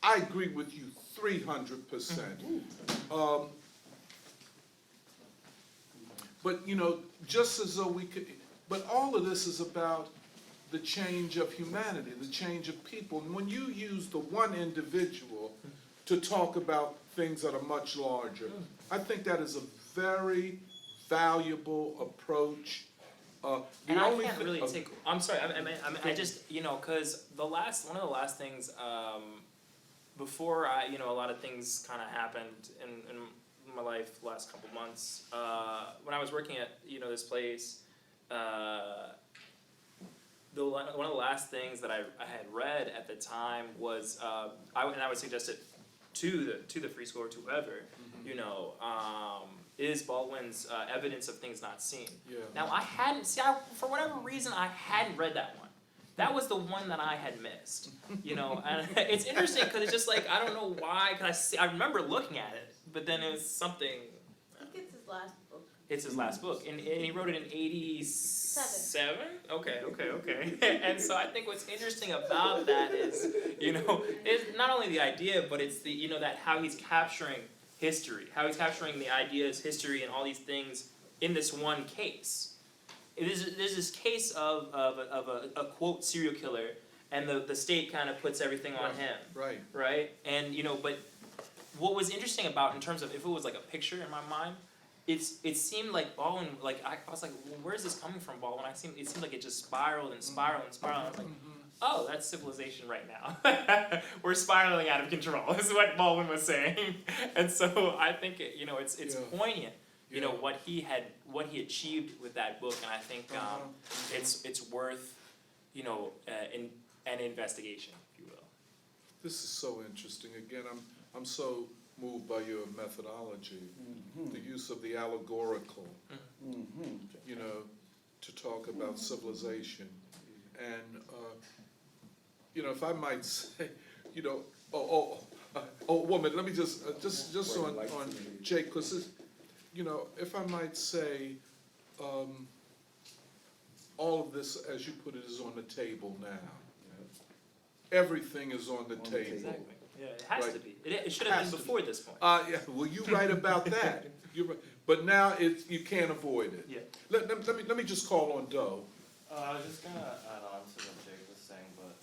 I agree with you 300%. But you know, just as though we could, but all of this is about the change of humanity, the change of people. And when you use the one individual to talk about things that are much larger, I think that is a very valuable approach. And I can't really take. I'm sorry. I just, you know, because one of the last things before a lot of things kind of happened in my life the last couple months. When I was working at, you know, this place, one of the last things that I had read at the time was I would suggest it to the free school or to whoever, you know, is Baldwin's evidence of things not seen. Yeah. Now I hadn't for whatever reason I hadn't read that one. That was the one that I had missed, you know. And it's interesting because it's just like I don't know why. Cause I remember looking at it, but then it was something. I think it's his last book. It's his last book, and he wrote it in '87. Okay. And so I think what's interesting about that is, you know, it's not only the idea, but it's the, you know, that how he's capturing history, how he's capturing the ideas, history, and all these things in this one case. There's this case of a quote serial killer, and the state kind of puts everything on him, Right. right? And you know, but what was interesting about in terms of if it was like a picture in my mind, it seemed like Baldwin, like I was like, well, where is this coming from, Baldwin? It seemed like it just spiraled and spiraled and spiraled. And I was like, oh, that's civilization right now. We're spiraling out of control. Is what Baldwin was saying. And so I think it, you know, it's Yeah. poignant. You know Yeah. what he achieved with that book, and I think it's worth, you know, an investigation, if you will. This is so interesting. Again, I'm so moved by your methodology, the use of the allegorical, you know, to talk about civilization. And, you know, if I might say, you know, woman, let me just on Jake, because, you know, if I might say, all of this, as you put it, is on the table now. Everything is on the table. Exactly. Yeah, it has Right. to be. It should have Has been to before this point. Yeah, well, you're right about that. You're right. But now you can't avoid it. Yeah. Let me just call on Doe. I was just gonna add on to what Jake was saying, but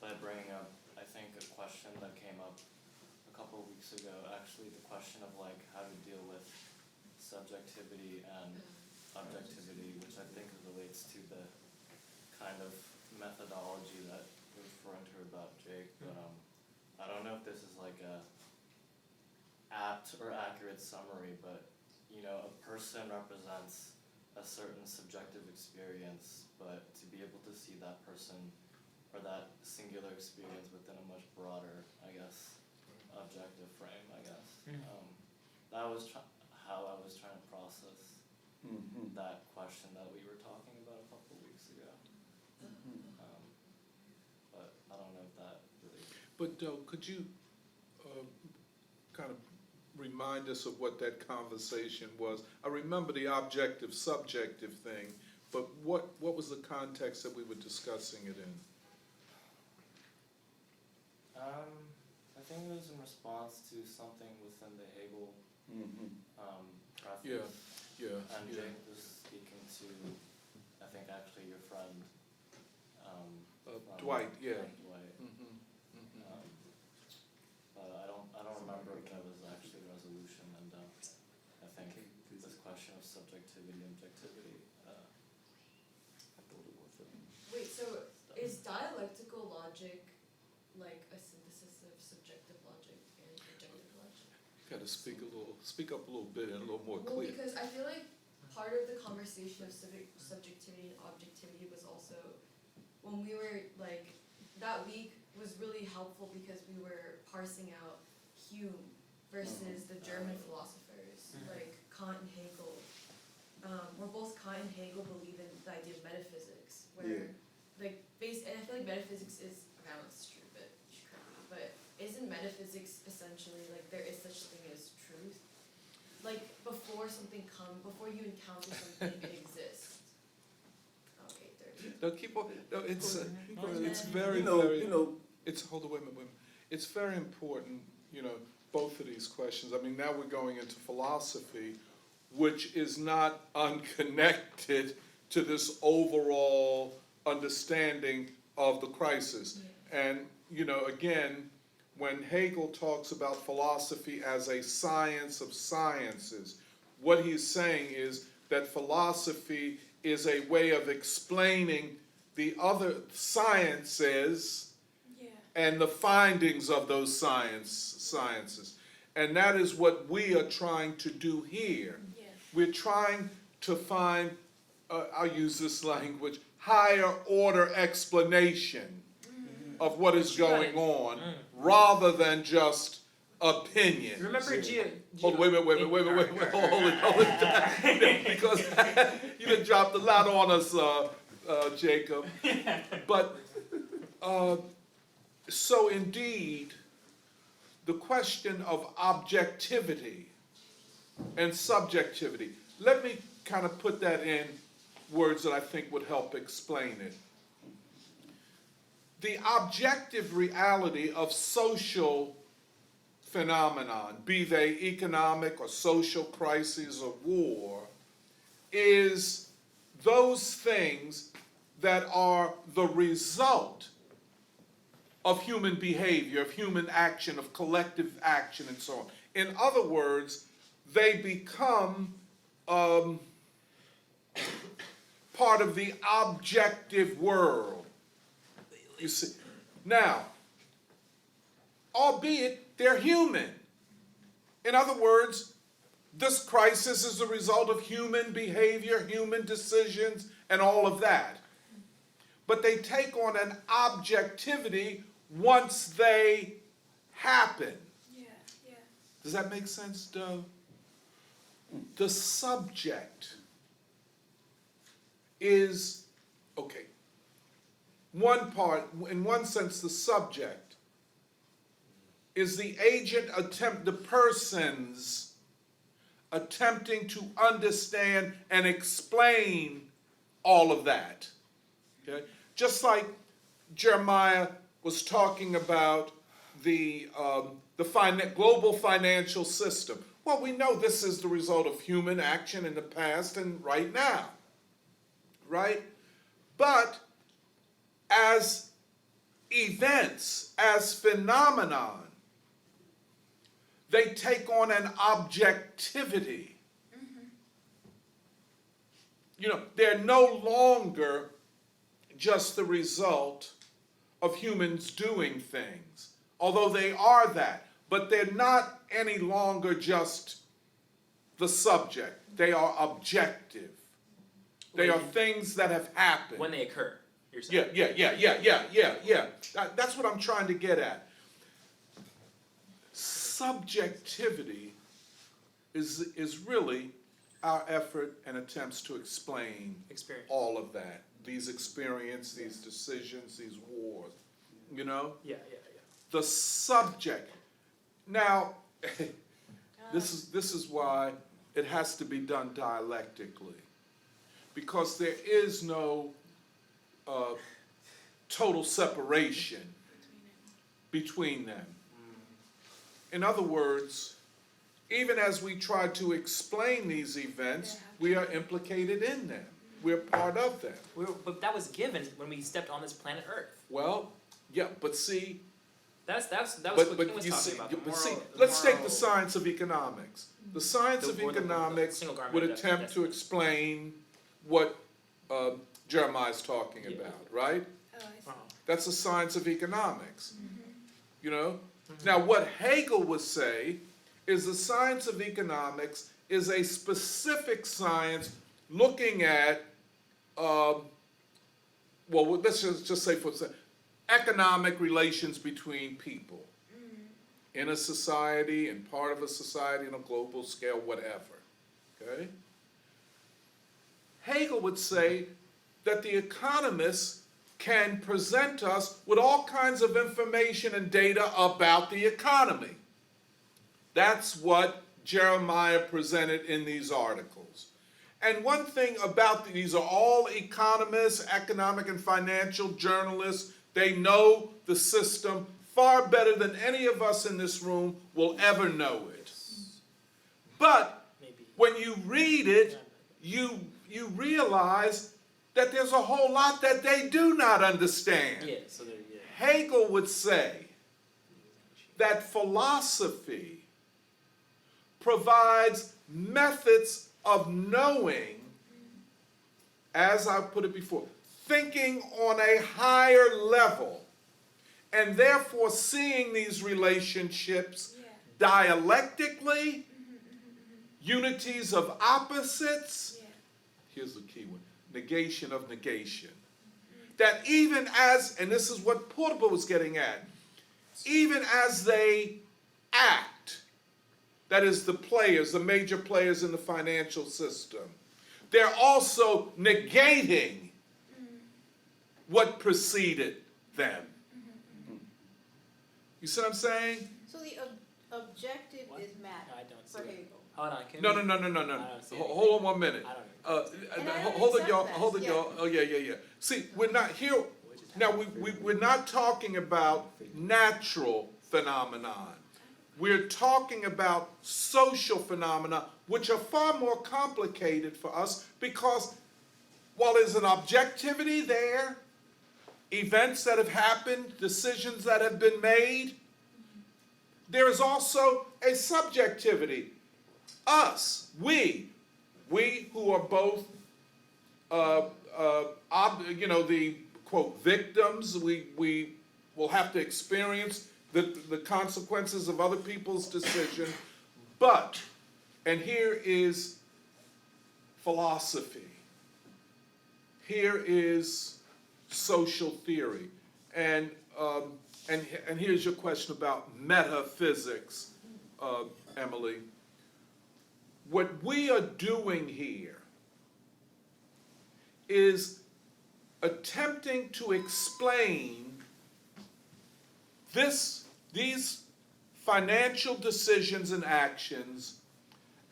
by bringing up, I think, a question that came up a couple of weeks ago, actually the question of like how to deal with subjectivity and objectivity, which I think relates to the kind of methodology that you're referring to about Jake, but I don't know if this is like a apt or accurate summary, but you know, a person represents a certain subjective experience, but to be able to see that person or that singular experience within a much broader, I guess, objective frame, I guess. That was how I was trying to process that question that we were talking about a couple of weeks ago. But I don't know if that really. But Doe, could you kind of remind us of what that conversation was? I remember the objective subjective thing, but what was the context that we were discussing it in? I think it was in response to something within the Hegel preface. Yeah. And Jake was speaking to, I think actually your friend, Dwight, yeah. Dwight. But I don't remember if that was actually a resolution, and I think this question of subjectivity and objectivity. Wait, so is dialectical logic like a synthesis of subjective logic and objective logic? Gotta speak up a little bit and a little more Well, clear. because I feel like part of the conversation of subjectivity and objectivity was also when we were like, that week was really helpful because we were parsing out Hume versus the German philosophers like Kant and Hegel. Where both Kant and Hegel believe in the idea of metaphysics, where like and I feel like metaphysics is, I don't know if it's true, but you should correct me, but isn't metaphysics essentially like there is such thing as truth? Like before you encounter something, it exists. Okay, 30. No, keep on. No, it's And very You know, It's hold on, wait a minute. It's very important. You know, both of these questions. I mean, now we're going into philosophy, which is not unconnected to this overall understanding of the crisis. And you know, again, when Hegel talks about philosophy as a science of sciences, what he's saying is that philosophy is a way of explaining the other sciences and the findings of those sciences. And that is what we are trying to do here. We're trying to find, I'll use this language, higher order explanation of what is going on, rather than just opinions. Remember Hold on, wait, hold it. Because you done dropped a lot on us, Jacob. But, so indeed, the question of objectivity and subjectivity, let me kind of put that in words that I think would help explain it. The objective reality of social phenomenon, be they economic or social crises or war, is those things that are the result of human behavior, of human action, of collective action, and so on. In other words, they become part of the objective world. You see, now, albeit they're human. In other words, this crisis is the result of human behavior, human decisions, and all of that. But they take on an objectivity once they happen. Yeah, yeah. Does that make sense, Doe? The subject is, okay, one part, in one sense, the subject is the agent the persons attempting to understand and explain all of that. Okay? Just like Jeremiah was talking about the global financial system. Well, we know this is the result of human action in the past and right now, right? But as events, as phenomenon, they take on an objectivity. You know, they're no longer just the result of humans doing things, although they are that, but they're not any longer just the subject. They are objective. They are things that have happened. when they occur. You're saying. Yeah. That's what I'm trying to get at. Subjectivity is really our effort and attempts to explain Experience. all of that. These experiences, these decisions, these wars, you know? Yeah. The subject. Now, this is why it has to be done dialectically. Because there is no total separation between them. In other words, even as we try to explain these events, we are implicated in them. We're part of them. But that was given when we stepped on this planet Earth. Well, yeah, but see, That was but what Kim was you talking see, about. but the see, moral- let's take the moral- science of economics. The science of the economics single garment would of attempt to destiny. explain what Jeremiah's talking about, right? Oh, I see. Uh-huh. That's the science of economics. You know? Now, what Hegel would say is the science of economics is a specific science looking at, well, let's just say for economic relations between people in a society and part of a society on a global scale, whatever. Okay? Hegel would say that the economists can present us with all kinds of information and data about the economy. That's what Jeremiah presented in these articles. And one thing about these are all economists, economic and financial journalists. They know the system far better than any of us in this room will ever know it. But Maybe. when you read it, you realize that there's a whole lot that they do not understand. Yeah. So there. Yeah. Hegel would say that philosophy provides methods of knowing, as I put it before, thinking on a higher level, and therefore seeing these relationships dialectically, unities of opposites. Here's the key one: negation of negation. That even as, and this is what Portable was getting at, even as they act, that is the players, the major players in the financial system. They're also negating what preceded them. You see what I'm saying? So the objective What? is matter I don't see for it. Hegel. Hold on, can No, we- no. I don't see anything. Hold on 1 minute. I don't. And I don't Hold it, accept y'all. that, Hold it, yeah. y'all. Oh, yeah. See, we're not here. Now, we're not talking about natural phenomenon. We're talking about social phenomena, which are far more complicated for us because while there's an objectivity there, events that have happened, decisions that have been made, there is also a subjectivity. Us, we who are both, the quote victims, we will have to experience the consequences of other people's decision, but, and here is philosophy, here is social theory, and here's your question about metaphysics, Emily. What we are doing here is attempting to explain these financial decisions and actions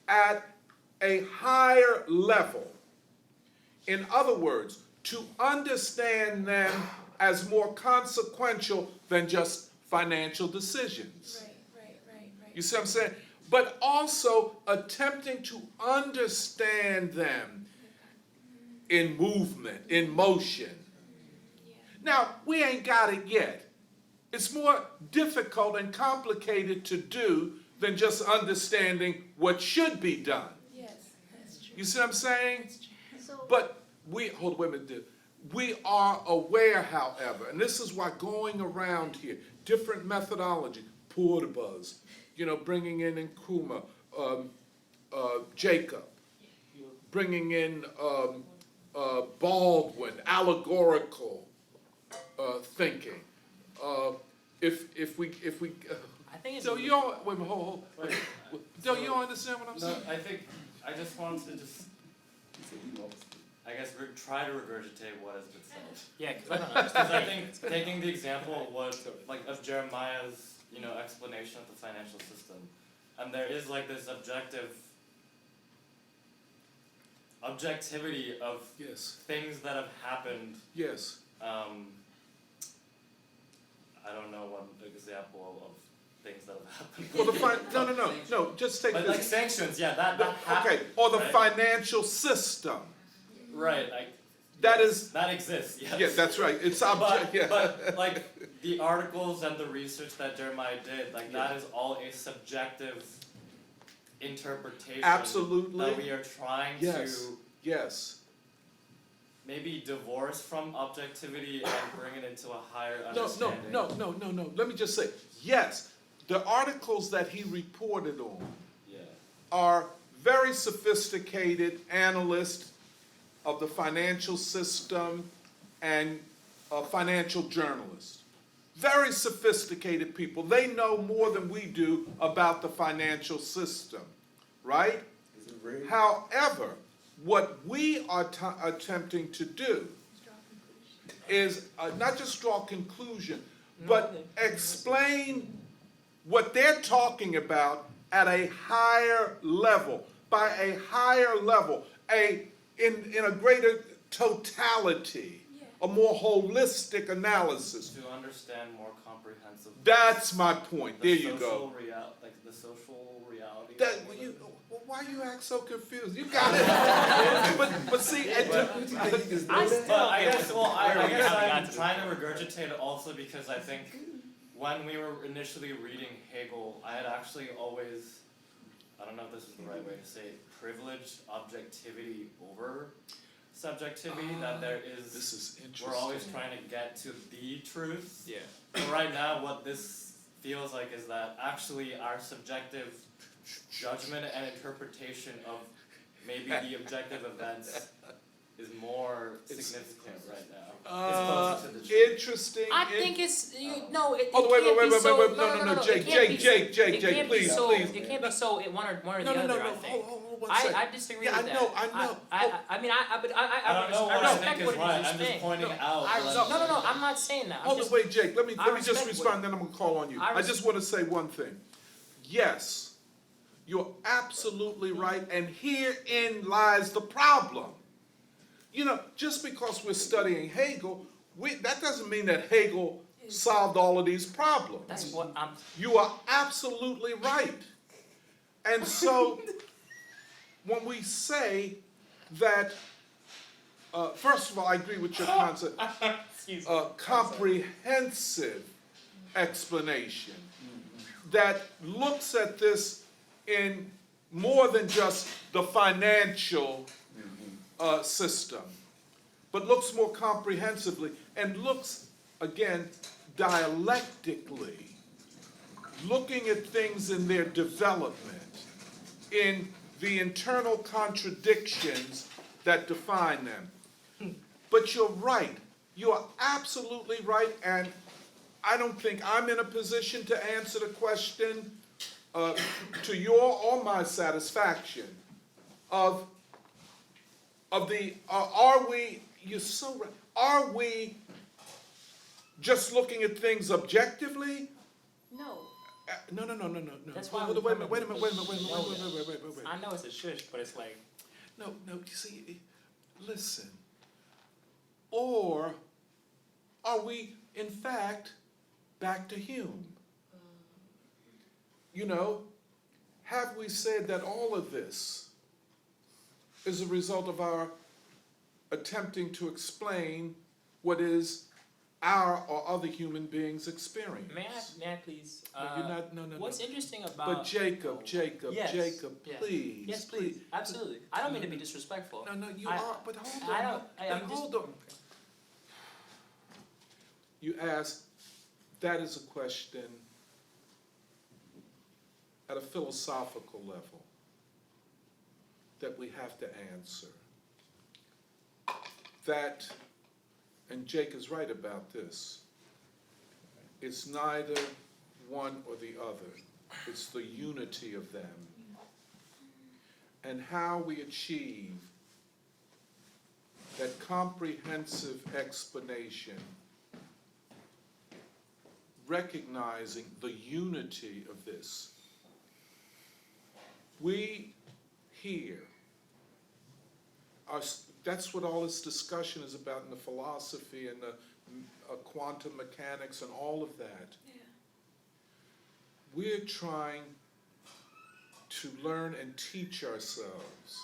at a higher level. In other words, to understand them as more consequential than just financial decisions. Right. You see what I'm saying? But also attempting to understand them in movement, in motion. Now, we ain't got it yet. It's more difficult and complicated to do than just understanding what should be done. Yes, that's true. You see what I'm saying? So But wait a minute. We are aware, however, and this is why going around here, different methodology, Portabuzz, bringing in Nkrumah, Jacob, bringing in Baldwin, allegorical thinking. If we I think it's. so you don't wait a minute, hold. Don't you don't understand what I'm No, saying? I just want to I guess try to regurgitate what has been said. Yeah, because I don't Because understand. I think taking the example of what, of Jeremiah's, explanation of the financial system, and there is this objectivity of Yes, things that have happened. yes. I don't know one example of things that have happened. Well, no. Just take But this. sanctions, yeah, that happened. Okay, or the right? financial system. Right, That is, that exists, yes. yeah, that's right. It's object. Yeah. But the articles and the research that Jeremiah did, that is all a subjective interpretation Absolutely. that we are trying Yes. to Yes. maybe divorce from objectivity and bring it into a higher No. understanding. Let me just say, yes, the articles that he reported on Yeah. are very sophisticated analysts of the financial system and financial journalists. Very sophisticated people. They know more than we do about the financial system, right? Is it rigged? However, what we are attempting to do is not just draw conclusion, but explain what they're talking about at a higher level, by a higher level, in a greater totality, a more holistic analysis. To understand more comprehensively. That's my point. There you go. The social reality. Why you act so confused? You got it. but see, I still But I get guess, where we I'm got to trying to regurgitate it also because I think when we were initially reading Hegel, I had actually always, I don't know if this is the right way to say it, privileged objectivity over subjectivity, that there is, this is interesting. we're always trying to get to the truth. Yeah. But right now, what this feels like is that actually our subjective judgment and interpretation of maybe the objective events is more significant right now. Uh, It's closer to the truth. interesting. I think it's, no, it Oh, can't wait, be so, no, Jake, please, please. It can't be so, one or the No, other, no, I no, think. hold one second. I disagree Yeah, with I that. know, I know. I mean, I don't know what I respect think what is it right, is I'm just saying. pointing No, out. No, I'm not saying that, I'm Hold just, on, wait, Jake, let me I just respect respond, then I'm gonna call on you. I I just wanna say one thing. Yes, you're absolutely right, and herein lies the problem. You know, just because we're studying Hegel, that doesn't mean that Hegel solved all of these problems. that's what I'm, You are absolutely right. And so, when we say that, first of all, I agree with your concept, excuse me. comprehensive explanation that looks at this in more than just the financial system, but looks more comprehensively and looks, again, dialectically, looking at things in their development, in the internal contradictions that define them. But you're right. You are absolutely right, and I don't think I'm in a position to answer the question to your or my satisfaction of the, are we, you're so right, are we just looking at things objectively? No. No. That's why Wait a we minute, come wait a up minute, with wait. I know it's a shush, but it's like, No, you see, listen. Or are we, in fact, back to Hume? You know, have we said that all of this is a result of our attempting to explain what is our or other human beings' experience? may I please, No, you're not, no. what's interesting about. But Jacob, Yes, Jacob, yeah. please. Yes, please, absolutely, I don't mean to be disrespectful. No, you I- are, but hold on. I don't, I'm just. Hold on. You ask, that is a question at a philosophical level that we have to answer. That, and Jake is right about this, it's neither one or the other. It's the unity of them. And how we achieve that comprehensive explanation, recognizing the unity of this. We here are, that's what all this discussion is about in the philosophy and the quantum mechanics and all of that. We're trying to learn and teach ourselves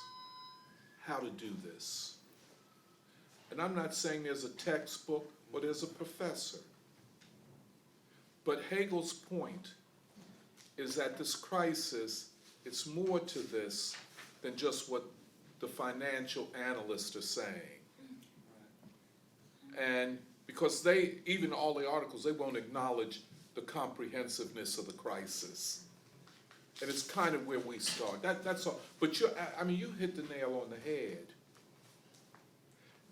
how to do this. And I'm not saying there's a textbook or there's a professor. But Hegel's point is that this crisis, it's more to this than just what the financial analysts are saying. And because they, even all the articles, they won't acknowledge the comprehensiveness of the crisis. And it's kind of where we start. That's all. But you hit the nail on the head.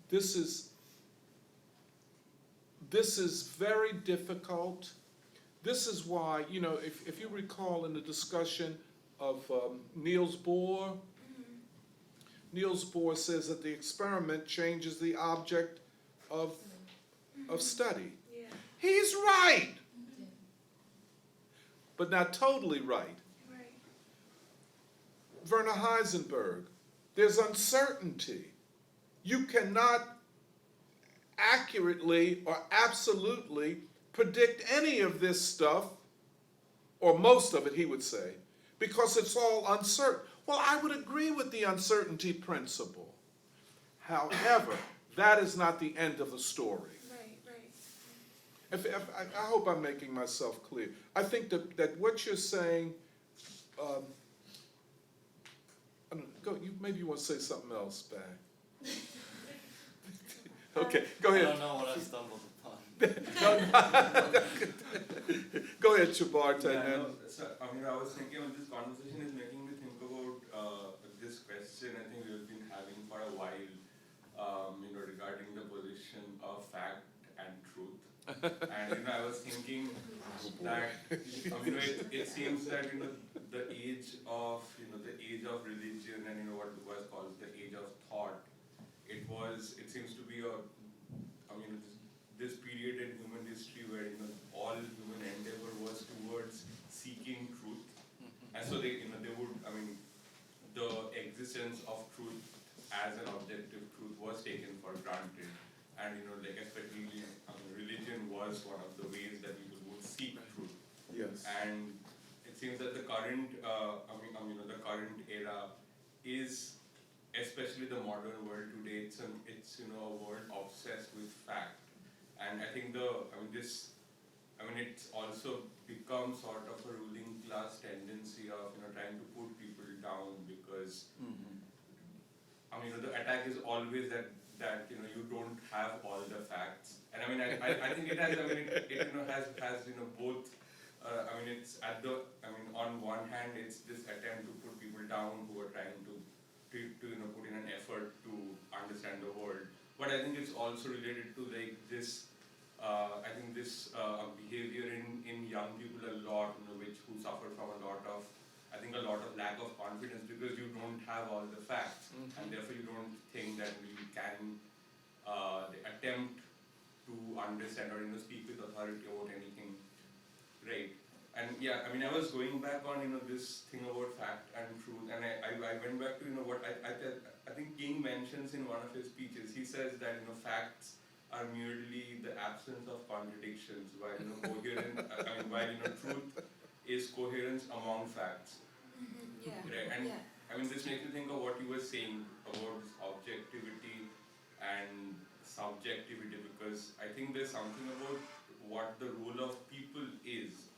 This is very difficult. This is why, you know, if you recall in the discussion of Niels Bohr, Niels Bohr says that the experiment changes the object of study. Yeah. He's right, but not totally right. Right. Werner Heisenberg, there's uncertainty. You cannot accurately or absolutely predict any of this stuff, or most of it, he would say, because it's all uncertain. Well, I would agree with the uncertainty principle. However, that is not the end of the story. Right. I hope I'm making myself clear. I think that what you're saying, I don't know, maybe you want to say something else back. Okay, go I ahead. don't know what I stumbled upon. Go ahead, Chabart. Yeah, no, so, I was thinking of this conversation is making me think about this question I think we've been having for a while. regarding the position of fact and truth. And I was thinking that it seems that the age of religion and what was called the age of thought, it seems to be this period in human history where all human endeavor was towards seeking truth, and so they would the existence of truth as an objective truth was taken for granted, and especially religion was one of the ways that people would seek truth. Yes. And it seems that the current the current era is, especially the modern world today, it's a world obsessed with fact, and I think it's also become sort of a ruling class tendency of trying to put people down, because the attack is always that you don't have all the facts, and I think it has has both. It's on one hand it's this attempt to put people down who are trying to put in an effort to understand the world, but I think it's also related to this behavior in young people a lot, who suffer from a lot of lack of confidence, because you don't have all the facts, and therefore you don't think that you can attempt to understand or speak with authority about anything, right? And yeah, I was going back on this thing about fact and truth, and I went back to what I think King mentions in one of his speeches. He says that facts are merely the absence of contradictions, while truth is coherence among facts. Yeah. Right? And Yeah. this makes me think of what you were saying about this objectivity and subjectivity, because I think there's something about what the role of people is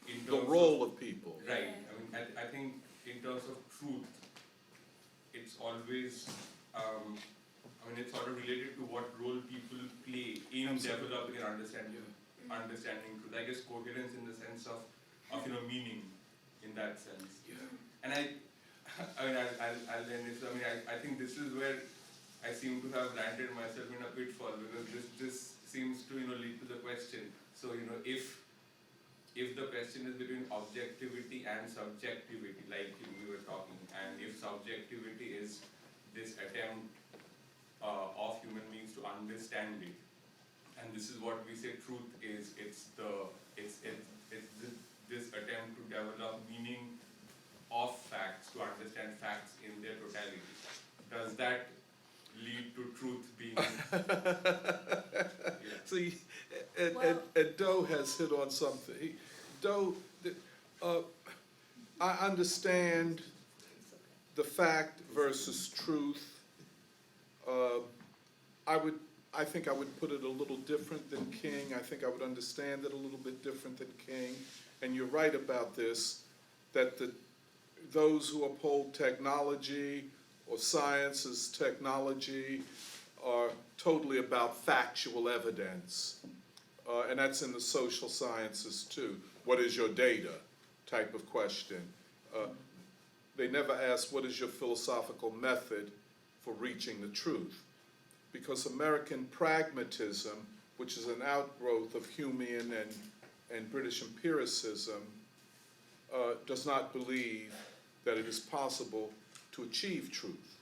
in terms The role of people. right. I think in terms of truth, it's always it's sort of related to what role people play in Absolutely. developing and understanding truth. I guess coherence in the sense of meaning, in that sense. Yeah. And I'll end this. I think this is where I seem to have landed myself in a pitfall, because this seems to lead to the question. So if the question is between objectivity and subjectivity, like we were talking, and if subjectivity is this attempt of human beings to understand it, and this is what we say truth is, it's this attempt to develop meaning of facts, to understand facts in their totality. Does that lead to truth being See, and Doe has hit on something. Doe, I understand the fact versus truth. I think I would put it a little different than King. I think I would understand it a little bit different than King. And you're right about this, that those who uphold technology or science as technology are totally about factual evidence. And that's in the social sciences too. What is your data type of question. They never ask, what is your philosophical method for reaching the truth? Because American pragmatism, which is an outgrowth of Humean and British empiricism, does not believe that it is possible to achieve truth.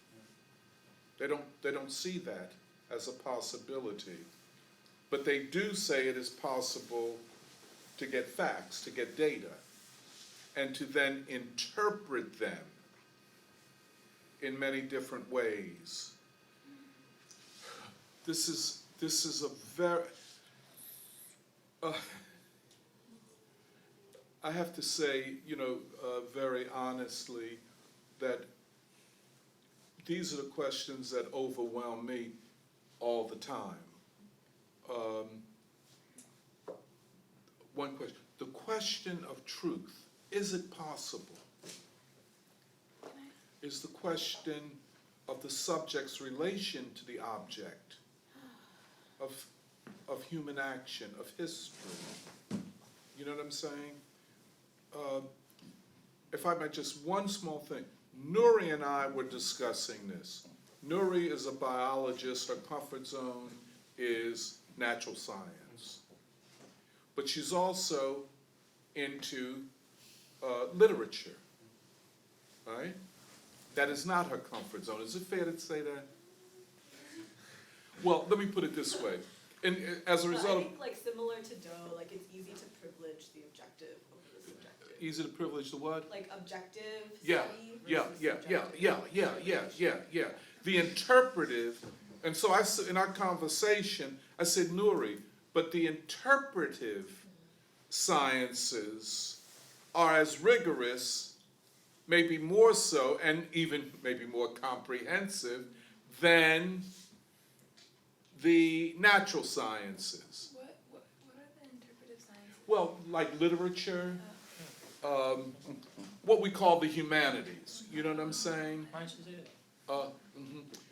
They don't see that as a possibility. But they do say it is possible to get facts, to get data, and to then interpret them in many different ways. This is a very, I have to say, very honestly, that these are the questions that overwhelm me all the time. One question, the question of truth, is it possible? Is the question of the subject's relation to the object, of human action, of history. You know what I'm saying? If I might, just one small thing. Nuri and I were discussing this. Nuri is a biologist, her comfort zone is natural science. But she's also into literature, right? That is not her comfort zone. Is it fair to say that? Well, let me put it this way. And as a But I result, think like similar to Doe, like it's easy to privilege the objective over the subjective. easy to privilege the what? Like objective Yeah, study yeah, versus yeah, yeah, subjective. yeah. The interpretive, and so in our conversation, I said, Nuri, but the interpretive sciences are as rigorous, maybe more so, and even maybe more comprehensive than the natural sciences. What are the interpretive sciences? Well, like literature, what we call the humanities, you know what I'm saying? Why don't you say that?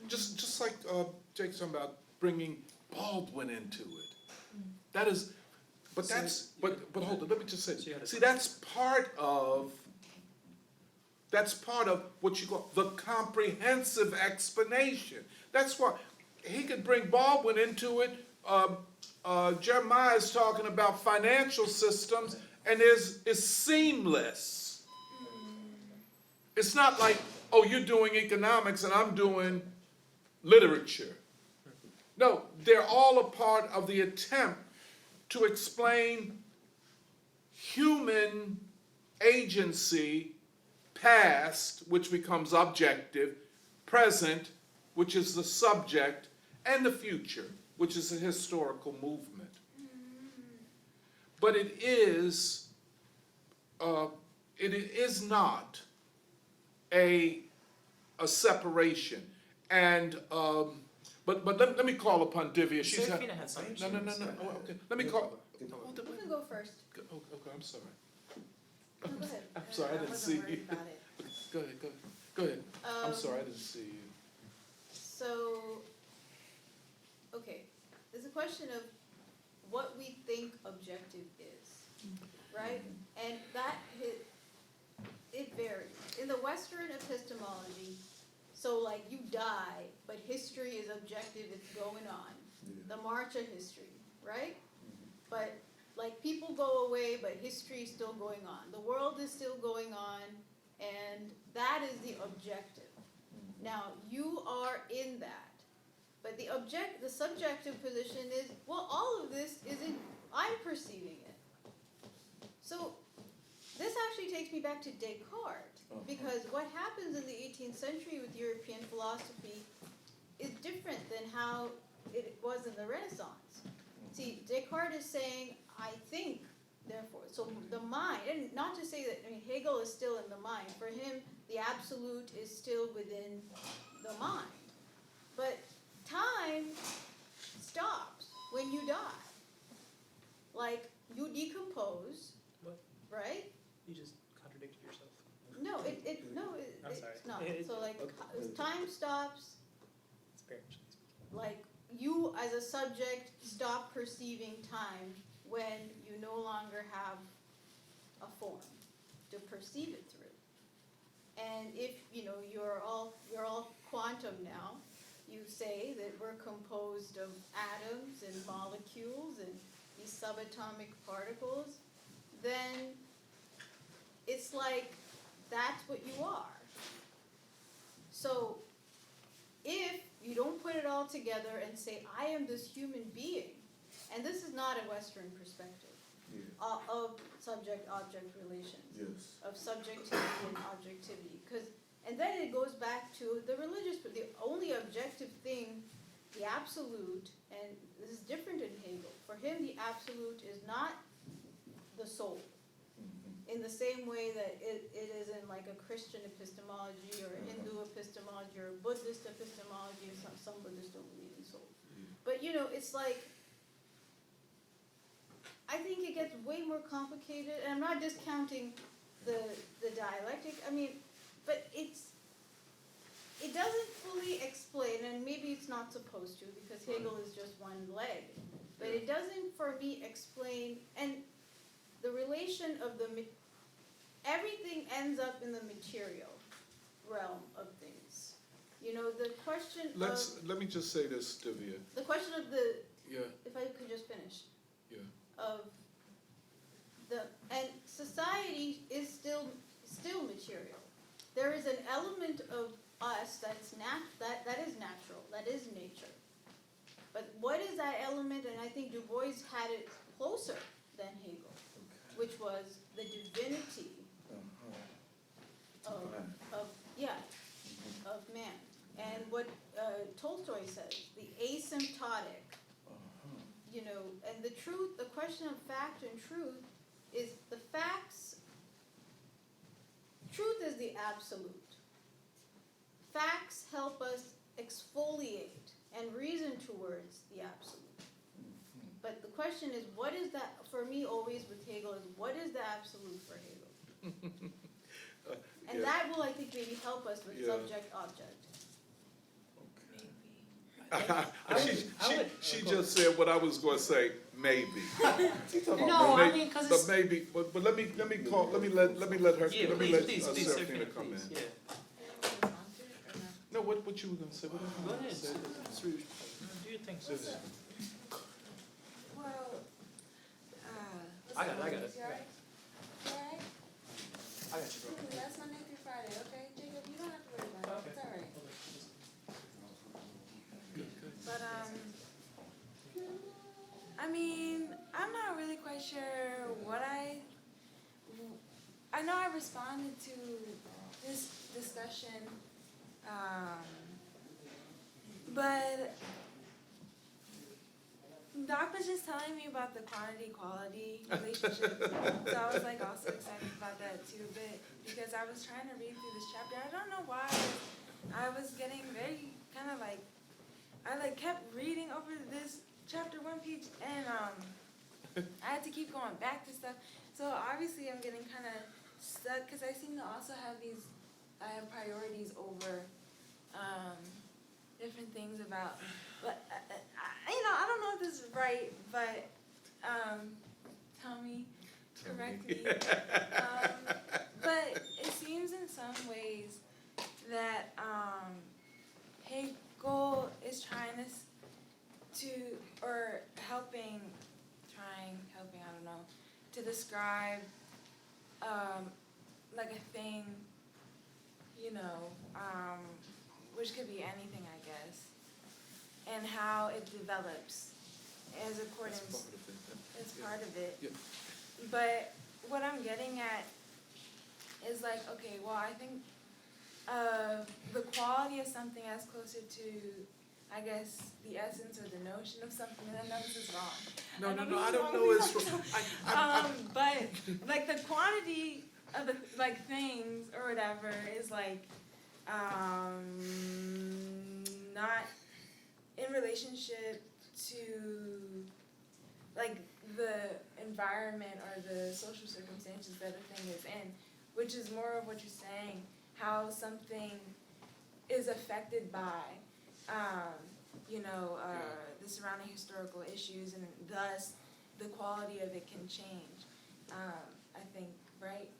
Just like Jake's talking about bringing Baldwin into it. That is, but hold on, let me just say, see, that's part of what you call the comprehensive explanation. That's why he could bring Baldwin into it. Jeremiah is talking about financial systems, and is seamless. It's not like, oh, you're doing economics and I'm doing literature. No, they're all a part of the attempt to explain human agency, past, which becomes objective, present, which is the subject, and the future, which is a historical movement. But it is not a separation. And but let me call upon Divya. She's Serafina had something. no. Oh, okay. Let me call. You can go first. Okay, I'm sorry. No, go ahead. I'm sorry, I didn't see wasn't worried you. about it. Go ahead. I'm sorry, I didn't see you. So, okay, there's a question of what we think objective is, right? And that it varies. In the Western epistemology, so like you die, but history is objective, it's going on. The march of history, right? But like people go away, but history is still going on. The world is still going on, and that is the objective. Now, you are in that. But the subjective position is, well, all of this isn't, I'm perceiving it. So this actually takes me back to Descartes, because what happens in the 18th century with European philosophy is different than how it was in the Renaissance. See, Descartes is saying, I think, therefore. So the mind, and not to say that, I mean, Hegel is still in the mind. For him, the absolute is still within the mind. But time stops when you die. Like, you decompose, What? right? You just contradicted yourself. No, I'm it's sorry. not. So like, Okay. time stops, Spiritually speaking. like, you as a subject stop perceiving time when you no longer have a form to perceive it through. And if, you're all quantum now, you say that we're composed of atoms and molecules and these subatomic particles, then it's like that's what you are. So if you don't put it all together and say, I am this human being, and this is not a Western perspective of subject-object relations, of subjectivity and objectivity, and then it goes back to the religious, but the only objective thing, the absolute, and this is different in Hegel. For him, the absolute is not the soul, in the same way that it is in like a Christian epistemology or a Hindu epistemology or a Buddhist epistemology, and some Buddhists don't believe in soul. But it's like, I think it gets way more complicated, and I'm not discounting the dialectic, but it doesn't fully explain, and maybe it's not supposed to, because Hegel is just one leg, but it doesn't, for me, explain, and the relation of everything ends up in the material realm of things. You know, the question let me just say this, Divya. the question of the, Yeah, if I could just finish. Yeah. Of and society is still material. There is an element of us that is natural, that is nature. But what is that element? And I think Du Bois had it closer than Hegel, which was the divinity of man. And what Tolstoy says, the asymptotic, you know, and the truth, the question of fact and truth is the facts. Truth is the absolute. Facts help us exfoliate and reason towards the absolute. But the question is, what is that, for me always with Hegel, is what is the absolute for Hegel? And yeah. that will, I think, maybe help us with Yeah. subject-object. She just said what I was going to say. Maybe. No, I mean, cause But it's. maybe. But let me let her. Yeah, let me please, let please, Serafina Serafina, come in. please, yeah. No, what you were going to say? What you Go were ahead, gonna say? do your thing, sis. Well, I got it, I got it. You alright? You alright? I got you, bro. That's Monday through Friday, okay? Jacob, you don't have to worry about it, it's alright. But, I mean, I'm not really quite sure what I know I responded to this discussion, but Doc was just telling me about the quantity-quality relationship, so I was like also excited about that too, but because I was trying to read through this chapter, I don't know why I was getting very kind of like, I like kept reading over this chapter 1 page, and I had to keep going back to stuff. So obviously I'm getting kind of stuck because I seem to also have I have priorities over different things about. But I don't know if this is right, but tell me, correct me. But it seems in some ways that Hegel is trying or helping, I don't know, to describe like a thing, you know, which could be anything, I guess, and how it develops as accordance, as part of it. Yeah. But what I'm getting at is like, okay, well, I think the quality of something as closer to, I guess, the essence or the notion of something, and I know this is wrong. No, I don't know it's wrong. But like the quantity of the like things or whatever is like not in relationship to like the environment or the social circumstances that a thing is in, which is more of what you're saying, how something is affected by the surrounding historical issues, and thus the quality of it can change. I think, right?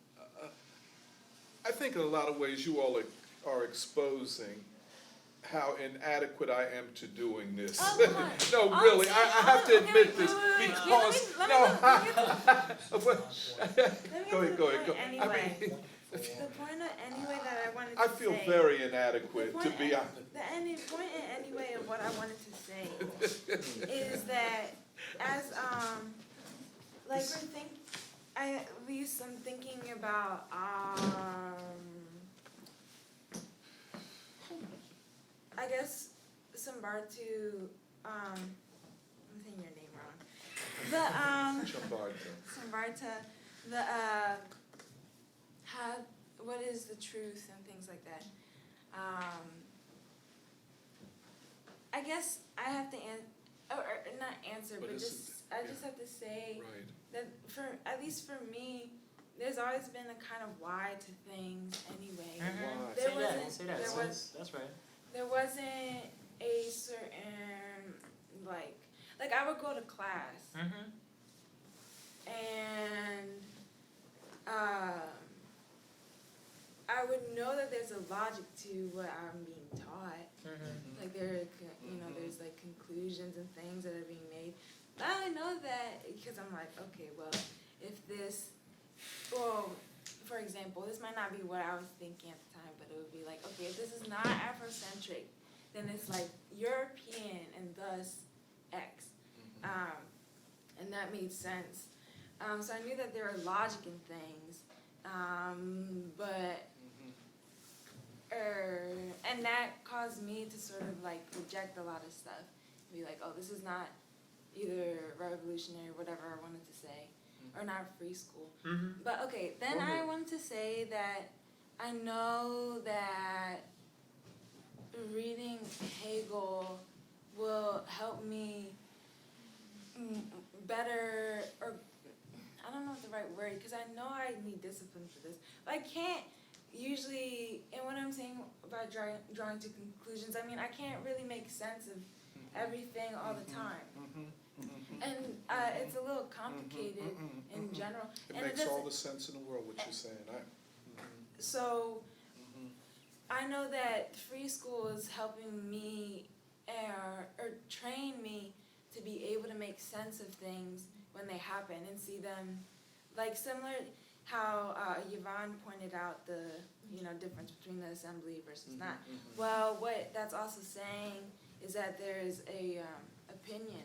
I think in a lot of ways you all are exposing how inadequate I am to doing this. Oh, come on. No, Oh, really, see, I have to okay, admit wait, this wait, wait. because Let me no. Go get to the point ahead. anyway. I mean, The point of anyway that I wanted to I feel say. very inadequate, The to point be honest. The point in anyway of what I wanted to say is that as like at least I'm thinking about I guess Sambartu, I'm saying your name wrong. Sambarta, what is the truth and things like that. I guess I have to not answer, but I just have to say Right. that at least for me, there's always been a kind of why to things anyway. Why? Say that, there was- sis. That's right. There wasn't a certain like I would go to class and I would know that there's a logic to what I'm being taught, there's like conclusions and things that are being made. But I only know that because I'm like, okay, well, if this, well, for example, this might not be what I was thinking at the time, but it would be like, okay, if this is not Afrocentric, then it's like European and thus X. And that made sense. So I knew that there were logic in things, but and that caused me to sort of like reject a lot of stuff. Be like, oh, this is not either revolutionary or whatever I wanted to say, or not free school. But okay, then I wanted to say that I know that reading Hegel will help me better, or I don't know what the right word, because I know I need discipline for this, but I can't usually, and what I'm saying about drawing to conclusions, I mean, I can't really make sense of everything all the time. And it's a little complicated in general. It And makes doesn't- all the sense in the world what you're saying. So I know that free school is helping me or train me to be able to make sense of things when they happen and see them, like similar how Yvonne pointed out the difference between the assembly versus not. Well, what that's also saying is that there is a opinion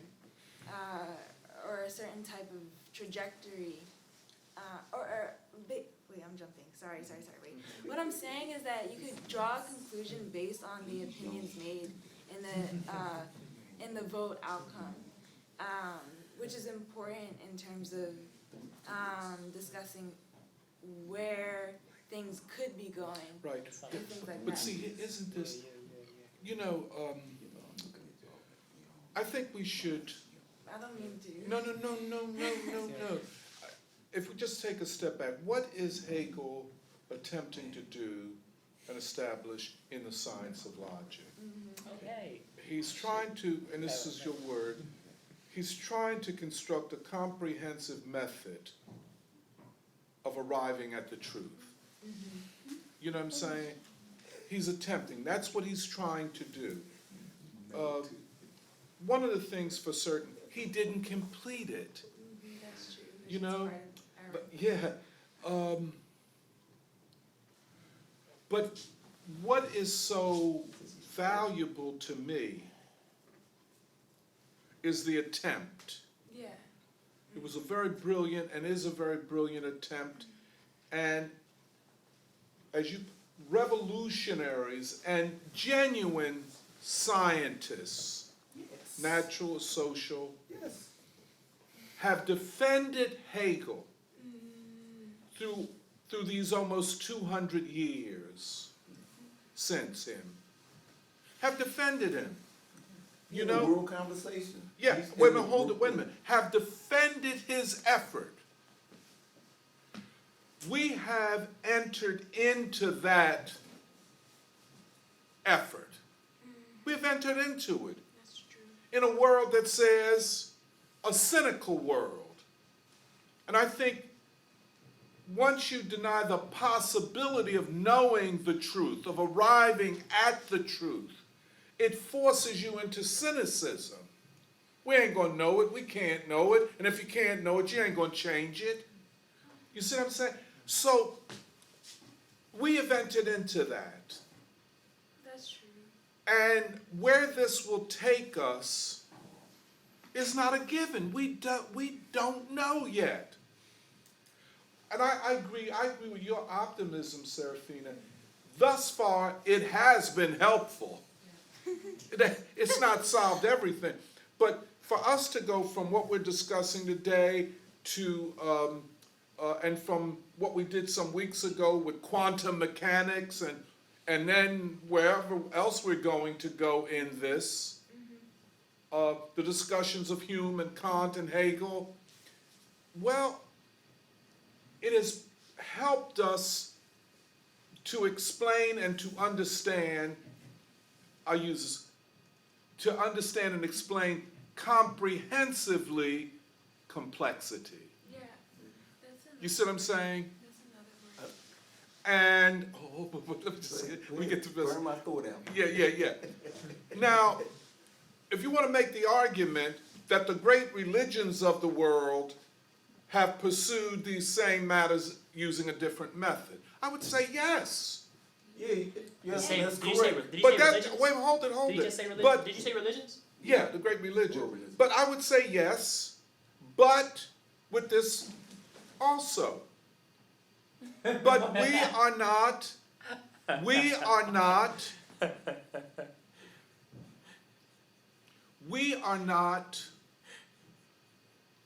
or a certain type of trajectory wait, I'm jumping. Sorry, wait. What I'm saying is that you could draw a conclusion based on the opinions made in the vote outcome, which is important in terms of discussing where things could be going. Right. And things like But that. see, isn't this, I think we should, I don't mean to. no. If we just take a step back, what is Hegel attempting to do and establish in the science of logic? Okay. He's trying to, and this is your word, he's trying to construct a comprehensive method of arriving at the truth. You know what I'm saying? He's attempting, that's what he's trying to do. One of the things for certain, he didn't complete it. That's true. You know, But but what is so valuable to me is the attempt. yeah. It was a very brilliant and is a very brilliant attempt, and revolutionaries and genuine scientists, natural or social, have defended Hegel through these almost 200 years since him, have defended him. You know, World conversation. yeah, wait a minute, have defended his effort. We have entered into that effort. We've entered into it. That's true. In a world that says, a cynical world. And I think once you deny the possibility of knowing the truth, of arriving at the truth, it forces you into cynicism. We ain't gonna know it, we can't know it, and if you can't know it, you ain't gonna change it. You see what I'm saying? So, we have entered into that. That's true. And where this will take us is not a given. We don't know yet. And I agree with your optimism, Serafina. Thus far, it has been helpful. It's not solved everything. But for us to go from what we're discussing today to, and from what we did some weeks ago with quantum mechanics and then wherever else we're going to go in this, the discussions of Hume and Kant and Hegel, well, it has helped us to explain and to understand, to understand and explain comprehensively complexity. Yeah. That's another, You see what I'm saying? that's another word. And, let me just say, we get to this. Burn my throat out. Yeah. Now, if you want to make the argument that the great religions of the world have pursued these same matters using a different method, I would say yes. Yeah, Did you say, that's did you say, correct. did you But say that, religions? wait, hold it. Did you just say religions? But, Did you say religions? yeah, the great religion. World religion. But I would say yes, but with this also. But we are not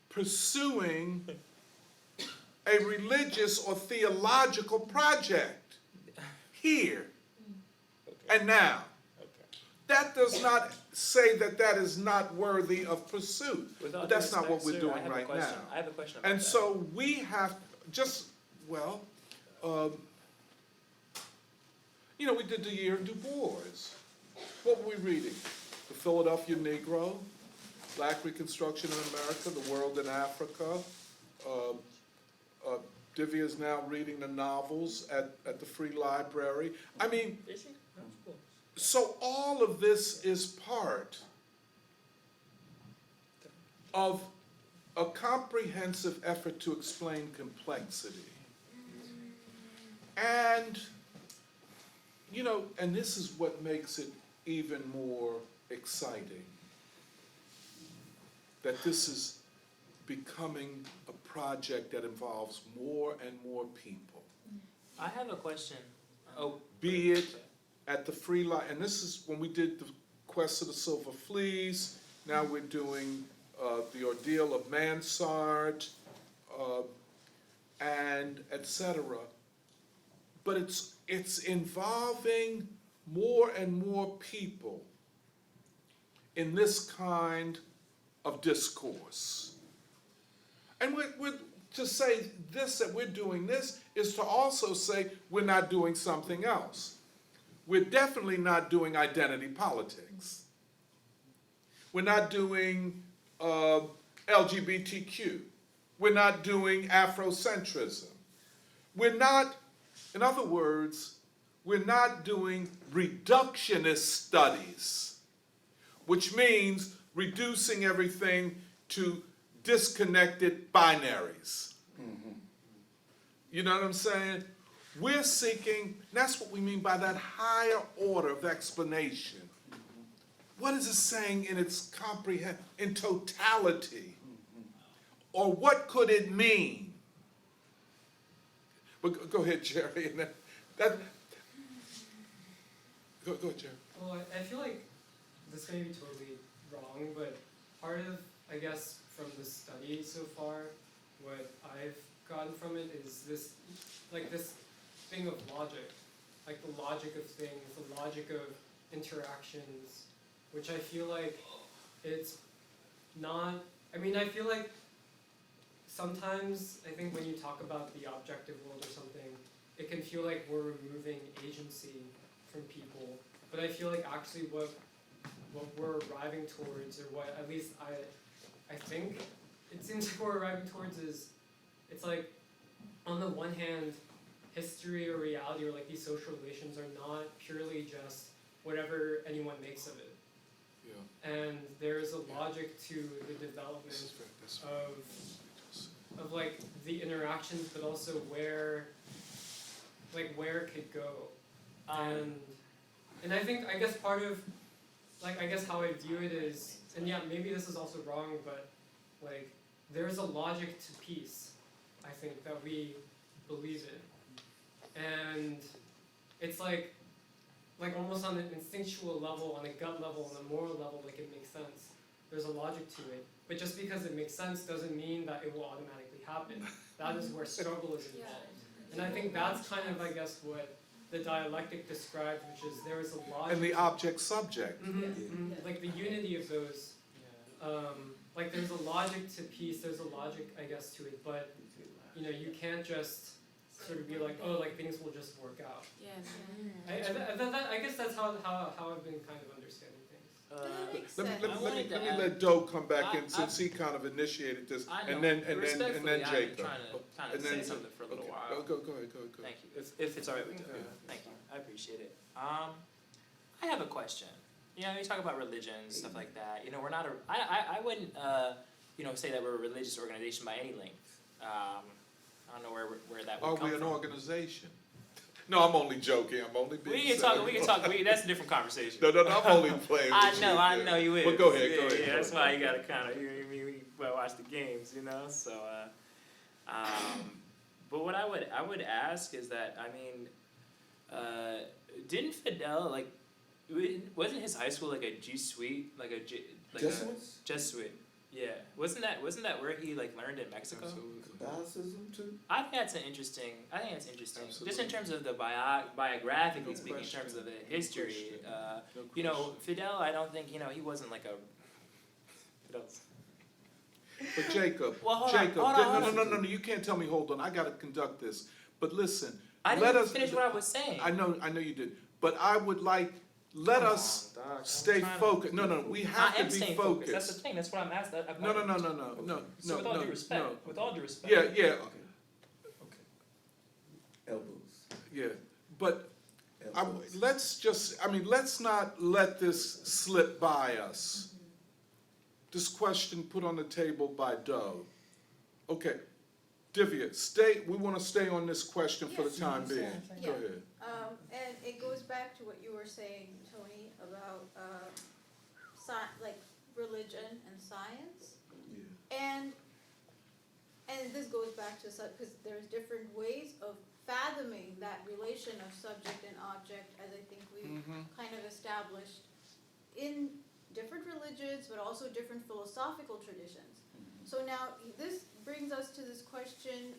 pursuing a religious or theological project here and now. That does not say that that is not worthy of pursuit. With all But due that's not what respect, we're sir, doing right now. I have a question about And that. so we have just, well, we did the year of Du Bois. What were we reading? The Philadelphia Negro, Black Reconstruction in America, The World in Africa. Divya is now reading the novels at the Free Library. I mean, Is she? Oh, cool. so all of this is part of a comprehensive effort to explain complexity. And, and this is what makes it even more exciting, that this is becoming a project that involves more and more people. I have a question. Be it at the Free Library, and this is when we did the Quest of the Silver Fleece, now we're doing the Ordeal of Mansard, and et cetera. But it's involving more and more people in this kind of discourse. And we're to say this, that we're doing this, is to also say we're not doing something else. We're definitely not doing identity politics. We're not doing LGBTQ. We're not doing Afrocentrism. We're not, in other words, we're not doing reductionist studies, which means reducing everything to disconnected binaries. You know what I'm saying? We're seeking, that's what we mean by that higher order of explanation. What is it saying in its in totality? Or what could it mean? But go ahead, Jerry. And go ahead, Jerry. Well, I feel like this may be totally wrong, but part of, I guess, from the study so far, what I've gotten from it is this thing of logic, like the logic of things, the logic of interactions, which I feel like it's not, I feel like sometimes, I think when you talk about the objective world or something, it can feel like we're removing agency from people, but I feel like actually what we're arriving towards, or what at least I think it seems like we're arriving towards is, it's like, on the one hand, history or reality or like these social relations are not purely just whatever anyone makes of it. Yeah. And there's a logic to the development of like the interactions, but also where it could go. And I guess part of, like, I guess how I view it is, and yeah, maybe this is also wrong, but like, there's a logic to peace, I think, that we believe in. And it's like almost on an instinctual level, on a gut level, on a moral level, like it makes sense. There's a logic to it. But just because it makes sense doesn't mean that it will automatically happen. That is where struggle is involved. And I think that's kind of, I guess, what the dialectic describes, which is there is a logic. And the object-subject. Like the unity of those. Like there's a logic to peace, there's a logic, I guess, to it, but you can't just sort of be like, oh, like things will just work out. Yeah. I guess that's how I've been kind of understanding things. That makes Let me, sense. let me, I let me, wanted to let me add- let Doe come back in I- since he kind of initiated this, I know, and then respectfully, I've been Jacob. trying to kind And of say then- something for a little Okay, while. Go ahead. Thank you, if it's all right with you. Yeah. Thank you, I appreciate it. I have a question. You know, you talk about religion, stuff like that. You know, we're not a. I wouldn't you know, say that we're a religious organization by any length. I don't know where that would Are come we an from. organization? No, I'm only joking. I'm only being We can silly. talk. That's a different conversation. No, I'm only playing with you. I know you is. But go ahead, Yeah, go that's ahead. why you gotta kind of watch the games, you know. So, but what I would ask is that, I mean, didn't Fidel wasn't his high school like a Jesuit, like a Jesuits? Jesuit? Yeah, wasn't that where he like learned in Mexico? Absolutely. Catholicism too? I think that's interesting. Just Absolutely. in terms of the biographically No speaking, in terms question. of the history. No You know, question. Fidel, I don't think, you know, he wasn't like a. Fidel's. But Jacob, Well, hold Jacob, on. no, you can't tell me, hold on, I gotta conduct this. But listen, I let didn't us. finish what I was saying. I know you did. But I would like, let Come us on, dog. I'm stay trying to- focused. No, we have I to am be staying focused. That's the thing. That's what I'm asking. No. So with all due respect, no. with all due respect. Yeah, Elbows. but Elbows. let's not let this slip by us. This question put on the table by Doe. Okay, Divya, we wanna stay on this question for the Yes. time being. Yeah. Go ahead. And it goes back to what you were saying, Tony, about like religion and science. Yeah. And this goes back to because there's different ways of fathoming that relation of subject and object, as I think we kind of established in different religions, but also different philosophical traditions. So now this brings us to this question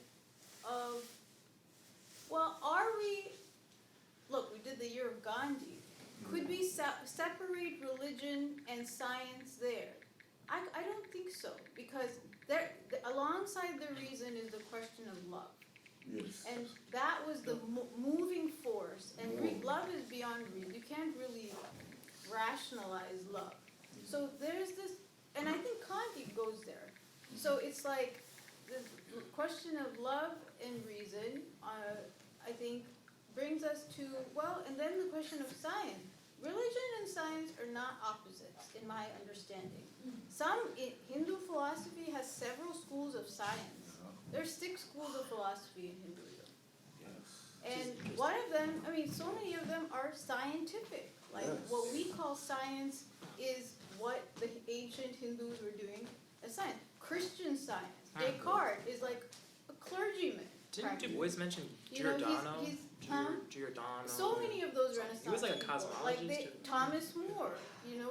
of, well, look, we did the year of Gandhi. Could we separate religion and science there? I don't think so, because alongside the reason is the question of love. Yes. And that was the moving force, and love is beyond reason. You can't really rationalize love. So there's this, and I think Kant goes there. So it's like the question of love and reason, I think, brings us to, and then the question of science. Religion and science are not opposites, in my understanding. Hindu philosophy has several schools of science. There's 6 schools of philosophy in Hinduism. And one of them, so many of them are scientific. Like what we call science is what the ancient Hindus were doing as science. Christian science. Descartes is like a clergyman. Didn't Du Bois mention You know, Giordano? he's Giordano. so many of those Renaissance He was like a people, cosmologist. Thomas More,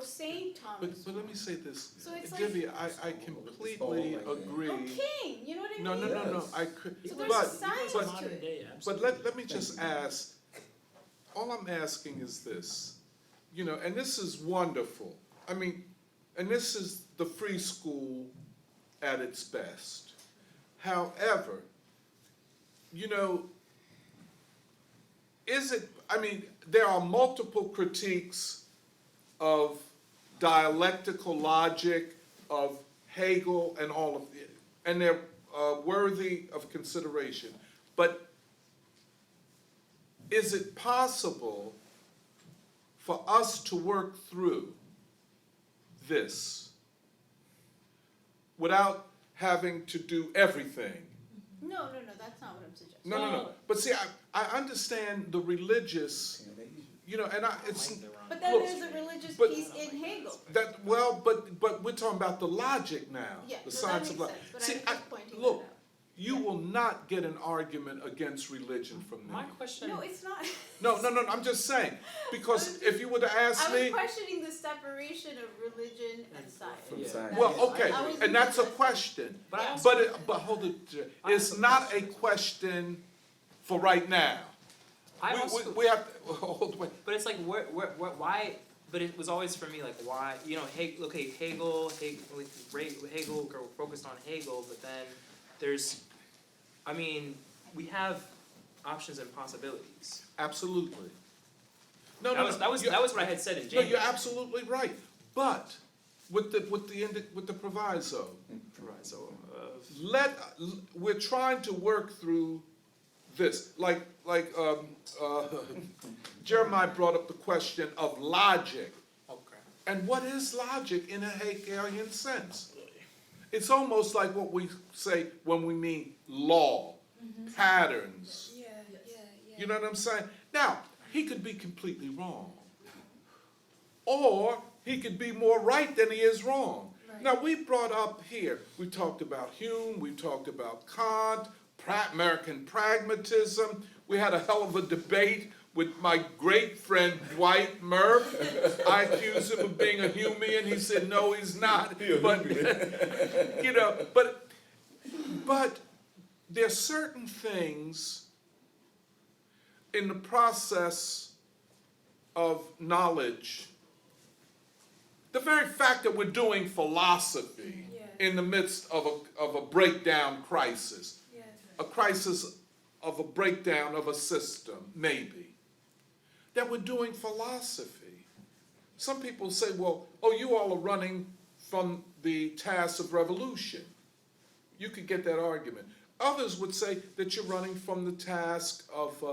Saint Thomas. But let me say this, So it's like- Divya, I completely agree. King, you know what I mean? No, I could, So there's but, science but, to it. but let me just ask, all I'm asking is this, and this is wonderful. And this is the free school at its best. However, there are multiple critiques of dialectical logic, of Hegel and all of it, and they're worthy of consideration. But is it possible for us to work through this without having to do everything? No, that's not what I'm suggesting. No. But see, I understand the religious, and it's, But then Look, there's a religious but- piece in Hegel. but we're talking about the logic now, Yeah, the no, science that of makes life. sense, but See, I was just pointing look, that out. you will not get an argument against religion from My me. question. No, it's not. No, I'm just saying, because if you would have asked I was me, questioning the separation of religion and science. From Yeah. science. well, okay, I was and that's a interested. question. But I asked- But hold it, I it's asked a not a question for right now. I also. We have to, hold, wait. But it's like, why? But it was always for me like, why? Hegel focused on Hegel, but then there's, we have options and possibilities. Absolutely. That was what I had said in No, January. you're absolutely right. But with the proviso, we're trying to work through this. Like Jeremiah brought up the question of logic. Okay. And what is logic in a Hegelian sense? It's almost like what we say when we mean law, patterns. Yeah. You know what I'm saying? Now, he could be completely wrong. Or he could be more right than he is wrong. Right. Now, we brought up here, we talked about Hume, we talked about Kant, American pragmatism. We had a hell of a debate with my great friend Dwight Murph. I accused him of being a Humean. He said, no, he's not. But, you know, but there's certain things in the process of knowledge. The very fact that we're doing philosophy in the midst of a breakdown crisis, a crisis of a breakdown of a system, maybe, that we're doing philosophy. Some people say, well, oh, you all are running from the task of revolution. You could get that argument. Others would say that you're running from the task of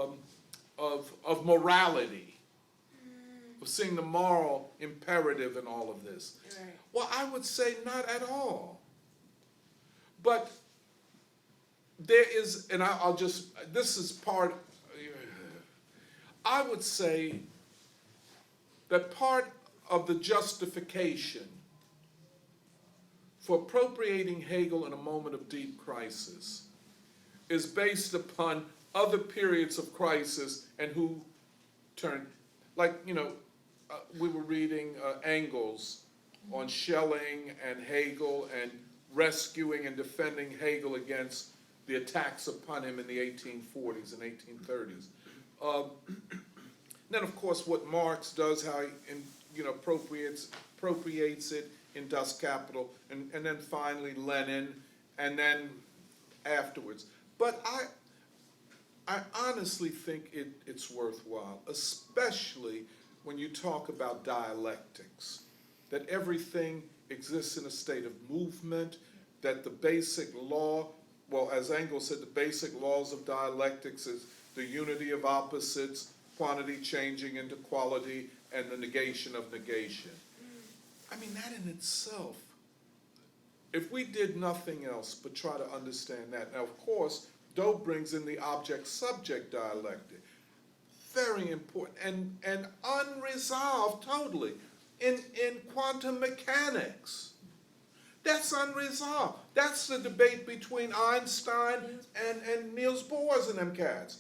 morality, of seeing the moral imperative in all of this. Right. Well, I would say not at all. But there is, and I'll just, this is part, I would say that part of the justification for appropriating Hegel in a moment of deep crisis is based upon other periods of crisis and who turned, like, you know, we were reading Engels on Schelling and Hegel and rescuing and defending Hegel against the attacks upon him in the 1840s and 1830s. Then, of course, what Marx does, how he appropriates it in Das Kapital, and then finally Lenin, and then afterwards. But I honestly think it's worthwhile, especially when you talk about dialectics, that everything exists in a state of movement, that the basic law, well, as Engels said, the basic laws of dialectics is the unity of opposites, quantity changing into quality, and the negation of negation. I mean, that in itself, if we did nothing else but try to understand that. Now, of course, Doe brings in the object-subject dialectic. Very important and unresolved totally in quantum mechanics. That's unresolved. That's the debate between Einstein and Niels Bohr and them cats.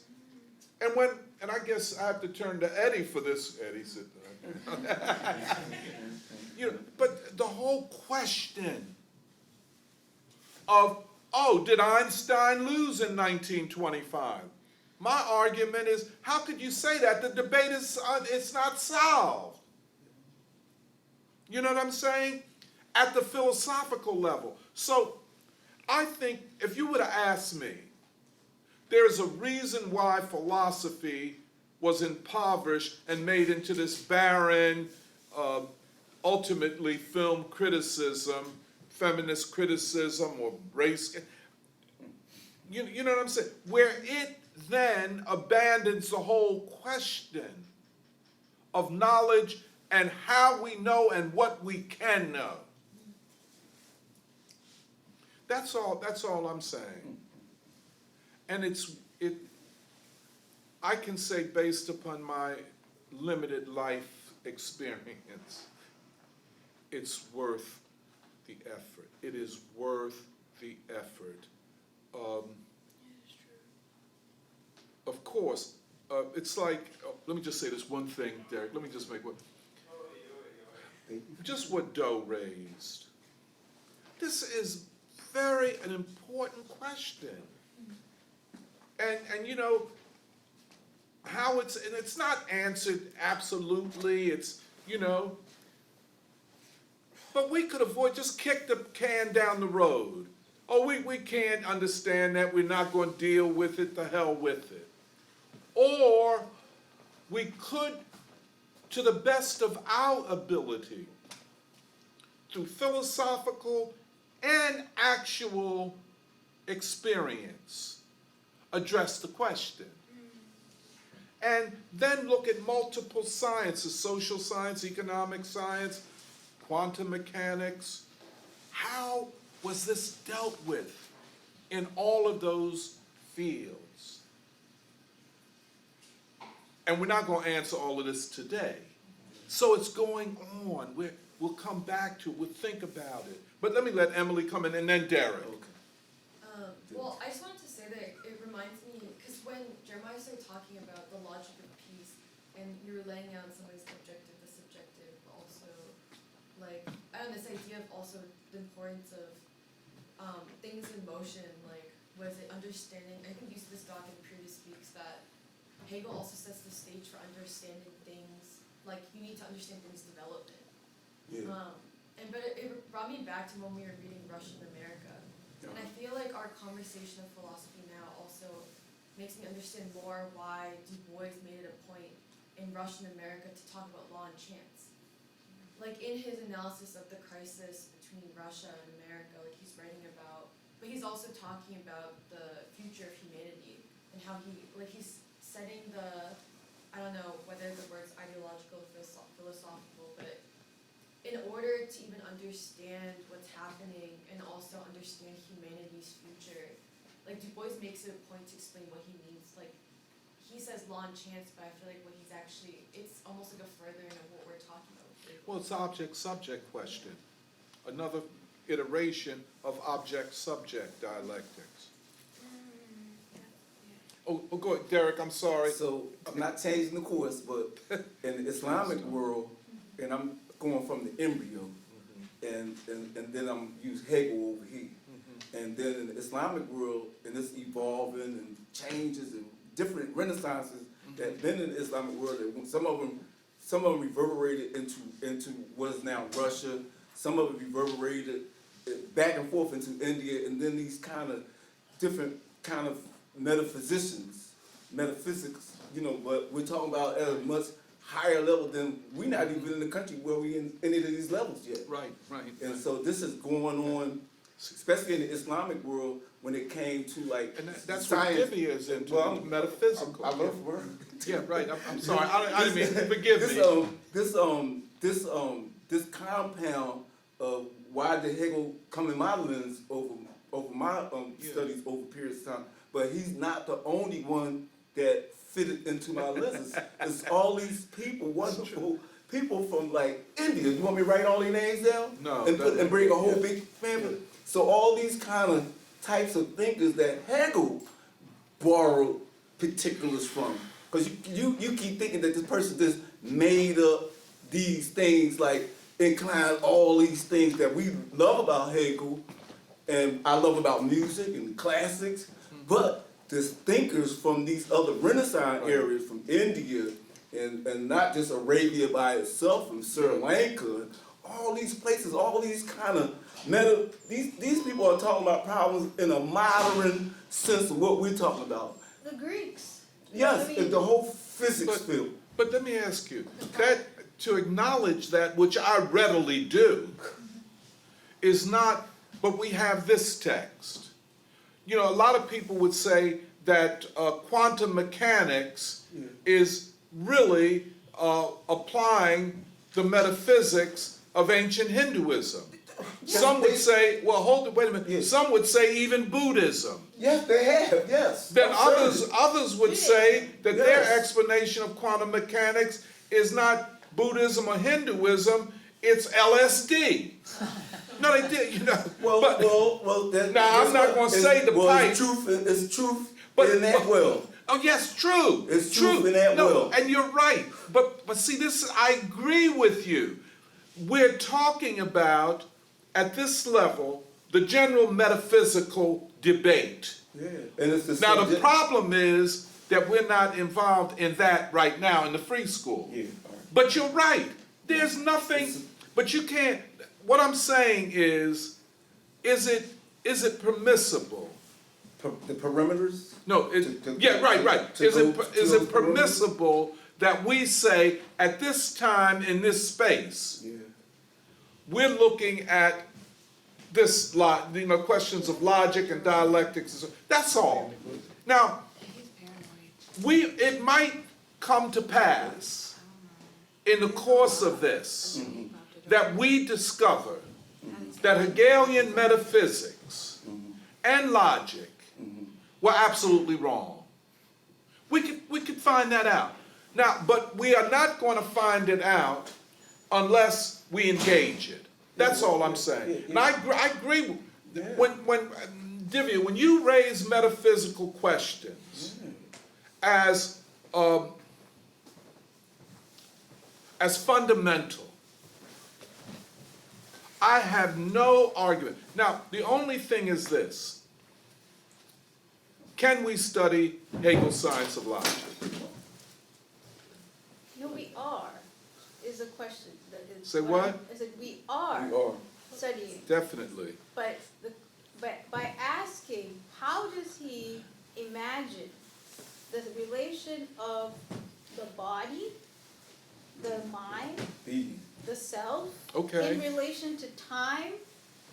And I guess I have to turn to Eddie for this. Eddie, sit there. You know, but the whole question of, oh, did Einstein lose in 1925? My argument is, how could you say that? The debate is, it's not solved. You know what I'm saying? At the philosophical level. So I think if you would have asked me, there's a reason why philosophy was impoverished and made into this barren, ultimately film criticism, feminist criticism, or race. You know what I'm saying? Where it then abandons the whole question of knowledge and how we know and what we can know. That's all I'm saying. And I can say, based upon my limited life experience, it's worth the effort. It is worth the effort. Of course, it's like, let me just say this one thing, Derek. Let me just make one. Just what Doe raised. This is an important question. And you know, how it's not answered absolutely, it's, you know, but we could avoid, just kick the can down the road. Oh, we can't understand that, we're not going to deal with it, the hell with it. Or we could, to the best of our ability, through philosophical and actual experience, address the question. And then look at multiple sciences, social science, economic science, quantum mechanics. How was this dealt with in all of those fields? And we're not going to answer all of this today. So it's going on. We'll come back to it. We'll think about it. But let me let Emily come in and then Derek. Well, I just wanted to say that it reminds me, because when Jeremiah started talking about the logic of peace, and you were laying out some ways objective, the subjective, also, like, I don't know, this idea of also the importance of things in motion, like, was it understanding, I think you said this doc in previous weeks, that Hegel also sets the stage for understanding things, like, you need to understand things development. Yeah. But it brought me back to when we were reading Russian America. And I feel like our conversation of philosophy now also makes me understand more why Du Bois made it a point in Russian America to talk about law and chance. Like in his analysis of the crisis between Russia and America, like he's writing about, but he's also talking about the future of humanity and how he's setting the, I don't know whether the word's ideological or philosophical, but in order to even understand what's happening and also understand humanity's future, like Du Bois makes it a point to explain what he means. Like he says law and chance, but I feel like what he's actually, it's almost like a furthering of what we're talking about. Well, it's object-subject question. Another iteration of object-subject dialectics. Oh, go ahead, Derek, I'm sorry. So I'm not changing the course, but in the Islamic world, and I'm going from the embryo, and then I'm use Hegel over here. And then in the Islamic world, and it's evolving and changes and different renaissances that been in the Islamic world. That some of them reverberated into what is now Russia. Some of it reverberated back and forth into India, and then these kind of different kind of metaphysics, but we're talking about at a much higher level than we're not even in the country where we in any of these levels yet. Right. And so this is going on, especially in the Islamic world, when it came to like And that's science. what Divya is into, Well, metaphysical. I love word. Yeah, right, I'm sorry, I didn't mean, forgive me. This compound of why did Hegel come in my lens over my studies over periods of time, but he's not the only one that fitted into my lenses. It's all these people, wonderful people from like India. You want me to write all their names down? No. And bring a whole big family. So all these kind of types of thinkers that Hegel borrowed particulars from. Because you keep thinking that this person just made up these things, like inclined all these things that we love about Hegel, and I love about music and classics, but there's thinkers from these other Renaissance areas, from India, and not just Arabia by itself, from Sri Lanka, all these places, all these kind of these people are talking about problems in a modern sense of what we're talking about. The Greeks. Yes, I mean, the whole physics field. But let me ask you, that to acknowledge that, which I readily do, is not, but we have this text. You know, a lot of people would say that quantum mechanics is really applying the metaphysics of ancient Hinduism. Some would say, well, hold it, wait a minute. Yes. Some would say even Buddhism. Yes, they have, yes. Then I'm certain. others would say that their Yes. explanation of quantum mechanics is not Buddhism or Hinduism, it's LSD. No, they did, you know. Well, I'm not gonna say the pipe. It's truth But- in that world. Oh yes, true. It's true. truth in that no, will. And you're right. But see, this, I agree with you. We're talking about, at this level, the general metaphysical debate. Yeah. And it's the Now, the subject- problem is that we're not involved in that right now in the free school. Yeah, all right. But you're right. There's nothing, but you can't, what I'm saying is it permissible? The perimeters? No, yeah, right. to Is go it to those permissible that we say, at this time in this space, Yeah. we're looking at this questions of logic and dialectics. And so, that's all. Now, it might come to pass in the course of this that we discover that Hegelian metaphysics and logic were absolutely wrong. We could find that out. Now, but we are not going to find it out unless we engage it. That's all I'm saying. And I agree. When Divya, when you raise metaphysical questions as fundamental, I have no argument. Now, the only thing is this. Can we study Hegel's science of logic? No, we are, is a question. Say what? I said, we are We are. studying, Definitely. but by asking, how does he imagine the relation of the body, the mind, the self, in Okay. relation to time,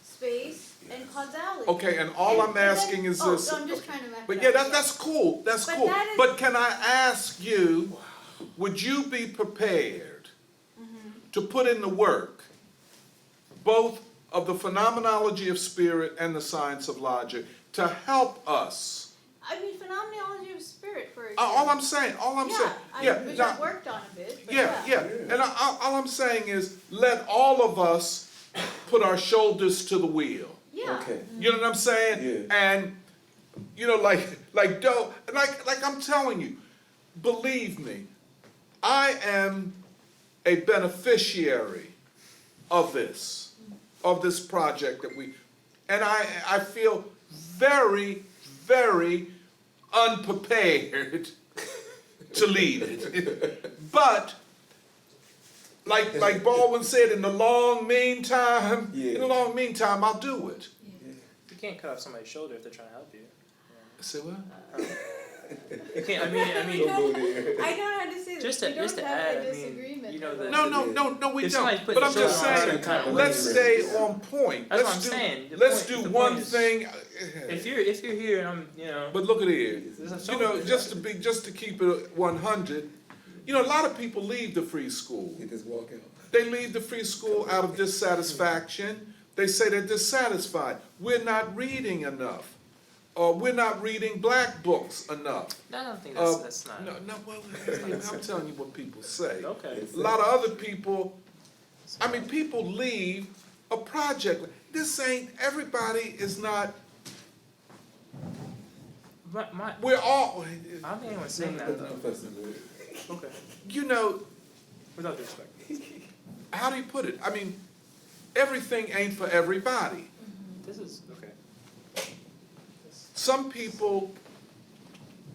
space, and causality? Okay, and all I'm asking is this. Oh, no, I'm just trying to map But it yeah, out. that's cool. That's But cool. that is- But can I ask you, would you be prepared to put in the work, both of the phenomenology of spirit and the science of logic, to help us? I mean, phenomenology of spirit, for example. All I'm saying, Which now- I've worked on a bit, but yeah. And all I'm saying is, let all of us put our shoulders to the wheel. Yeah. Okay. You know what I'm saying? Yeah. And you know, like I'm telling you, believe me, I am a beneficiary of this project that and I feel very, very unprepared to lead it. But like Baldwin said, in the long meantime, I'll do it. You can't cut off somebody's shoulder if they're trying to help you. Say what? You can't. I mean. I don't know how to say this. Just We to don't have add, a I mean, disagreement. you know, the- No, we If don't. somebody's putting But I'm the just shoulder on saying, it, kind of let's lazy. stay on point. That's what Let's I'm do, saying. The let's point- do the one point is- thing. If you're here and I'm, But look at here. There's a You know, shoulder. just to keep it 100. You know, a lot of people leave the free school. You just walk out. They leave the free school out of dissatisfaction. They say they're dissatisfied. We're not reading enough. We're not reading black books enough. No, I don't think that's not. No, well, I'm telling you what people say. Okay. A lot of other people, people leave a project. Everybody is not, we're all, I don't think anyone's saying that though. Okay. you know, Without disrespect. how do you put it? Everything ain't for everybody. This is okay. Some people,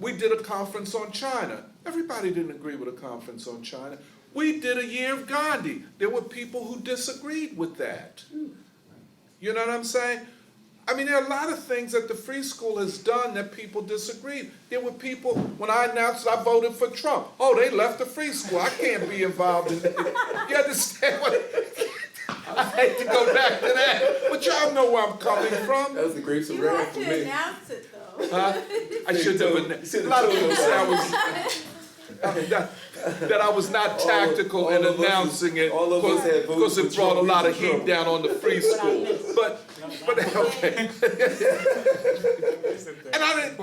we did a conference on China. Everybody didn't agree with a conference on China. We did a year of Gandhi. There were people who disagreed with that. You know what I'm saying? There are a lot of things that the free school has done that people disagreed. There were people, when I announced I voted for Trump, they left the free school. I can't be involved in it. You understand what? I hate to go back to that, but y'all know where I'm coming from. That was the great You surrender have for to me. announce it though. Huh? I should have. A lot of people say that I was not tactical in announcing it all of us had voted because it for brought a Trump. lot of heat down on the free school. But okay. And I didn't.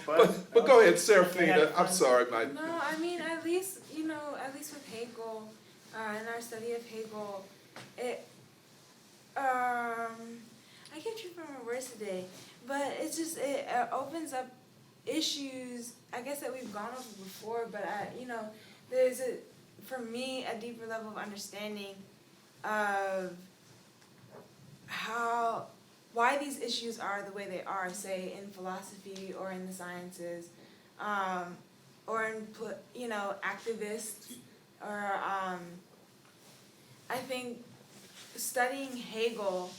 But go ahead, Serafina. I'm sorry, Mike. No, at least with Hegel, in our study of Hegel, I can't tripping on my words today, but it opens up issues, I guess, that we've gone over before, but there's for me, a deeper level of understanding of why these issues are the way they are, say in philosophy or in the sciences, or in activists, or I think studying Hegel,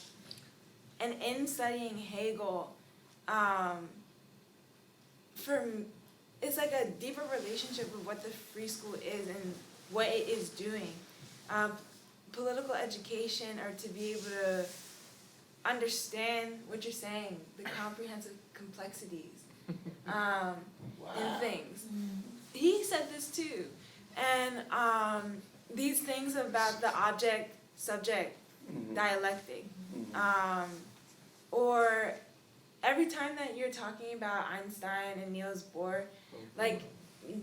and in studying Hegel, it's like a deeper relationship with what the free school is and what it is doing. political education or to be able to understand what you're saying, the comprehensive complexities in things. He said this too. And these things about the object-subject dialectic. Or every time that you're talking about Einstein and Niels Bohr, like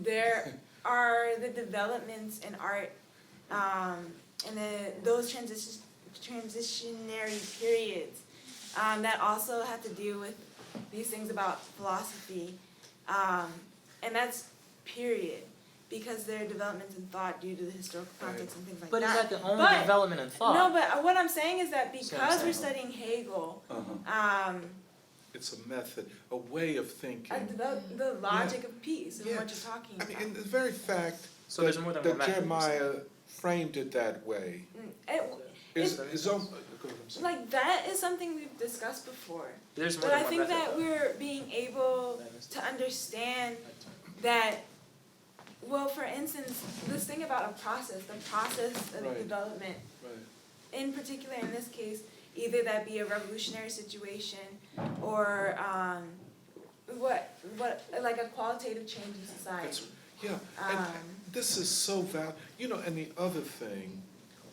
there are the developments in art and those transitionary periods that also have to do with these things about philosophy. And that's period. Because there are developments in thought due to the historical context and things like But is that. that the only But- development in thought? No, but what I'm saying is that what I'm because we're saying. studying Hegel, It's a method, a way of thinking. the logic of peace and Yeah. what you're talking I about. mean, in the very fact So there's more than one that method, you're Jeremiah framed it that way is It- go ahead, I'm sorry. like that is something we've discussed before. There's more But than I one think method, that though. we're being able to understand that, well, for instance, this thing about a process, the process of Right. development, Right. in particular in this case, either that be a revolutionary situation or like a qualitative change in society. That's, yeah, and Um, this is so and the other thing,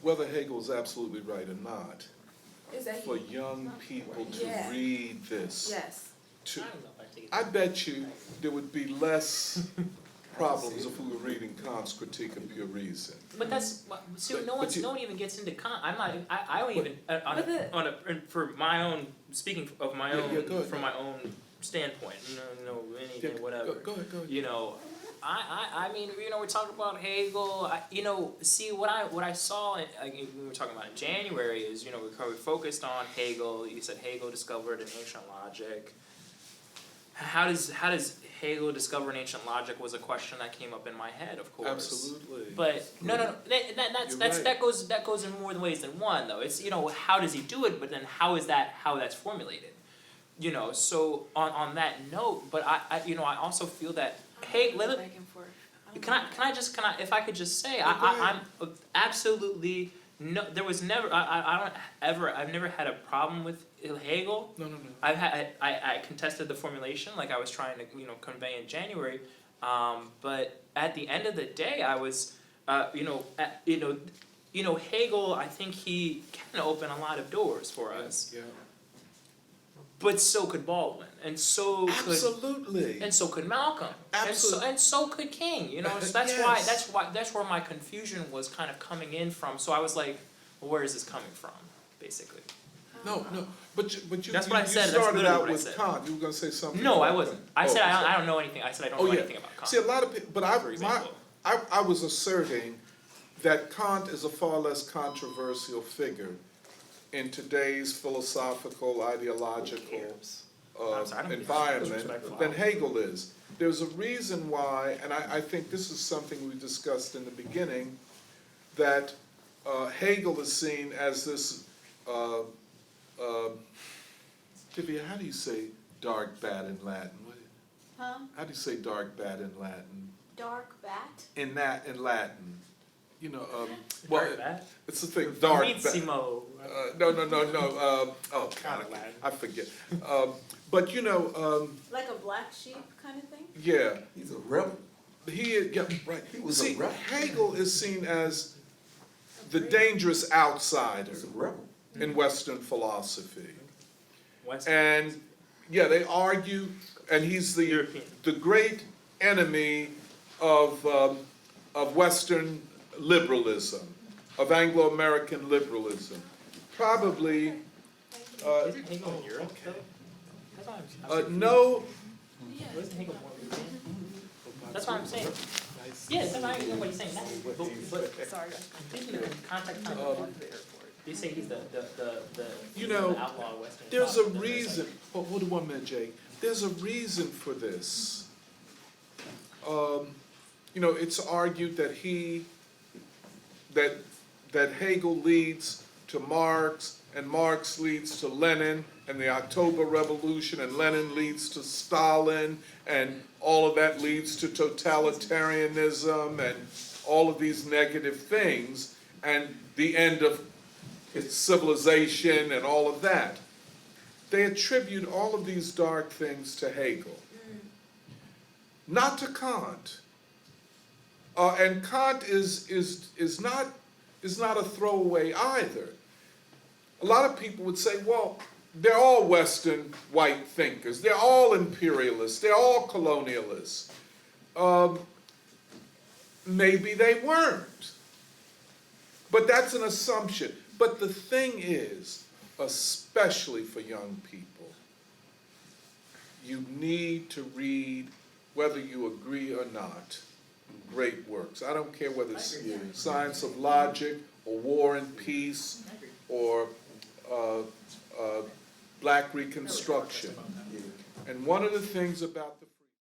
whether Hegel's absolutely right or not, Is that for he, young people to Yeah. read this, yes. to, I don't know if I take it. I bet you there would be less problems if we were reading Kant's Critique of Pure Reason. But that's see, But- no but one even gets into I'm not. I don't even But for my own speaking of my Yeah, own yeah, go ahead, from go my own standpoint. No anything Yeah, whatever. Go ahead. You know, I mean, we're talking about Hegel. See what I saw we were talking about in January is we focused on Hegel. You said Hegel discovered an ancient logic. How does Hegel discover an ancient logic was a question that came up in my head, of course. Absolutely. But no, You're right. that goes in more ways than one though. It's how does he do it, but then how that's formulated. So on that note, but I also feel that Hegel. Back and forth. If I could just say, Yeah, go ahead. I'm absolutely no. There was never. I've never had a problem with Hegel. No. I contested the formulation like I was trying to convey in January, but at the end of the day, I was Hegel. I think he can open a lot of doors for us, Yeah. but so could Baldwin, and so could. Absolutely. And so could Malcolm, Absolutely. and so could King. So that's where my confusion was kind of coming in from. So I was like, well, where is this coming from, basically? No, but you That's what I said, that's started literally out what I with said. Kant. You were going to say something. No, I about wasn't. Kant. I said Oh, I don't know anything. I said I don't know anything about Kant. See, a lot of people, but for example. I was asserting that Kant is a far less controversial figure in today's philosophical, ideological I'm sorry, I don't mean environment disrespectful. than Hegel is. There's a reason why, and I think this is something we discussed in the beginning, that Hegel is seen as this, Divya, how do you say dark bad in Latin? Huh? How do you say dark bad in Latin? Dark bat? In Latin, Dark bad? it's the thing, dark bad. Vermissimo. No, oh God, Latin. I forget. But Like a black sheep kind of thing? yeah, He's a rebel. right. He was See, a rebel. Hegel is seen as the dangerous outsider He's a rebel. in Western philosophy. West And, yeah, they argue, and he's the European. great enemy of Western liberalism, of Anglo-American liberalism. Probably, Isn't Hegel in Europe though? That's what I'm no, Wasn't Hegel more European? That's what I'm saying. Yeah, that's why I know what he's saying. But Sorry. thinking in context of you say he's the outlaw Western. there's a philosopher, then it's reason, hold on 1 minute, Jake. There's a reason for this. It's argued that that Hegel leads to Marx, and Marx leads to Lenin and the October Revolution, and Lenin leads to Stalin, and all of that leads to totalitarianism and all of these negative things. and the end of its civilization and all of that. They attribute all of these dark things to Hegel, not to Kant. And Kant is not a throwaway either. A lot of people would say, well, they're all Western white thinkers. They're all imperialists. They're all colonialists. Maybe they weren't. But that's an assumption. But the thing is, especially for young people, you need to read, whether you agree or not, great works. I don't care whether it's Science of Logic or War and Peace or Black Reconstruction. And one of the things about the